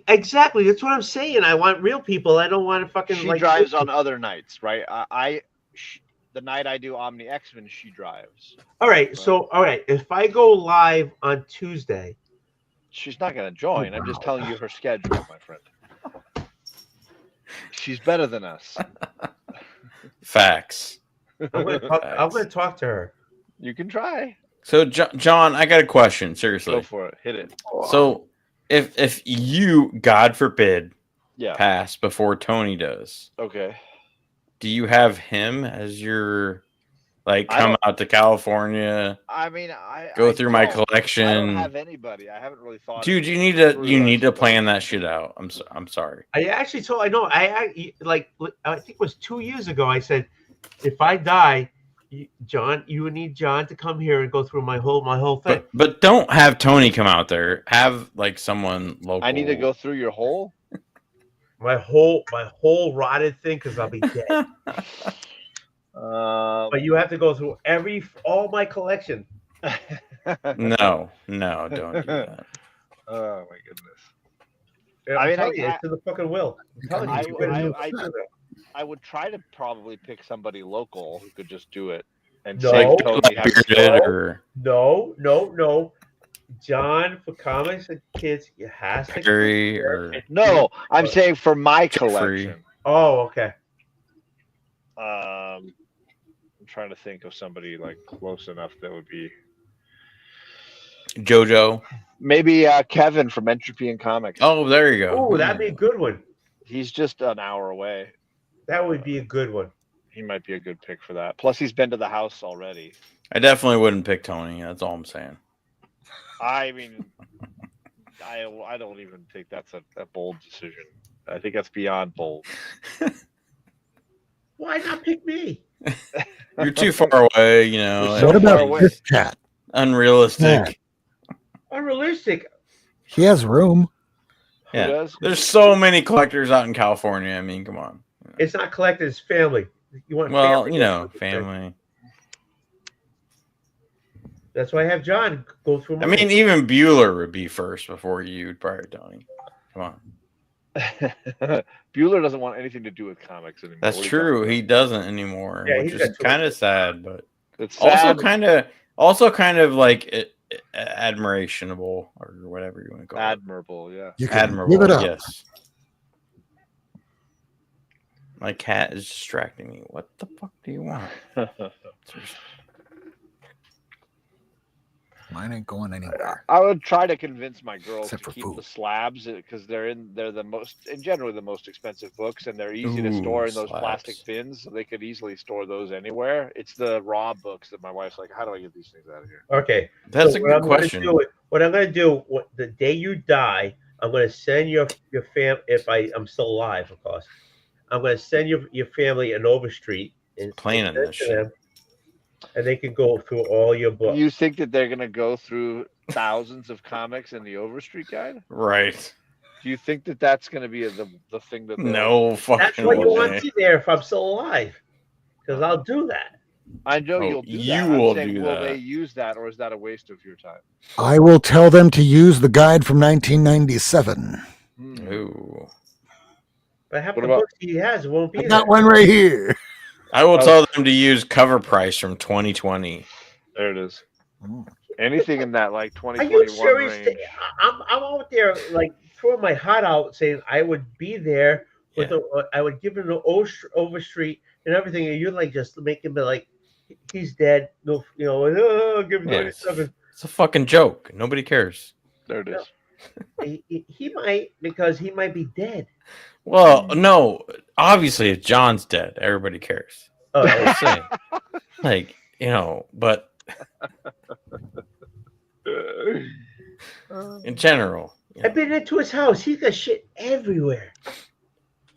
Exactly. That's what I'm saying. I want real people. I don't want to fucking. She drives on other nights, right? The night I do Omni X-Men, she drives. All right. So if I go live on Tuesday, she's not going to join. I'm just telling you her schedule, my friend. She's better than us. Facts. I'm gonna talk to her. You can try. So John, I got a question. Seriously, Go for it. Hit it. So if you, God forbid, Yeah. pass before Tony does, Okay. do you have him as your come out to California? I mean, go through my I collection. don't have anybody. I haven't really thought. Dude, you need to plan that shit out. I'm sorry. I actually told. I think it was 2 years ago. I said, if I die, John, you would need John to come here and go through my whole thing. But don't have Tony come out there. Have someone local. I need to go through your hole. My whole rotted thing because I'll be dead. But you have to go through all my collection. No, don't do that. Oh my goodness. I mean, it's to the fucking will. I would try to probably pick somebody local who could just do it and No. save Tony. No. John, for comics and kids, you has to. No, I'm saying for my collection. Oh, okay. I'm trying to think of somebody close enough that would be JoJo. Maybe Kevin from Entropy and Comics. Oh, there you go. Oh, that'd be a good one. He's just an hour away. That would be a good one. He might be a good pick for that. Plus, he's been to the house already. I definitely wouldn't pick Tony. That's all I'm saying. I mean, I don't even think that's a bold decision. I think that's beyond bold. Why not pick me? You're too far away, you know. What about this cat? Unrealistic. Yeah. Unrealistic. He has room. Yeah. There's so many collectors out in California. I mean, come on. It's not collected, it's family. You want family. Family. That's why I have John go through I mean, even Bueller would be first before you, prior to Tony. Come on. Bueller doesn't want anything to do with comics anymore. That's true. He doesn't anymore, Yeah, which is kind of sad, but it's also kind of like admirationable or whatever you want to call it. Admirable, yeah. You can Admirable, give it up. yes. My cat is distracting me. What the fuck do you want? Mine Mine ain't going anywhere. I would try to convince my girls Except to for keep food. the slabs because they're the most and generally the most expensive books, and they're easy to Ooh, store in those plastic slabs. bins, so they could easily store those anywhere. It's the raw books that my wife's like, how do I get these things out of here? Okay. That's so a what good I'm gonna question. what I'm going to do, the day you die, I'm going to send your if I'm still alive, of course. I'm going to send your family an Overstreet and Planning send this to shit. them, and they can go through all your books. You think that they're gonna go through thousands of comics in the Overstreet Guide? Right. Do you think that that's gonna be the thing that they'll? No That's fucking why you want way. me there if I'm still alive, because I'll do that. I know Oh, you'll do you that. will I'm saying, do will that. they use that, or is that a waste of your time? I will tell them to use the guide from 1997. Ooh. But half What the about- books he has won't be I there. got one right here. I will Oh. tell them to use cover price from 2020. There it is. Oh. Anything in that like Are you 2021 serious? range. I'm out there like throwing my heart out, saying I would be there with Yeah. I would give him the Overstreet and everything, and you're like just making me like he's dead. No, give him Yeah, it's 97. a fucking joke. Nobody cares. There it is. He might, because he might be dead. Well, no. Obviously, if John's dead, everybody cares. Oh, I'm saying. Like, but in general. I've been into his house. He's got shit everywhere.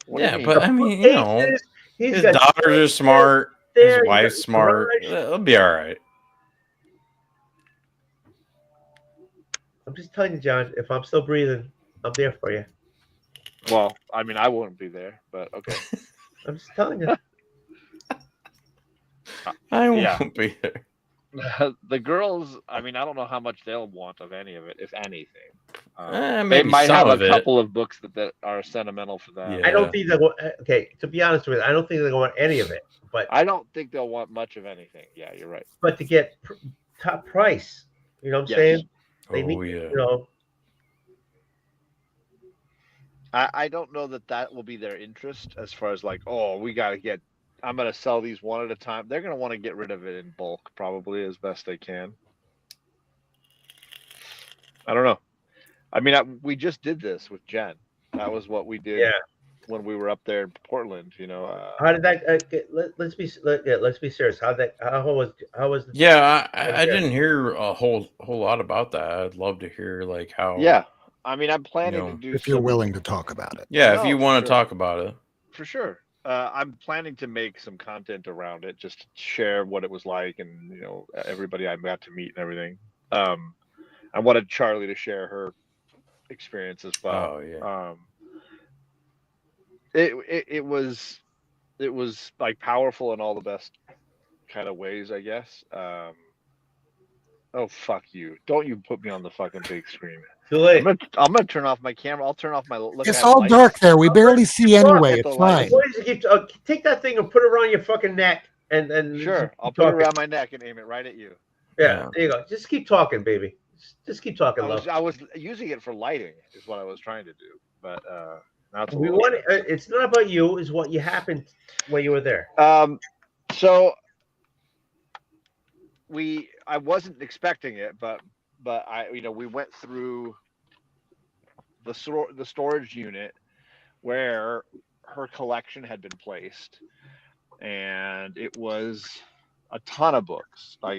What do you Yeah, mean? but I mean, He's his got daughters are smart. there, His wife's he's got smart. garage. It'll be all right. I'm just telling you, John. If I'm still breathing, I'm there for you. Well, I mean, I wouldn't be there, but okay. I'm just telling you. I Yeah. won't be there. The girls, I mean, I don't know how much they'll want of any of it, if anything. They Maybe might some have of a it. couple of books that are sentimental for them. Yeah. I don't think they're okay. To be honest with you, I don't think they're going to want any of it. But I don't think they'll want much of anything. Yeah, you're right. but to get top price, you know what I'm Yes. saying? They Oh, need, yeah. I don't know that will be their interest as far as like, oh, we got to get, I'm going to sell these one at a time. They're going to want to get rid of it in bulk, probably as best they can. I don't know. I mean, we just did this with Jen. That was what we did when we were up there in Portland. How did that? Let's be serious. How was the Yeah, I didn't hear a whole lot about that. I'd love to hear like how. Yeah, I mean, I'm planning to do. If you're willing to talk about it. Yeah, No, if you for want to sure. talk about it. For sure. I'm planning to make some content around it, just to share what it was like, and everybody I got to meet and everything. I wanted Charlie to share her experience as well. Oh yeah. It was like powerful in all the best kind of ways, I guess. Oh fuck you! Don't you put me on the fucking big screen. Too late. I'm gonna turn off my camera. I'll turn off my. Look, It's I have all lights. dark there. We barely see anyway. At the It's lights. fine. Boys, take that thing and put it around your fucking neck, and Sure, just I'll keep put it talking. around my neck and aim it right at you. Yeah, there you go. Just keep talking, baby. Just keep talking, love. I was using it for lighting, is what I was trying to do, but now it's a We little want. It's not about you. It's what you happened when you were there. So I wasn't expecting it, but we went through the storage unit where her collection had been placed, and it was a ton of books. Like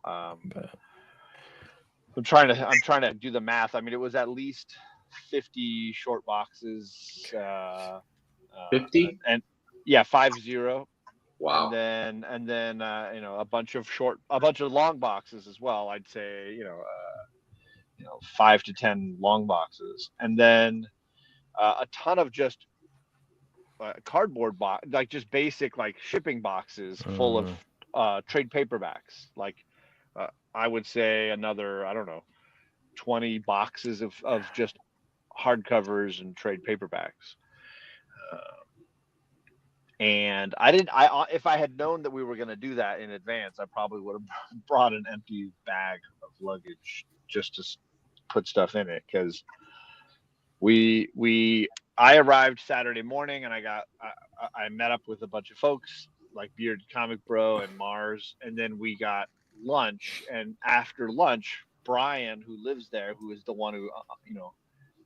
I'm trying to do the math. I mean, it was at least 50 short boxes. 50? And yeah, 50. Wow. And then a bunch of long boxes as well. I'd say 5 to 10 long boxes, and then a ton of just cardboard box, like just basic like shipping boxes full of trade paperbacks. Like I would say another 20 boxes of just hardcovers and trade paperbacks. And if I had known that we were going to do that in advance, I probably would have brought an empty bag of luggage just to put stuff in it. Because I arrived Saturday morning, and I met up with a bunch of folks like Beard Comic Bro and Mars, and then we got lunch. And after lunch, Brian, who lives there, who is the one who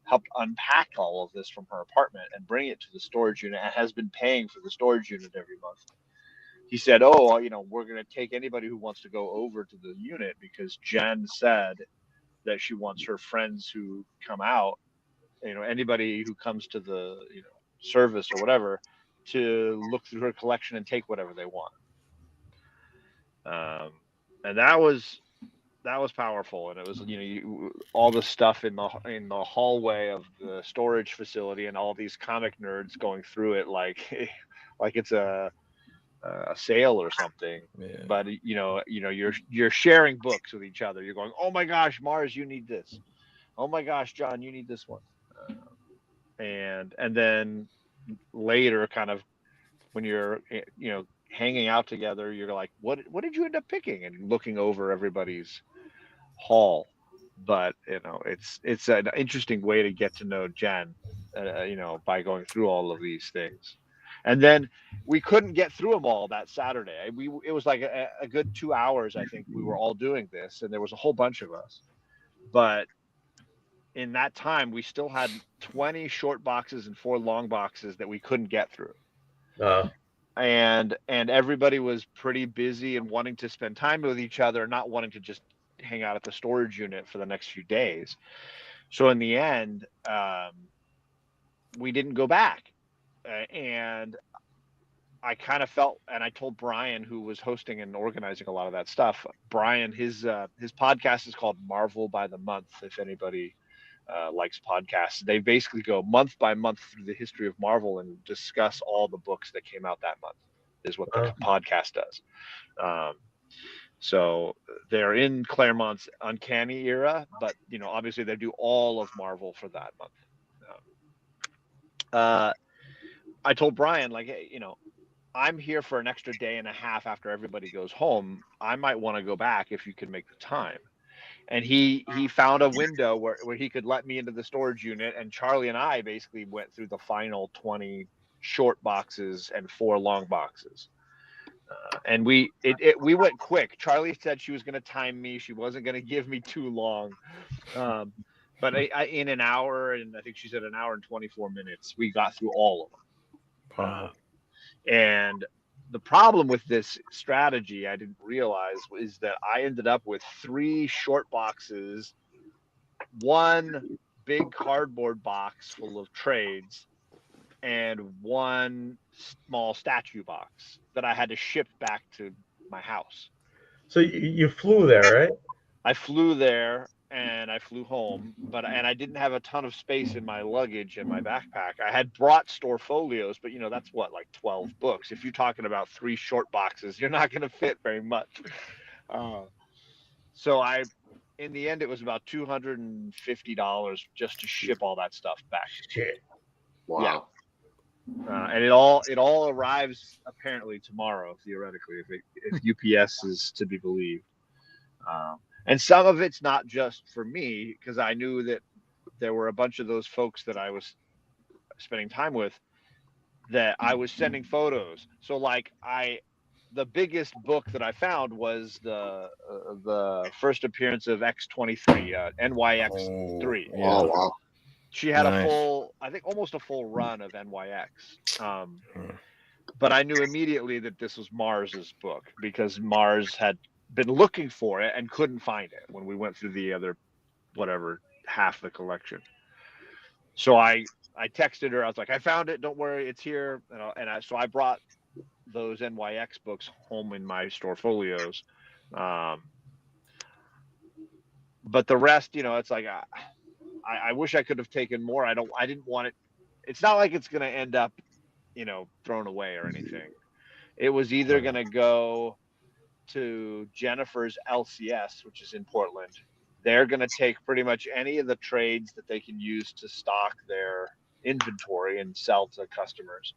helped unpack all of this from her apartment and bring it to the storage unit and has been paying for the storage unit every month. He said, "Oh, we're going to take anybody who wants to go over to the unit because Jen said that she wants her friends who come out, anybody who comes to the service or whatever, to look through her collection and take whatever they want." And that was powerful, and it was all the stuff in the hallway of the storage facility, and all these comic nerds going through it like it's a sale or something. Yeah. But you're sharing books with each other. You're going, "Oh my gosh, Mars, you need this. Oh my gosh, John, you need this one." And then later, kind of when you're hanging out together, you're like, what did you end up picking? And looking over everybody's haul. But it's an interesting way to get to know Jen, by going through all of these things. And then we couldn't get through them all that Saturday. It was like a good 2 hours, I think, we were all doing this, and there was a whole bunch of us. But in that time, we still had 20 short boxes and 4 long boxes that we couldn't get through. And everybody was pretty busy and wanting to spend time with each other, not wanting to just hang out at the storage unit for the next few days. So in the end, we didn't go back. And I kind of felt, and I told Brian, who was hosting and organizing a lot of that stuff, Brian, his podcast is called Marvel by the Month, if anybody likes podcasts. They basically go month by month through the history of Marvel and discuss all the books that came out that month, is what the podcast does. So they're in Claremont's Uncanny era, but obviously they do all of Marvel for that month. I told Brian, like, hey, I'm here for an extra day and a half after everybody goes home. I might want to go back if you could make the time. And he found a window where he could let me into the storage unit, and Charlie and I basically went through the final 20 short boxes and 4 long boxes. And we went quick. Charlie said she was going to time me. She wasn't going to give me too long. But in an hour, and I think she said an hour and 24 minutes, we got through all of them. And the problem with this strategy, I didn't realize, is that I ended up with 3 short boxes, 1 big cardboard box full of trades, and 1 small statue box that I had to ship back to my house. So you flew there, right? I flew there and I flew home, and I didn't have a ton of space in my luggage and my backpack. I had brought store folios, but that's what, like 12 books. If you're talking about 3 short boxes, you're not going to fit very much. So in the end, it was about $250 just to ship all that stuff back. Shit. Wow. Yeah. And it all arrives apparently tomorrow, theoretically, if UPS is to be believed. And some of it's not just for me, because I knew that there were a bunch of those folks that I was spending time with that I was sending photos. So like the biggest book that I found was the first appearance of X-23, NYX3. Oh, wow. She had Nice. a full, I think almost a full run of NYX. But I knew immediately that this was Mars's book, because Mars had been looking for it and couldn't find it when we went through the other, whatever, half the collection. So I texted her. I was like, I found it. Don't worry, it's here. So I brought those NYX books home in my store folios. But the rest, it's like I wish I could have taken more. I didn't want it. It's not like it's going to end up, thrown away or anything. It was either going to go to Jennifer's LCS, which is in Portland. They're going to take pretty much any of the trades that they can use to stock their inventory and sell to customers.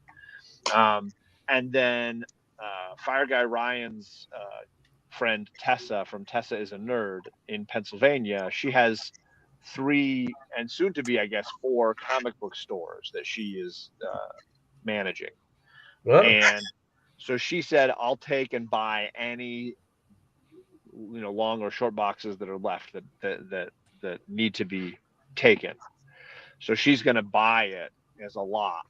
And then Fire Guy Ryan's friend Tessa from Tessa is a Nerd in Pennsylvania, she has 3 and soon to be, I guess, 4 comic book stores that she is managing. Well, And so she said, I'll take and buy any, long or short boxes that are left that need to be taken. So she's going to buy it as a lot.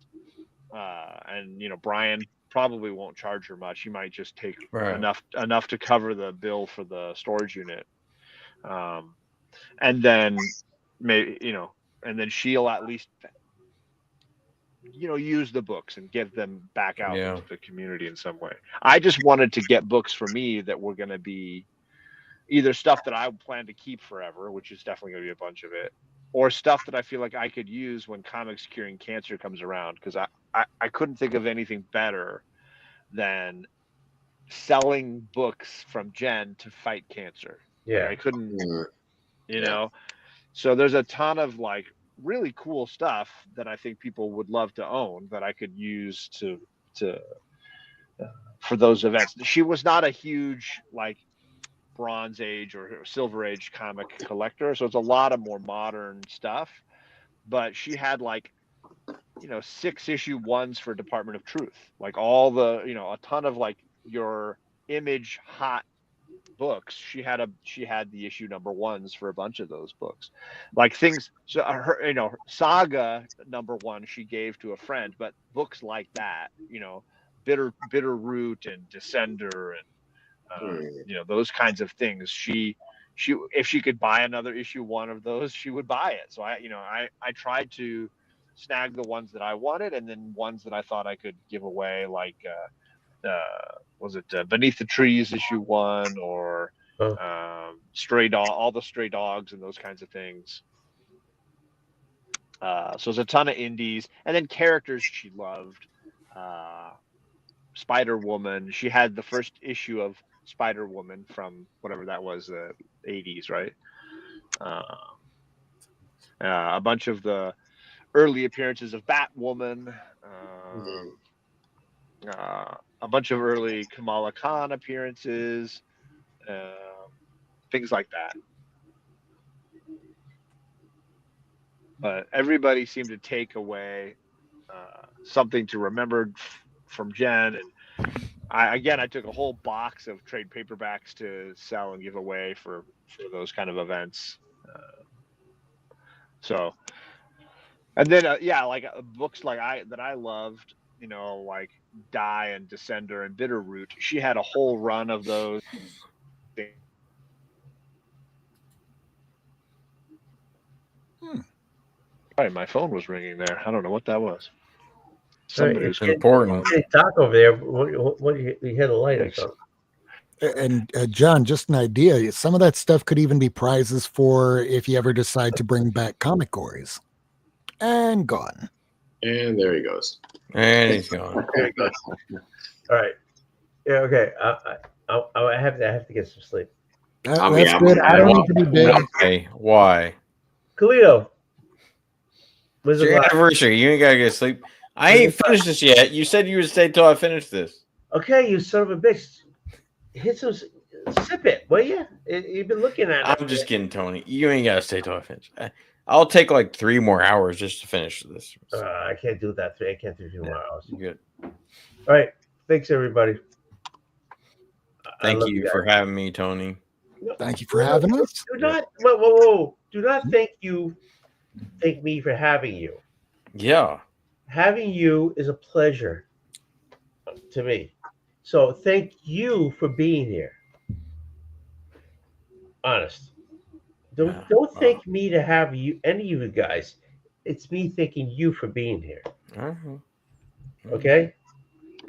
And Brian probably won't charge her much. He might just take enough to cover the bill for the storage unit. And then maybe, and then she'll at least use the books and give them back out into the community in some way. I just wanted to get books for me that were going to be either stuff that I plan to keep forever, which is definitely going to be a bunch of it, or stuff that I feel like I could use when Comics Curing Cancer comes around, because I couldn't think of anything better than selling books from Jen to fight cancer. Yeah. I couldn't, so there's a ton of like really cool stuff that I think people would love to own that I could use for those events. She was not a huge like Bronze Age or Silver Age comic collector, so it's a lot of more modern stuff, but she had like 6-issue ones for Department of Truth, like all the a ton of like your Image hot books. She had the issue number ones for a bunch of those books, like things. So her Saga number 1 she gave to a friend, but books like that, Bitter Root and Descender and those kinds of things. She if she could buy another issue 1 of those, she would buy it. So I tried to snag the ones that I wanted, and then ones that I thought I could give away, like was it Beneath the Trees issue 1, or Stray Dog, all the Stray Dogs and those kinds of things. So there's a ton of indies, and then characters she loved. Spider Woman. She had the first issue of Spider Woman from whatever that was, the 80s, right? A bunch of the early appearances of Batwoman. A bunch of early Kamala Khan appearances, things like that. But everybody seemed to take away something to remember from Jen. And I took a whole box of trade paperbacks to sell and give away for those kind of events. And then like books like that I loved, like Die and Descender and Bitterroot. She had a whole run of those. Sorry, my phone was ringing there. I don't know what that was. Somebody was important. Hey, talk over there. What you hit a light or something? And John, just an idea. Some of that stuff could even be prizes for if you ever decide to bring back comic gories. And gone. And there he goes. And he's gone. There you go. All right. Yeah. Okay. I have to get some sleep. That's good. I don't need to be big. Okay. Why? Khalil. It's your anniversary. You ain't gotta get sleep. I ain't finished this yet. You said you would stay till I finish this. Okay, you son of a bitch. Hit some, sip it, will you? You've been looking at it. I'm just kidding, Tony. You ain't gotta stay till I finish. I'll take like 3 more hours just to finish this. I can't do that. I can't do 3 more hours. Good. All right. Thanks, everybody. Thank you for having me, Tony. Thank you for having us. Do not, whoa. Do not thank me for having you. Yeah. Having you is a pleasure to me. So thank you for being here. Honest. Don't thank me to have you, any of you guys. It's me thanking you for being here. Okay?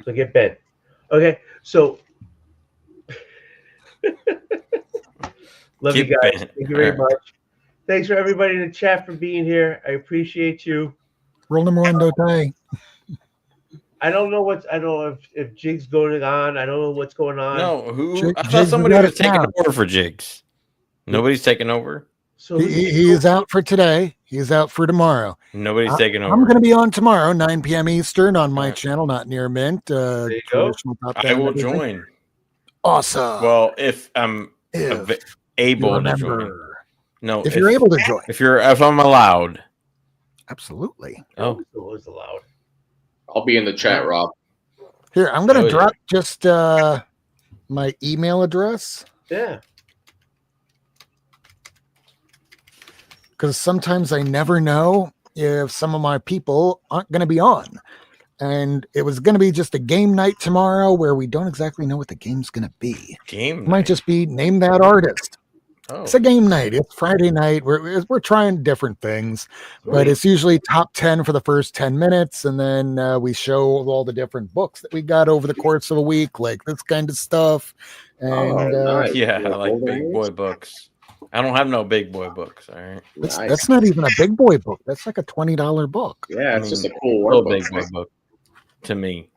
So get bent. Okay, so love you guys. Thank you very much. Thanks for everybody in the chat for being here. I appreciate you. Roll number 1, Dotay. I don't know if Jig's going on. I don't know what's going on. No, I thought somebody was taking over for Jigs. Nobody's taking over. So he is out for today. He's out for tomorrow. Nobody's taking over. I'm going to be on tomorrow, 9 p.m. Eastern on my channel, Not Near Mint. There you go. I will join. Awesome. Well, if I'm able to join. No, if you're able to join. If I'm allowed. Absolutely. Oh, it was allowed. I'll be in the chat, Rob. Here, I'm going to drop just my email address. Yeah. because sometimes I never know if some of my people aren't going to be on. And it was going to be just a game night tomorrow where we don't exactly know what the game's going to be. Game It might night. just be name that artist. Oh, It's a game night. It's Friday night. We're trying different things, but sweet. it's usually top 10 for the first 10 minutes. And then we show all the different books that we got over the course of a week, like this kind of stuff. And nice. Yeah, I like Golden big Age? boy books. I don't have no big boy books. All right. Nice. that's not even a big boy book. That's like a $20 book. Yeah, it's just a cool little workbook. big boy book to me.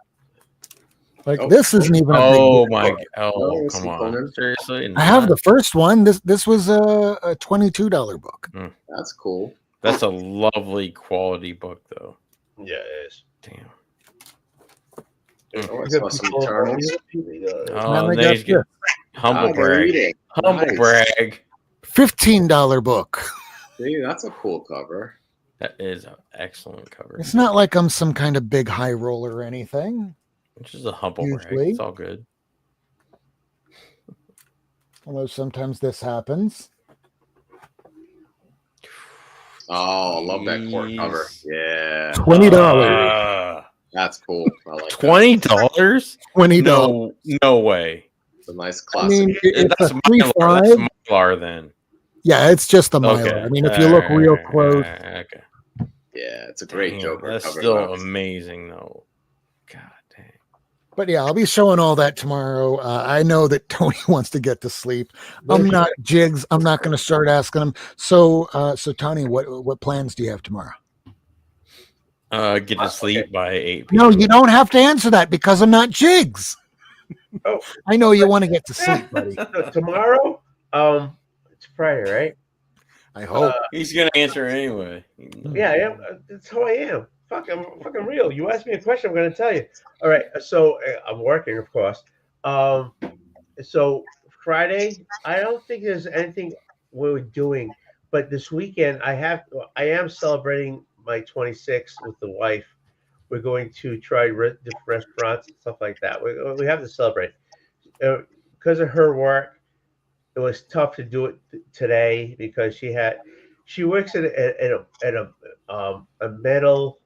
Like Oh, this isn't even a big Oh book. my! Oh, Oh, come see, on! Conan. Seriously? I have Not- the first one. This was a $22 book. That's cool. That's a lovely quality book, though. Yeah, it is. Damn. Oh, I saw some Eternals. Oh, they there got you go. Humble Ah, they're brag. reading. Humble Nice. brag. $15 book. See, that's a cool cover. That is an excellent cover. It's not like I'm some kind of big high roller or anything. It's just a humble brag. Usually. It's all good. Although sometimes this happens. Oh, I love that court cover. Jeez. Yeah, $20. that's cool. I like that. $20? $20. No way. It's a nice I classic. mean, it's That's a Mylar. 3.5. That's Mylar then. Yeah, it's just a Mylar. Okay. I mean, if you look real close, Okay. Yeah, it's a great Damn, Joker that's cover. still though. amazing, though. God dang. but yeah, I'll be showing all that tomorrow. I know that Tony wants to get to sleep. I'm not Jigs. I'm not going to start asking him. So Tony, what plans do you have tomorrow? Get to sleep by 8 No, p.m. you don't have to answer that because I'm not Jigs. Oh. I know you want to get to sleep, buddy. So tomorrow, it's Friday, right? I hope. He's gonna answer anyway. Yeah, I am. That's how I am. I'm fucking real. You ask me a question, I'm going to tell you. All right. So I'm working, of course. So Friday, I don't think there's anything we're doing, but this weekend I am celebrating my 26th with the wife. We're going to try different restaurants and stuff like that. We have to celebrate because of her work. It was tough to do it today because she works at a metal.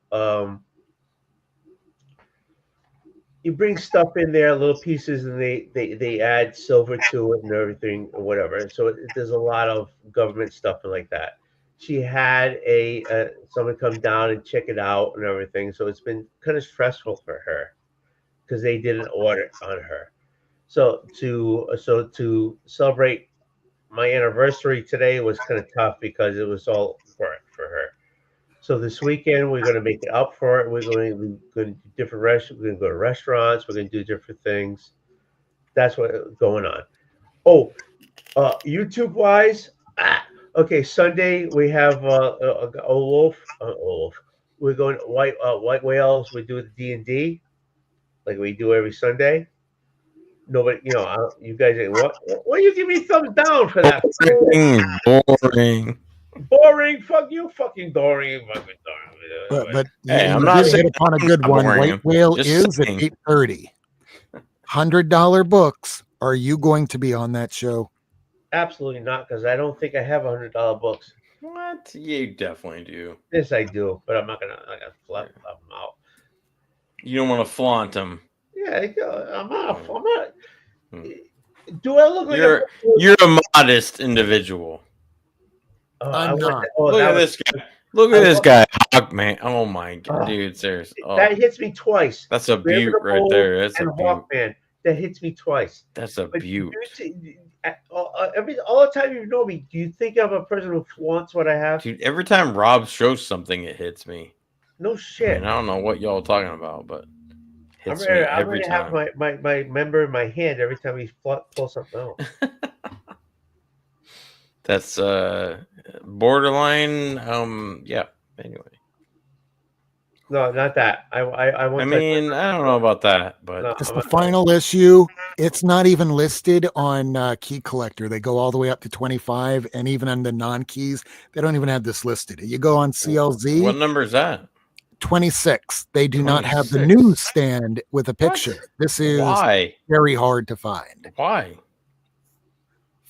You bring stuff in there, little pieces, and they add silver to it and everything or whatever. So there's a lot of government stuff and like that. She had someone come down and check it out and everything. So it's been kind of stressful for her because they did an audit on her. So to celebrate my anniversary today was kind of tough because it was all work for her. So this weekend we're going to make it up for it. We're going to do different restaurants. We're going to go to restaurants. We're going to do different things. That's what's going on. Oh, YouTube wise, okay. Sunday we have Oldwolf. We're going White Whales. We do the D&D like we do every Sunday. Nobody, you guys, what you give me thumbs down for that? Boring. Boring. Fuck you, fucking boring. But Hey, you I'm not did saying hit upon a good I'm one. boring. White Whale Just is at saying. 8:30. $100 books. Are you going to be on that show? Absolutely not, because I don't think I have $100 books. What? You definitely do. Yes, I do, but I'm not gonna flap them out. You don't want to flaunt them. Yeah, I'm not. Do I look like You're a modest individual. I'm not. Look at this guy. Look at this guy, Hawkman. Oh my god, dude, seriously. Oh, That hits me twice. that's a beaut right there. That's a and beaut. Hawkman. That hits me twice. That's a But beaut. all the time you know me, do you think I'm a person who flaunts what I have? Dude, every time Rob shows something, it hits me. No shit. And I don't know what y'all talking about, but I'm hits me ready every to have time. my member in my hand every time he pulls something out. That's borderline. Yeah. Anyway, No, not that. I want. I mean, I don't know about that, but No. It's the final issue. It's not even listed on Key Collector. They go all the way up to 25, and even on the non-keys, they don't even have this listed. You go on CLZ, what number is that? 26. They do not have the 26. newsstand with a picture. This is Why? very hard to find. Why?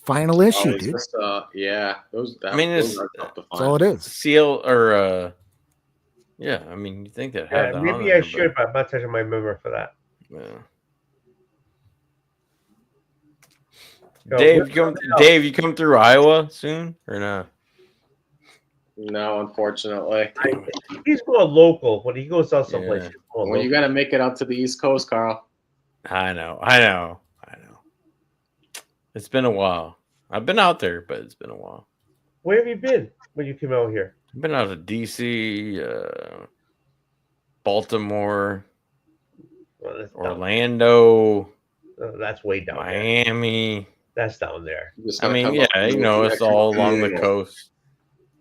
final issue, it's dude. just, yeah, those. I mean, those it's are tough to That's all find. it is. seal or yeah. I mean, you think they'd have Yeah, that on maybe there, I should, but I'm not touching my member for that. Yeah. No, Dave, what's you come. something else? Dave, you come through Iowa soon or not? No, unfortunately. He's going local. When he goes out someplace, Yeah. he's going Well, you local. got to make it out to the East Coast, Carl. I know. It's been a while. I've been out there, but it's been a while. Where have you been when you came out here? I've been out to DC, Baltimore, Well, that's Orlando, that's way down there. Miami. That's down there. I mean, yeah, you know, it's all along the coast,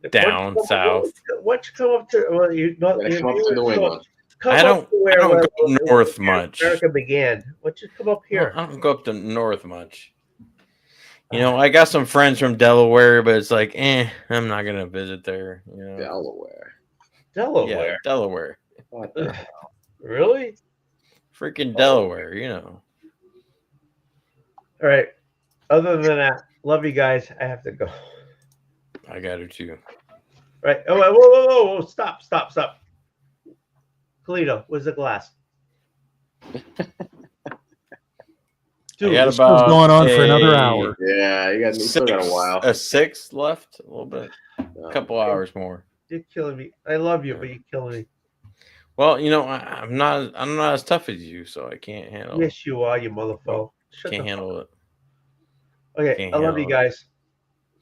down south. Why don't you come up to? Well, you not. Gotta come up to New England. Come I don't up to where, go north where much. America began. Why don't you come up here? I don't go up to north much. You know, I got some friends from Delaware, but it's like, I'm not gonna visit there. You know, Delaware. Delaware. Yeah, Delaware. What the hell? Really? Freaking Delaware, you know. All right. Other than that, love you guys. I have to go. I got it too. Right. Oh, whoa. Stop. Polito, where's the glass? Dude, got this about was going on for another hour. Yeah, you still got a while. A 6 left, a little bit, a couple hours more. You're killing me. I love you, but you're killing me. Well, you know, I'm not as tough as you, so I can't handle it. Yes, you are, you motherfucker. Can't handle it. Okay, Can't I love handle you it. guys.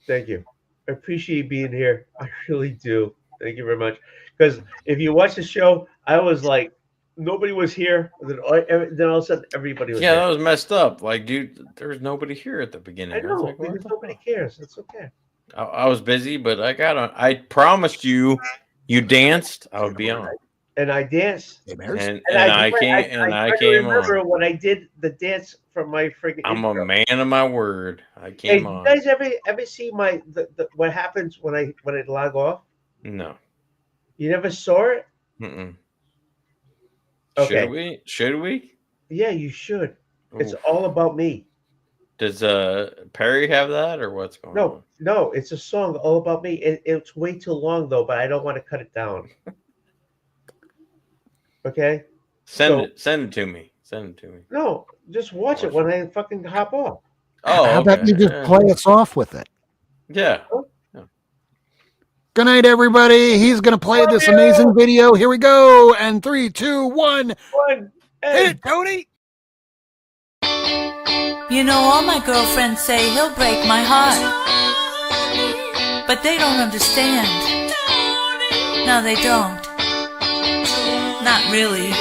Thank you. I appreciate being here. I really do. Thank you very much. Because if you watch the show, I was like, nobody was here. Then all of a sudden, everybody was Yeah, here. that was messed up. Like, dude, there was nobody here at the beginning. I I was know, like, what because the nobody cares. It's okay. I was busy, but I promised you danced, I would be on. And I danced. And I I try to came remember on. when I did the dance from my freaking I'm a intro. man of my word. I Hey, came you on. guys ever see my what happens when I log off? No. You never saw it? Mm-mm. Okay. Should we? Yeah, you should. It's Oof. all about me. Does Perry have that or what's going on? No, it's a song all about me. It's way too long though, but I don't want to cut it down. Okay? Send it to me. Send it to me. No, just watch it when I fucking hop off. Oh, How about you just play us off with it? Yeah. Good night, everybody. He's going to play this amazing video. Here we go. And 3, 2, 1. Hit it, Tony. You know, all my girlfriends say he'll break my heart. But they don't understand. No, they don't. Not really.